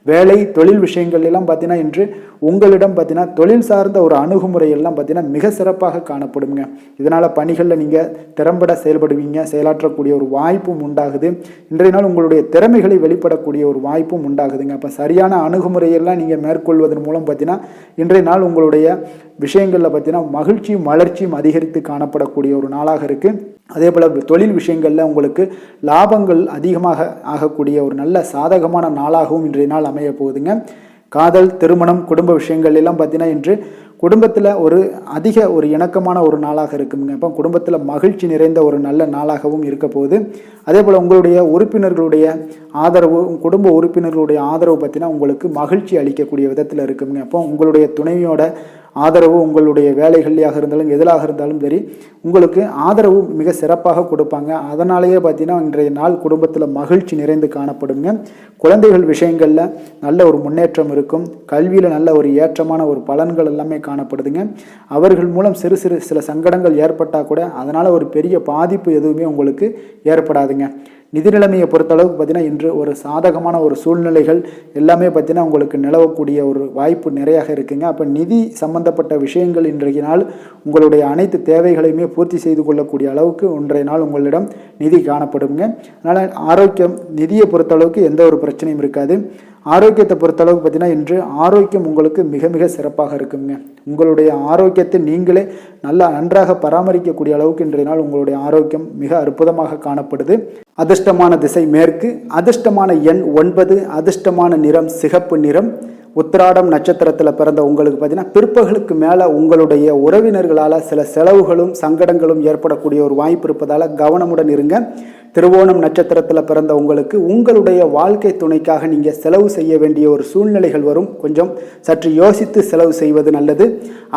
வேலை தொழில் விஷயங்கள் எல்லாம் பார்த்தீங்கன்னா இன்று உங்களிடம் பார்த்தீங்கன்னா தொழில் சார்ந்த ஒரு அணுகுமுறை எல்லாம் பார்த்தீங்கன்னா மிக சிறப்பாக காணப்படுங்க. இதனால் பணிகளில் நீங்கள் திறம்பட செயல்படுவீங்க. செயலாற்றக்கூடிய ஒரு வாய்ப்பும் உண்டாகுது. இன்றைய நாள் உங்களுடைய திறமைகளை வெளிப்படக்கூடிய ஒரு வாய்ப்பும் உண்டாகுதுங்க. அப்போ சரியான அணுகுமுறையெல்லாம் நீங்கள் மேற்கொள்வதன் மூலம் பார்த்தீங்கன்னா இன்றைய நாள் உங்களுடைய விஷயங்களில் பார்த்தீங்கன்னா மகிழ்ச்சியும் வளர்ச்சியும் அதிகரித்து காணப்படக்கூடிய ஒரு நாளாக இருக்குது. அதே போல் தொழில் விஷயங்களில் உங்களுக்கு லாபங்கள் அதிகமாக ஆகக்கூடிய ஒரு நல்ல சாதகமான நாளாகவும் இன்றைய நாள் அமைய போகுதுங்க. காதல், திருமணம், குடும்ப விஷயங்கள் எல்லாம் பார்த்தீங்கன்னா இன்று குடும்பத்தில் அதிக ஒரு இணக்கமான ஒரு நாளாக இருக்குங்க. அப்போ குடும்பத்தில் மகிழ்ச்சி நிறைந்த ஒரு நல்ல நாளாகவும் இருக்க போகுது. அதே போல் உங்களுடைய உறுப்பினர்களுடைய ஆதரவு, குடும்ப உறுப்பினர்களுடைய ஆதரவு பார்த்தீங்கன்னா உங்களுக்கு மகிழ்ச்சி அளிக்கக்கூடிய விதத்தில் இருக்குங்க. அப்போ உங்களுடைய துணைவியோட ஆதரவு உங்களுடைய வேலைகள்லையாக இருந்தாலும் எதிலாக இருந்தாலும் சரி உங்களுக்கு ஆதரவு மிக சிறப்பாக கொடுப்பாங்க. அதனாலேயே பார்த்தீங்கன்னா இன்றைய நாள் குடும்பத்தில் மகிழ்ச்சி நிறைந்து காணப்படுங்க. குழந்தைகள் விஷயங்களில் நல்ல ஒரு முன்னேற்றம் இருக்கும். கல்வியில் நல்ல ஒரு ஏற்றமான ஒரு பலன்கள் எல்லாமே காணப்படுதுங்க. அவர்கள் மூலம் சில சங்கடங்கள் ஏற்பட்டால் கூட அதனால் ஒரு பெரிய பாதிப்பு எதுவுமே உங்களுக்கு ஏற்படாதுங்க. நிதி நிலைமையை பொறுத்தளவுக்கு பார்த்தீங்கன்னா இன்று ஒரு சாதகமான ஒரு சூழ்நிலைகள் எல்லாமே பார்த்தீங்கன்னா உங்களுக்கு நிலவக்கூடிய ஒரு வாய்ப்பு நிறையாக இருக்குங்க. அப்போ நிதி சம்பந்தப்பட்ட விஷயங்கள் இன்றைய நாள் உங்களுடைய அனைத்து தேவைகளையுமே பூர்த்தி செய்து கொள்ளக்கூடிய அளவுக்கு இன்றைய நாள் உங்களிடம் நிதி காணப்படுங்க. அதனால் ஆரோக்கியம், நிதியை பொறுத்தளவுக்கு எந்த ஒரு பிரச்சனையும் இருக்காது. ஆரோக்கியத்தை பொறுத்தளவுக்கு பார்த்தீங்கன்னா இன்று ஆரோக்கியம் உங்களுக்கு மிக மிக சிறப்பாக இருக்குங்க. உங்களுடைய ஆரோக்கியத்தை நீங்களே நன்றாக பராமரிக்கக்கூடிய அளவுக்கு இன்றைய நாள் உங்களுடைய ஆரோக்கியம் மிக அற்புதமாக காணப்படுது. அதிர்ஷ்டமான திசை மேற்கு, அதிர்ஷ்டமான எண் 9, அதிர்ஷ்டமான நிறம் சிகப்பு நிறம். உத்திராடம் நட்சத்திரத்தில் பிறந்த உங்களுக்கு பார்த்தீங்கன்னா பிற்பகலுக்கு மேலே உங்களுடைய உறவினர்களால் சில செலவுகளும் சங்கடங்களும் ஏற்படக்கூடிய ஒரு வாய்ப்பு இருப்பதால் கவனமுடன் இருங்க. திருவோணம் நட்சத்திரத்தில் பிறந்த உங்களுக்கு உங்களுடைய வாழ்க்கை துணைக்காக நீங்கள் செலவு செய்ய வேண்டிய ஒரு சூழ்நிலைகள் வரும். கொஞ்சம் சற்று யோசித்து செலவு செய்வது நல்லது.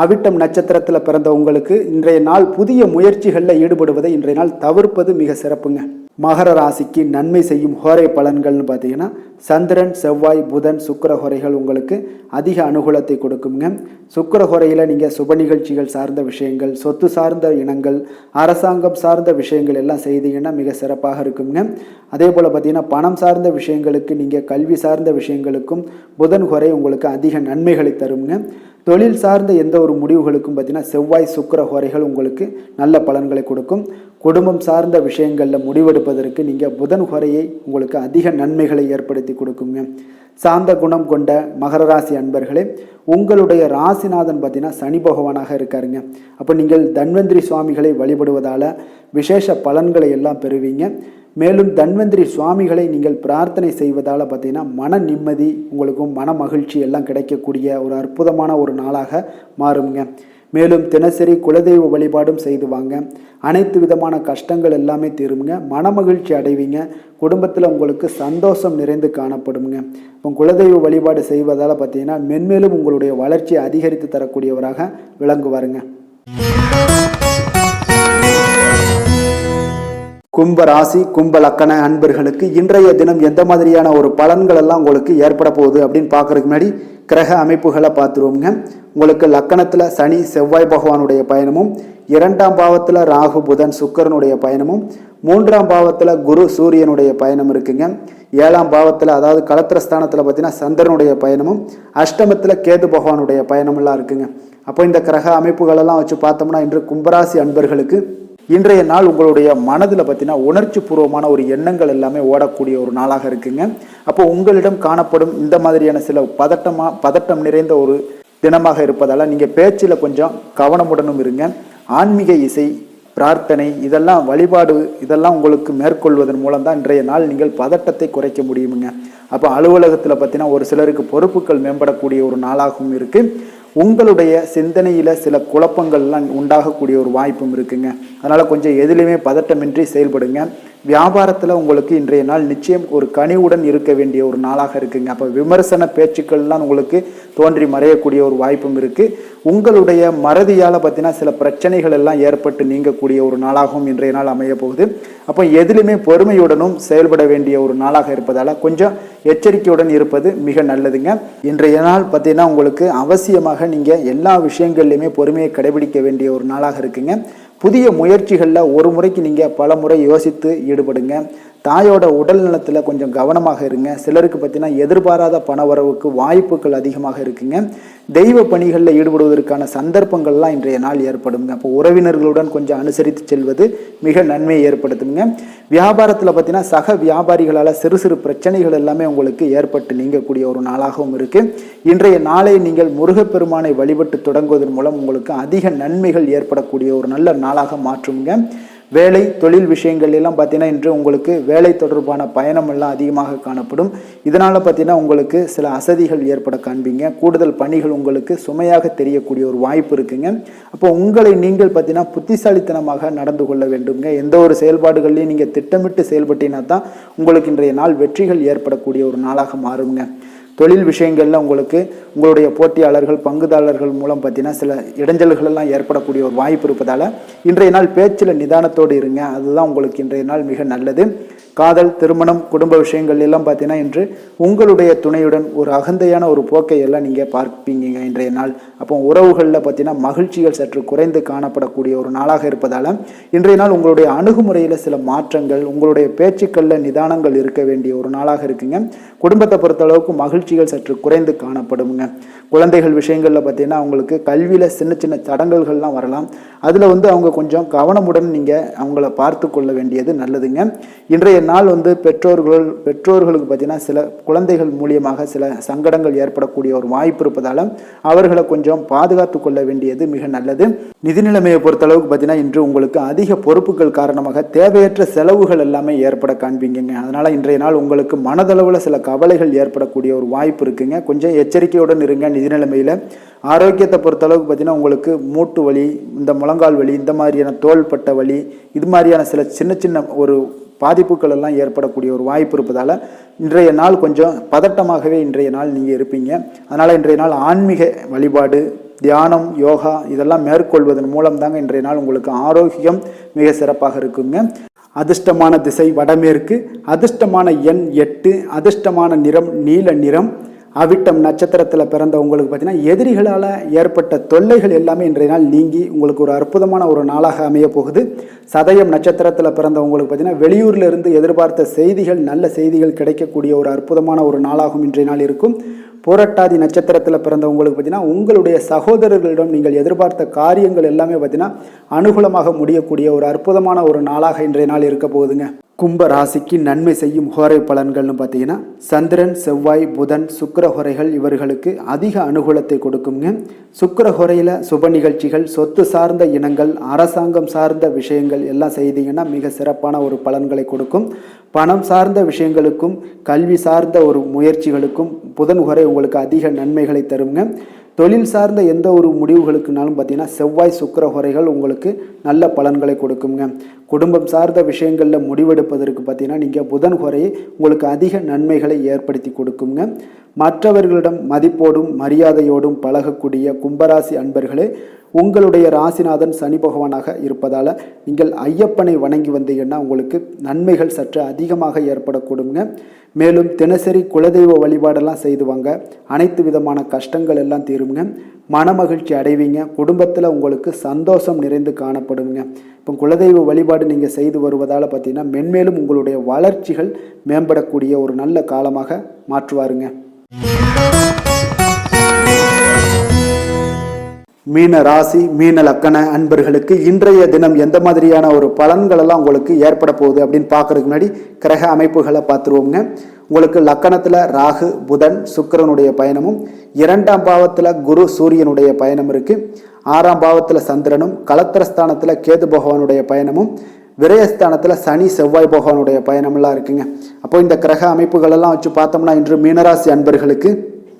அவிட்டம் நட்சத்திரத்தில் பிறந்த உங்களுக்கு இன்றைய நாள் புதிய முயற்சிகளில் ஈடுபடுவதை இன்றைய நாள் தவிர்ப்பது மிக சிறப்புங்க. மகர ராசிக்கு நன்மை செய்யும் ஹோரை பலன்கள்னு பார்த்தீங்கன்னா சந்திரன், செவ்வாய், புதன், சுக்கிர ஹோரைகள் உங்களுக்கு அதிக அனுகூலத்தை கொடுக்குங்க. சுக்கிர ஹோரையில் நீங்கள் சுப நிகழ்ச்சிகள் சார்ந்த விஷயங்கள், சொத்து சார்ந்த இனங்கள், அரசாங்கம் சார்ந்த விஷயங்கள் எல்லாம் செய்தீங்கன்னா மிக சிறப்பாக இருக்குங்க. அதே போல் பார்த்தீங்கன்னா பணம் சார்ந்த விஷயங்களுக்கு, நீங்கள் கல்வி சார்ந்த விஷயங்களுக்கும் புதன் ஹோரை உங்களுக்கு அதிக நன்மைகளை தருங்க. தொழில் சார்ந்த எந்த ஒரு முடிவுகளுக்கும் பார்த்தீங்கன்னா செவ்வாய், சுக்கிர ஹோரைகள் உங்களுக்கு நல்ல பலன்களை கொடுக்கும். குடும்பம் சார்ந்த விஷயங்களில் முடிவெடுப்பதற்கு நீங்கள் புதன் ஹோரையை உங்களுக்கு அதிக நன்மைகளை ஏற்படுத்தி கொடுக்குங்க. சாந்த குணம் கொண்ட மகர ராசி அன்பர்களே, உங்களுடைய ராசிநாதன் பார்த்தீங்கன்னா சனி பகவானாக இருக்காருங்க. அப்போ நீங்கள் தன்வந்திரி சுவாமிகளை வழிபடுவதால் விசேஷ பலன்களை எல்லாம் பெறுவீங்க. மேலும் தன்வந்திரி சுவாமிகளை நீங்கள் பிரார்த்தனை செய்வதால் பார்த்தீங்கன்னா மன நிம்மதி, உங்களுக்கும் மன மகிழ்ச்சி எல்லாம் கிடைக்கக்கூடிய ஒரு அற்புதமான ஒரு நாளாக மாறுங்க. மேலும் தினசரி குலதெய்வ வழிபாடும் செய்து வாங்க. அனைத்து விதமான கஷ்டங்கள் எல்லாமே தீருங்க. மன மகிழ்ச்சி அடைவீங்க. குடும்பத்தில் உங்களுக்கு சந்தோஷம் நிறைந்து காணப்படுங்க. இப்போ குலதெய்வ வழிபாடு செய்வதால் பார்த்தீங்கன்னா மென்மேலும் உங்களுடைய வளர்ச்சியை அதிகரித்து தரக்கூடியவராக விளங்குவாருங்க. கும்ப ராசி, கும்ப லக்கண அன்பர்களுக்கு இன்றைய தினம் எந்த மாதிரியான ஒரு பலன்கள் எல்லாம் உங்களுக்கு ஏற்பட போகுது அப்படின்னு பார்க்கறதுக்கு முன்னாடி கிரக அமைப்புகளை பார்த்துருவோங்க. உங்களுக்கு லக்கணத்தில் சனி, செவ்வாய் பகவானுடைய பயணமும் 2ஆம் பாவத்தில் ராகு புதன் சுக்கிரனுடைய பயணமும், 3ஆம் பாவத்தில் குரு சூரியனுடைய பயணம் இருக்குங்க. 7ஆம் பாவத்தில் அதாவது களத்திரஸ்தானத்தில் பார்த்தீங்கன்னா சந்திரனுடைய பயணமும், அஷ்டமத்தில் கேது பகவானுடைய பயணமெல்லாம் இருக்குங்க. அப்போ இந்த கிரக அமைப்புகளெல்லாம் வச்சு பார்த்தோம்னா இன்று கும்பராசி அன்பர்களுக்கு இன்றைய நாள் உங்களுடைய மனதில் பார்த்தீங்கன்னா உணர்ச்சி பூர்வமான ஒரு எண்ணங்கள் எல்லாமே ஓடக்கூடிய ஒரு நாளாக இருக்குங்க. அப்போ உங்களிடம் காணப்படும் இந்த மாதிரியான சில பதட்டம் நிறைந்த ஒரு தினமாக இருப்பதால் நீங்கள் பேச்சில் கொஞ்சம் கவனமுடனும் இருங்க. ஆன்மீக இசை, பிரார்த்தனை, இதெல்லாம் வழிபாடு, இதெல்லாம் உங்களுக்கு மேற்கொள்வதன் மூலம் தான் இன்றைய நாள் நீங்கள் பதட்டத்தை குறைக்க முடியுமுங்க. அப்போ அலுவலகத்தில் பார்த்தீங்கன்னா ஒரு சிலருக்கு பொறுப்புகள் மேம்படக்கூடிய ஒரு நாளாகவும் இருக்குது. உங்களுடைய சிந்தனையில் சில குழப்பங்கள்லாம் உண்டாகக்கூடிய ஒரு வாய்ப்பும் இருக்குங்க. அதனால் கொஞ்சம் எதிலுமே பதட்டமின்றி செயல்படுங்க. வியாபாரத்தில் உங்களுக்கு இன்றைய நாள் நிச்சயம் ஒரு கனிவுடன் இருக்க வேண்டிய ஒரு நாளாக இருக்குங்க. அப்போ விமர்சன பேச்சுக்கள்லாம் உங்களுக்கு தோன்றி மறையக்கூடிய ஒரு வாய்ப்பும் இருக்குது. உங்களுடைய மறதியால் பார்த்தீங்கன்னா சில பிரச்சனைகள் எல்லாம் ஏற்பட்டு நீங்கக்கூடிய ஒரு நாளாகவும் இன்றைய நாள் அமைய போகுது. அப்போ எதிலுமே பொறுமையுடனும் செயல்பட வேண்டிய ஒரு நாளாக இருப்பதால் கொஞ்சம் எச்சரிக்கையுடன் இருப்பது மிக நல்லதுங்க. இன்றைய நாள் பார்த்தீங்கன்னா உங்களுக்கு அவசியமாக நீங்கள் எல்லா விஷயங்கள்லையுமே பொறுமையை கடைபிடிக்க வேண்டிய ஒரு நாளாக இருக்குங்க. புதிய முயற்சிகளில் ஒரு முறைக்கு நீங்கள் பல முறை யோசித்து ஈடுபடுங்க. தாயோட உடல் நலத்தில் கொஞ்சம் கவனமாக இருங்க. சிலருக்கு பார்த்தீங்கன்னா எதிர்பாராத பண வரவுக்கு வாய்ப்புகள் அதிகமாக இருக்குங்க. தெய்வ பணிகளில் ஈடுபடுவதற்கான சந்தர்ப்பங்கள்லாம் இன்றைய நாள் ஏற்படுங்க. அப்போ உறவினர்களுடன் கொஞ்சம் அனுசரித்து செல்வது மிக நன்மையை ஏற்படுத்துங்க. வியாபாரத்தில் பார்த்தீங்கன்னா சக வியாபாரிகளால் சிறு சிறு பிரச்சனைகள் எல்லாமே உங்களுக்கு ஏற்பட்டு நீங்கக்கூடிய ஒரு நாளாகவும் இருக்குது. இன்றைய நாளை நீங்கள் முருகப்பெருமானை வழிபட்டு தொடங்குவதன் மூலம் உங்களுக்கு அதிக நன்மைகள் ஏற்படக்கூடிய ஒரு நல்ல நாளாக மாற்றுங்க. வேலை தொழில் விஷயங்கள் எல்லாம் பார்த்தீங்கன்னா இன்று உங்களுக்கு வேலை தொடர்பான பயணம் எல்லாம் அதிகமாக காணப்படும். இதனால் பார்த்தீங்கன்னா உங்களுக்கு சில அசதிகள் ஏற்பட காண்பீங்க. கூடுதல் பணிகள் உங்களுக்கு சுமையாக தெரியக்கூடிய ஒரு வாய்ப்பு இருக்குங்க. அப்போ உங்களை நீங்கள் பார்த்தீங்கன்னா புத்திசாலித்தனமாக நடந்து கொள்ள வேண்டுங்க. எந்த ஒரு செயல்பாடுகள்லையும் நீங்கள் திட்டமிட்டு செயல்பட்டீங்கன்னா தான் உங்களுக்கு இன்றைய நாள் வெற்றிகள் ஏற்படக்கூடிய ஒரு நாளாக மாறுங்க. தொழில் விஷயங்களில் உங்களுக்கு உங்களுடைய போட்டியாளர்கள் பங்குதாரர்கள் மூலம் பார்த்தீங்கன்னா சில இடைஞ்சல்கள் எல்லாம் ஏற்படக்கூடிய ஒரு வாய்ப்பு இருப்பதால் இன்றைய நாள் பேச்சில் நிதானத்தோடு இருங்க. அதுதான் உங்களுக்கு இன்றைய நாள் மிக நல்லது. காதல், திருமணம், குடும்ப விஷயங்கள் எல்லாம் பார்த்தீங்கன்னா இன்று உங்களுடைய துணையுடன் ஒரு அகந்தையான ஒரு போக்கை எல்லாம் நீங்கள் பார்ப்பீங்க இன்றைய நாள். அப்போ உறவுகளில் பார்த்தீங்கன்னா மகிழ்ச்சிகள் சற்று குறைந்து காணப்படக்கூடிய ஒரு நாளாக இருப்பதால் இன்றைய நாள் உங்களுடைய அணுகுமுறையில் சில மாற்றங்கள், உங்களுடைய பேச்சுக்களில் நிதானங்கள் இருக்க வேண்டிய ஒரு நாளாக இருக்குங்க. குடும்பத்தை பொறுத்தளவுக்கு மகிழ்ச்சிகள் சற்று குறைந்து காணப்படுங்க. குழந்தைகள் விஷயங்களில் பார்த்தீங்கன்னா அவங்களுக்கு கல்வியில் சின்ன சின்ன தடங்கல்கள்லாம் வரலாம். அதில் அவங்க கொஞ்சம் கவனமுடன் நீங்கள் அவங்கள பார்த்து கொள்ள வேண்டியது நல்லதுங்க. இன்றைய நாள் பெற்றோர்களுக்கு பார்த்தீங்கன்னா சில குழந்தைகள் மூலியமாக சில சங்கடங்கள் ஏற்படக்கூடிய ஒரு வாய்ப்பு இருப்பதால் அவர்களை கொஞ்சம் பாதுகாத்து கொள்ள வேண்டியது மிக நல்லது. நிதி நிலைமையை பொறுத்தளவுக்கு பார்த்தீங்கன்னா இன்று உங்களுக்கு அதிக பொறுப்புகள் காரணமாக தேவையற்ற செலவுகள் எல்லாமே ஏற்பட காண்பீங்க. அதனால் இன்றைய நாள் உங்களுக்கு மனதளவில் சில கவலைகள் ஏற்படக்கூடிய ஒரு வாய்ப்பு இருக்குங்க. கொஞ்சம் எச்சரிக்கையுடன் இருங்க. நிதி நிலைமையில் ஆரோக்கியத்தை பொறுத்தளவுக்கு பார்த்தீங்கன்னா உங்களுக்கு மூட்டு வலி, இந்த முழங்கால் வலி, இந்த மாதிரியான தோள்பட்ட வலி, இது மாதிரியான சில சின்ன சின்ன ஒரு பாதிப்புகள் எல்லாம் ஏற்படக்கூடிய ஒரு வாய்ப்பு இருப்பதால் இன்றைய நாள் கொஞ்சம் பதட்டமாகவே இன்றைய நாள் நீங்கள் இருப்பீங்க. அதனால் இன்றைய நாள் ஆன்மீக வழிபாடு, தியானம், யோகா இதெல்லாம் மேற்கொள்வதன் மூலம் தாங்க இன்றைய நாள் உங்களுக்கு ஆரோக்கியம் மிக சிறப்பாக இருக்குங்க. அதிர்ஷ்டமான திசை வடமேற்கு, அதிர்ஷ்டமான எண் 8, அதிர்ஷ்டமான நிறம் நீல நிறம். அவிட்டம் நட்சத்திரத்தில் பிறந்த உங்களுக்கு பார்த்தீங்கன்னா எதிரிகளால் ஏற்பட்ட தொல்லைகள் எல்லாமே இன்றைய நாள் நீங்கி உங்களுக்கு ஒரு அற்புதமான ஒரு நாளாக அமைய போகுது. சதயம் நட்சத்திரத்தில் பிறந்த உங்களுக்கு பார்த்தீங்கன்னா வெளியூரில் இருந்து எதிர்பார்த்த செய்திகள், நல்ல செய்திகள் கிடைக்கக்கூடிய ஒரு அற்புதமான ஒரு நாளாகவும் இன்றைய நாள் இருக்கும். புரட்டாதி நட்சத்திரத்தில் பிறந்தவங்களுக்கு பார்த்தீங்கன்னா உங்களுடைய சகோதரர்களிடம் நீங்கள் எதிர்பார்த்த காரியங்கள் எல்லாமே பார்த்தீங்கன்னா அனுகூலமாக முடியக்கூடிய ஒரு அற்புதமான ஒரு நாளாக இன்றைய நாள் இருக்க போகுதுங்க. கும்ப ராசிக்கு நன்மை செய்யும் ஹோரை பலன்கள்னு பார்த்தீங்கன்னா சந்திரன், செவ்வாய், புதன், சுக்கிர ஹோரைகள் இவர்களுக்கு அதிக அனுகூலத்தை கொடுக்குங்க. சுக்கிர ஹோரையில் சுப நிகழ்ச்சிகள், சொத்து சார்ந்த இனங்கள், அரசாங்கம் சார்ந்த விஷயங்கள் எல்லாம் செய்தீங்கன்னா மிக சிறப்பான ஒரு பலன்களை கொடுக்கும். பணம் சார்ந்த விஷயங்களுக்கும் கல்வி சார்ந்த ஒரு முயற்சிகளுக்கும் புதன் ஹோரை உங்களுக்கு அதிக நன்மைகளை தருங்க. தொழில் சார்ந்த எந்த ஒரு முடிவுகளுக்குனாலும் பார்த்தீங்கன்னா செவ்வாய், சுக்கிர ஹோரைகள் உங்களுக்கு நல்ல பலன்களை கொடுக்குங்க. குடும்பம் சார்ந்த விஷயங்களில் முடிவெடுப்பதற்கு பார்த்தீங்கன்னா நீங்கள் புதன் ஹோரையை உங்களுக்கு அதிக நன்மைகளை ஏற்படுத்தி கொடுக்குங்க. மற்றவர்களிடம் மதிப்போடும் மரியாதையோடும் பழகக்கூடிய கும்பராசி அன்பர்களே, உங்களுடைய ராசிநாதன் சனி பகவானாக இருப்பதால் நீங்கள் ஐயப்பனை வணங்கி வந்தீங்கன்னா உங்களுக்கு நன்மைகள் சற்று அதிகமாக ஏற்படக்கூடுங்க. மேலும் தினசரி குலதெய்வ வழிபாடெல்லாம் செய்து வாங்க. அனைத்து விதமான கஷ்டங்கள் எல்லாம் தீருங்க. மனமகிழ்ச்சி அடைவீங்க. குடும்பத்தில் உங்களுக்கு சந்தோஷம் நிறைந்து காணப்படுங்க. இப்போ குலதெய்வ வழிபாடு நீங்கள் செய்து வருவதால் பார்த்தீங்கன்னா மென்மேலும் உங்களுடைய வளர்ச்சிகள் மேம்படக்கூடிய ஒரு நல்ல காலமாக மாற்றுவாருங்க. மீன ராசி மீன லக்கண அன்பர்களுக்கு இன்றைய தினம் எந்த மாதிரியான ஒரு பலன்கள் எல்லாம் உங்களுக்கு ஏற்பட போகுது அப்படின்னு பார்க்கறதுக்கு முன்னாடி கிரக அமைப்புகளை பார்த்துருவோங்க. உங்களுக்கு லக்கணத்தில் ராகு புதன் சுக்கிரனுடைய பயணமும், 2ஆம் பாவத்தில் குரு சூரியனுடைய பயணம் இருக்குது. 6ஆம் பாவத்தில் சந்திரனும், கலத்திரஸ்தானத்தில் கேது பகவானுடைய பயணமும், விரயஸ்தானத்தில் சனி செவ்வாய் பகவானுடைய பயணமெல்லாம் இருக்குங்க. அப்போ இந்த கிரக அமைப்புகளெல்லாம் வச்சு பார்த்தோம்னா இன்று மீனராசி அன்பர்களுக்கு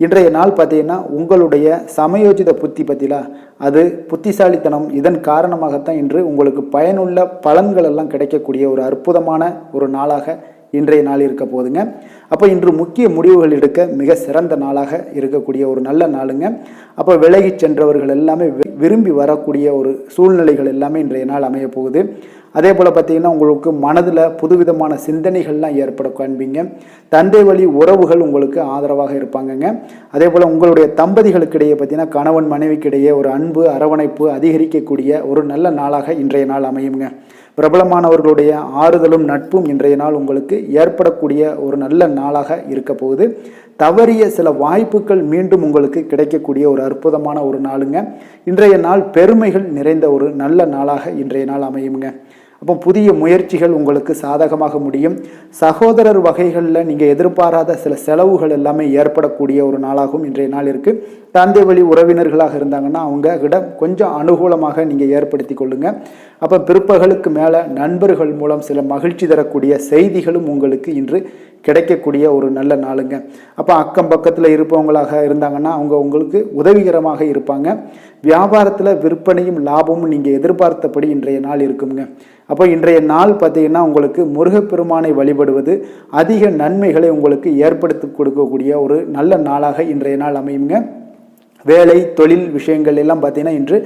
இன்றைய நாள் பார்த்தீங்கன்னா உங்களுடைய சமயோஜித புத்தி பற்றிலா அது புத்திசாலித்தனம், இதன் காரணமாகத்தான் இன்று உங்களுக்கு பயனுள்ள பலன்கள் எல்லாம் கிடைக்கக்கூடிய ஒரு அற்புதமான ஒரு நாளாக இன்றைய நாள் இருக்க போதுங்க. அப்போ இன்று முக்கிய முடிவுகள் எடுக்க மிக சிறந்த நாளாக இருக்கக்கூடிய ஒரு நல்ல நாளுங்க. அப்போ விலகி சென்றவர்கள் எல்லாமே விரும்பி வரக்கூடிய ஒரு சூழ்நிலைகள் எல்லாமே இன்றைய நாள் அமைய போகுது. அதே போல் பார்த்தீங்கன்னா உங்களுக்கு மனதில் புதுவிதமான சிந்தனைகள்லாம் ஏற்பட காண்பீங்க. தந்தை வழி உறவுகள் உங்களுக்கு ஆதரவாக இருப்பாங்கங்க. அதே போல் உங்களுடைய தம்பதிகளுக்கிடையே பார்த்தீங்கன்னா கணவன் மனைவிக்கிடையே ஒரு அன்பு அரவணைப்பு அதிகரிக்கக்கூடிய ஒரு நல்ல நாளாக இன்றைய நாள் அமையுங்க. பிரபலமானவர்களுடைய ஆறுதலும் நட்பும் இன்றைய நாள் உங்களுக்கு ஏற்படக்கூடிய ஒரு நல்ல நாளாக இருக்க போகுது. தவறிய சில வாய்ப்புகள் மீண்டும் உங்களுக்கு கிடைக்கக்கூடிய ஒரு அற்புதமான ஒரு நாளுங்க. இன்றைய நாள் பெருமைகள் நிறைந்த ஒரு நல்ல நாளாக இன்றைய நாள் அமையுங்க. அப்போ புதிய முயற்சிகள் உங்களுக்கு சாதகமாக முடியும். சகோதரர் வகைகளில் நீங்கள் எதிர்பாராத சில செலவுகள் எல்லாமே ஏற்படக்கூடிய ஒரு நாளாகவும் இன்றைய நாள் இருக்குது. தந்தை வழி உறவினர்களாக இருந்தாங்கன்னா அவங்க கிட்ட கொஞ்சம் அனுகூலமாக நீங்கள் ஏற்படுத்தி கொள்ளுங்க. அப்போ பிற்பகலுக்கு மேலே நண்பர்கள் மூலம் சில மகிழ்ச்சி தரக்கூடிய செய்திகளும் உங்களுக்கு இன்று கிடைக்கக்கூடிய ஒரு நல்ல நாளுங்க. அப்போ அக்கம் பக்கத்தில் இருப்பவங்களாக இருந்தாங்கன்னா அவங்க உங்களுக்கு உதவிகரமாக இருப்பாங்க. வியாபாரத்தில் விற்பனையும் லாபமும் நீங்கள் எதிர்பார்த்தபடி இன்றைய நாள் இருக்குங்க. அப்போ இன்றைய நாள் பார்த்தீங்கன்னா உங்களுக்கு முருகப்பெருமானை வழிபடுவது அதிக நன்மைகளை உங்களுக்கு ஏற்படுத்தி கொடுக்கக்கூடிய ஒரு நல்ல நாளாக இன்றைய நாள் அமையுங்க. வேலை தொழில் விஷயங்கள் எல்லாம் பார்த்தீங்கன்னா இன்று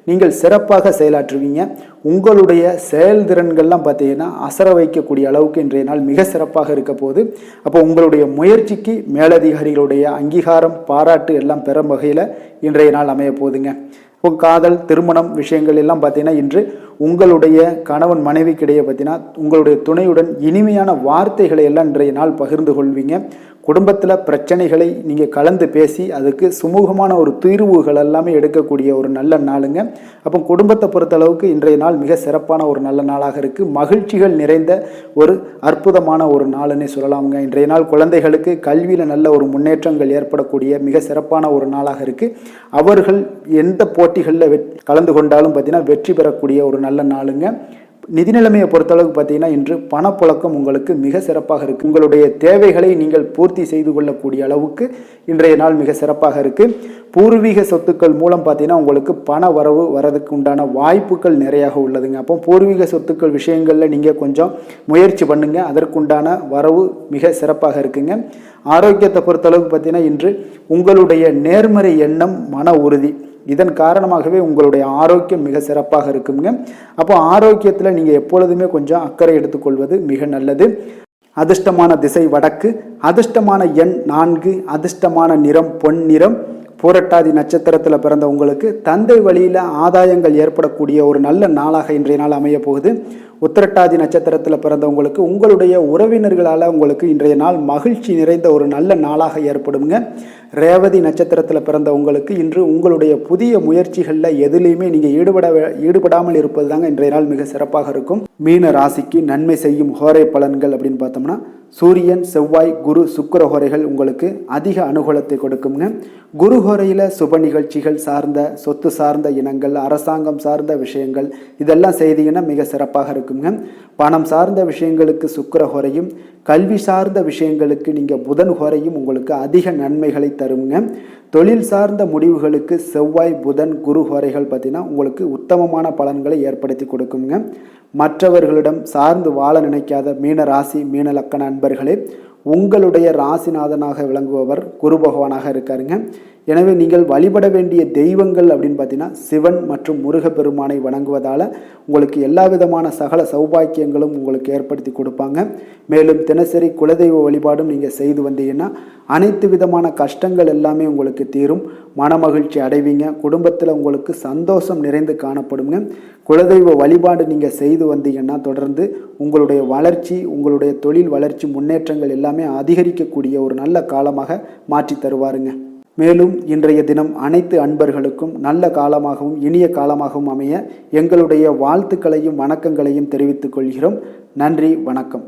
நீங்கள் சிறப்பாக செயலாற்றுவீங்க. உங்களுடைய செயல்திறன்கள்லாம் பார்த்தீங்கன்னா அசர வைக்கக்கூடிய அளவுக்கு இன்றைய நாள் மிக சிறப்பாக இருக்க போகுது. அப்போ உங்களுடைய முயற்சிக்கு மேலதிகாரிகளுடைய அங்கீகாரம் பாராட்டு எல்லாம் பெறும் வகையில் இன்றைய நாள் அமைய போகுதுங்க. இப்போ காதல் திருமணம் விஷயங்கள் எல்லாம் பார்த்தீங்கன்னா இன்று உங்களுடைய கணவன் மனைவிக்கிடையே பார்த்தீங்கன்னா உங்களுடைய துணையுடன் இனிமையான வார்த்தைகளை எல்லாம் இன்றைய நாள் பகிர்ந்து கொள்வீங்க. குடும்பத்தில் பிரச்சனைகளை நீங்கள் கலந்து பேசி அதுக்கு சுமூகமான ஒரு தீர்வுகள் எல்லாமே எடுக்கக்கூடிய ஒரு நல்ல நாளுங்க. அப்போ குடும்பத்தை பொறுத்தளவுக்கு இன்றைய நாள் மிக சிறப்பான ஒரு நல்ல நாளாக இருக்குது. மகிழ்ச்சிகள் நிறைந்த ஒரு அற்புதமான ஒரு நாளுன்னே சொல்லலாமுங்க. இன்றைய நாள் குழந்தைகளுக்கு கல்வியில் நல்ல ஒரு முன்னேற்றங்கள் ஏற்படக்கூடிய மிக சிறப்பான ஒரு நாளாக இருக்குது. அவர்கள் எந்த போட்டிகளில் கலந்து கொண்டாலும் பார்த்தீங்கன்னா வெற்றி பெறக்கூடிய ஒரு நல்ல நாளுங்க. நிதி நிலைமையை பொறுத்தளவுக்கு பார்த்தீங்கன்னா இன்று பணப்புழக்கம் உங்களுக்கு மிக சிறப்பாக இருக்குது. உங்களுடைய தேவைகளை நீங்கள் பூர்த்தி செய்து கொள்ளக்கூடிய அளவுக்கு இன்றைய நாள் மிக சிறப்பாக இருக்குது. பூர்வீக சொத்துக்கள் மூலம் பார்த்தீங்கன்னா உங்களுக்கு பண வரவு வரதுக்கு உண்டான வாய்ப்புகள் நிறையாக உள்ளதுங்க. அப்போ பூர்வீக சொத்துக்கள் விஷயங்களில் நீங்கள் கொஞ்சம் முயற்சி பண்ணுங்க. அதற்குண்டான வரவு மிக சிறப்பாக இருக்குங்க. ஆரோக்கியத்தை பொறுத்தளவுக்கு பார்த்தீங்கன்னா இன்று உங்களுடைய நேர்மறை எண்ணம் மன உறுதி இதன் காரணமாகவே உங்களுடைய ஆரோக்கியம் மிக சிறப்பாக இருக்குங்க. அப்போ ஆரோக்கியத்தில் நீங்கள் எப்பொழுதுமே கொஞ்சம் அக்கறை எடுத்துக்கொள்வது மிக நல்லது. அதிர்ஷ்டமான திசை வடக்கு, அதிர்ஷ்டமான எண் 4, அதிர்ஷ்டமான நிறம் பொன் நிறம். பூரட்டாதி நட்சத்திரத்தில் பிறந்த உங்களுக்கு தந்தை வழியில் ஆதாயங்கள் ஏற்படக்கூடிய ஒரு நல்ல நாளாக இன்றைய நாள் அமைய போகுது. உத்திரட்டாதி நட்சத்திரத்தில் பிறந்தவங்களுக்கு உங்களுடைய உறவினர்களால் உங்களுக்கு இன்றைய நாள் மகிழ்ச்சி நிறைந்த ஒரு நல்ல நாளாக ஏற்படுங்க. ரேவதி நட்சத்திரத்தில் பிறந்தவங்களுக்கு இன்று உங்களுடைய புதிய முயற்சிகளில் எதுலேயுமே நீங்கள் ஈடுபடாமல் இருப்பது தாங்க இன்றைய நாள் மிக சிறப்பாக இருக்கும். மீன ராசிக்கு நன்மை செய்யும் ஹோரை பலன்கள் அப்படின்னு பார்த்தோம்னா சூரியன் செவ்வாய் குரு சுக்கிர ஹோரைகள் உங்களுக்கு அதிக அனுகூலத்தை கொடுக்குங்க. குரு ஹோரையில் சுப நிகழ்ச்சிகள் சார்ந்த சொத்து சார்ந்த இனங்கள் அரசாங்கம் சார்ந்த விஷயங்கள் இதெல்லாம் செய்தீங்கன்னா மிக சிறப்பாக இருக்குங்க. பணம் சார்ந்த விஷயங்களுக்கு சுக்கிர ஹோரையும் கல்வி சார்ந்த விஷயங்களுக்கு நீங்கள் புதன் ஹோரையும் உங்களுக்கு அதிக நன்மைகளை தருங்க. தொழில் சார்ந்த முடிவுகளுக்கு செவ்வாய் புதன் குரு ஹோரைகள் பார்த்தீங்கன்னா உங்களுக்கு உத்தமமான பலன்களை ஏற்படுத்தி கொடுக்குங்க. மற்றவர்களிடம் சார்ந்து வாழ நினைக்காத மீன ராசி மீன லக்கண அன்பர்களே, உங்களுடைய ராசிநாதனாக விளங்குபவர் குரு பகவானாக இருக்காருங்க. எனவே நீங்கள் வழிபட வேண்டிய தெய்வங்கள் அப்படின்னு பார்த்தீங்கன்னா சிவன் மற்றும் முருகப்பெருமானை வணங்குவதால் உங்களுக்கு எல்லா விதமான சகல சௌபாக்கியங்களும் உங்களுக்கு ஏற்படுத்தி கொடுப்பாங்க. மேலும் தினசரி குலதெய்வ வழிபாடும் நீங்கள் செய்து வந்தீங்கன்னா அனைத்து விதமான கஷ்டங்கள் எல்லாமே உங்களுக்கு தீரும், மனமகிழ்ச்சி அடைவீங்க, குடும்பத்தில் உங்களுக்கு சந்தோஷம் நிறைந்து காணப்படுங்க. குலதெய்வ வழிபாடு நீங்கள் செய்து வந்தீங்கன்னா தொடர்ந்து உங்களுடைய வளர்ச்சி, உங்களுடைய தொழில் வளர்ச்சி, முன்னேற்றங்கள் எல்லாமே அதிகரிக்கக்கூடிய ஒரு நல்ல காலமாக மாற்றி தருவாருங்க. மேலும் இன்றைய தினம் அனைத்து அன்பர்களுக்கும் நல்ல காலமாகவும் இனிய காலமாகவும் அமைய எங்களுடைய வாழ்த்துக்களையும் வணக்கங்களையும் தெரிவித்துக் கொள்கிறோம். நன்றி, வணக்கம்.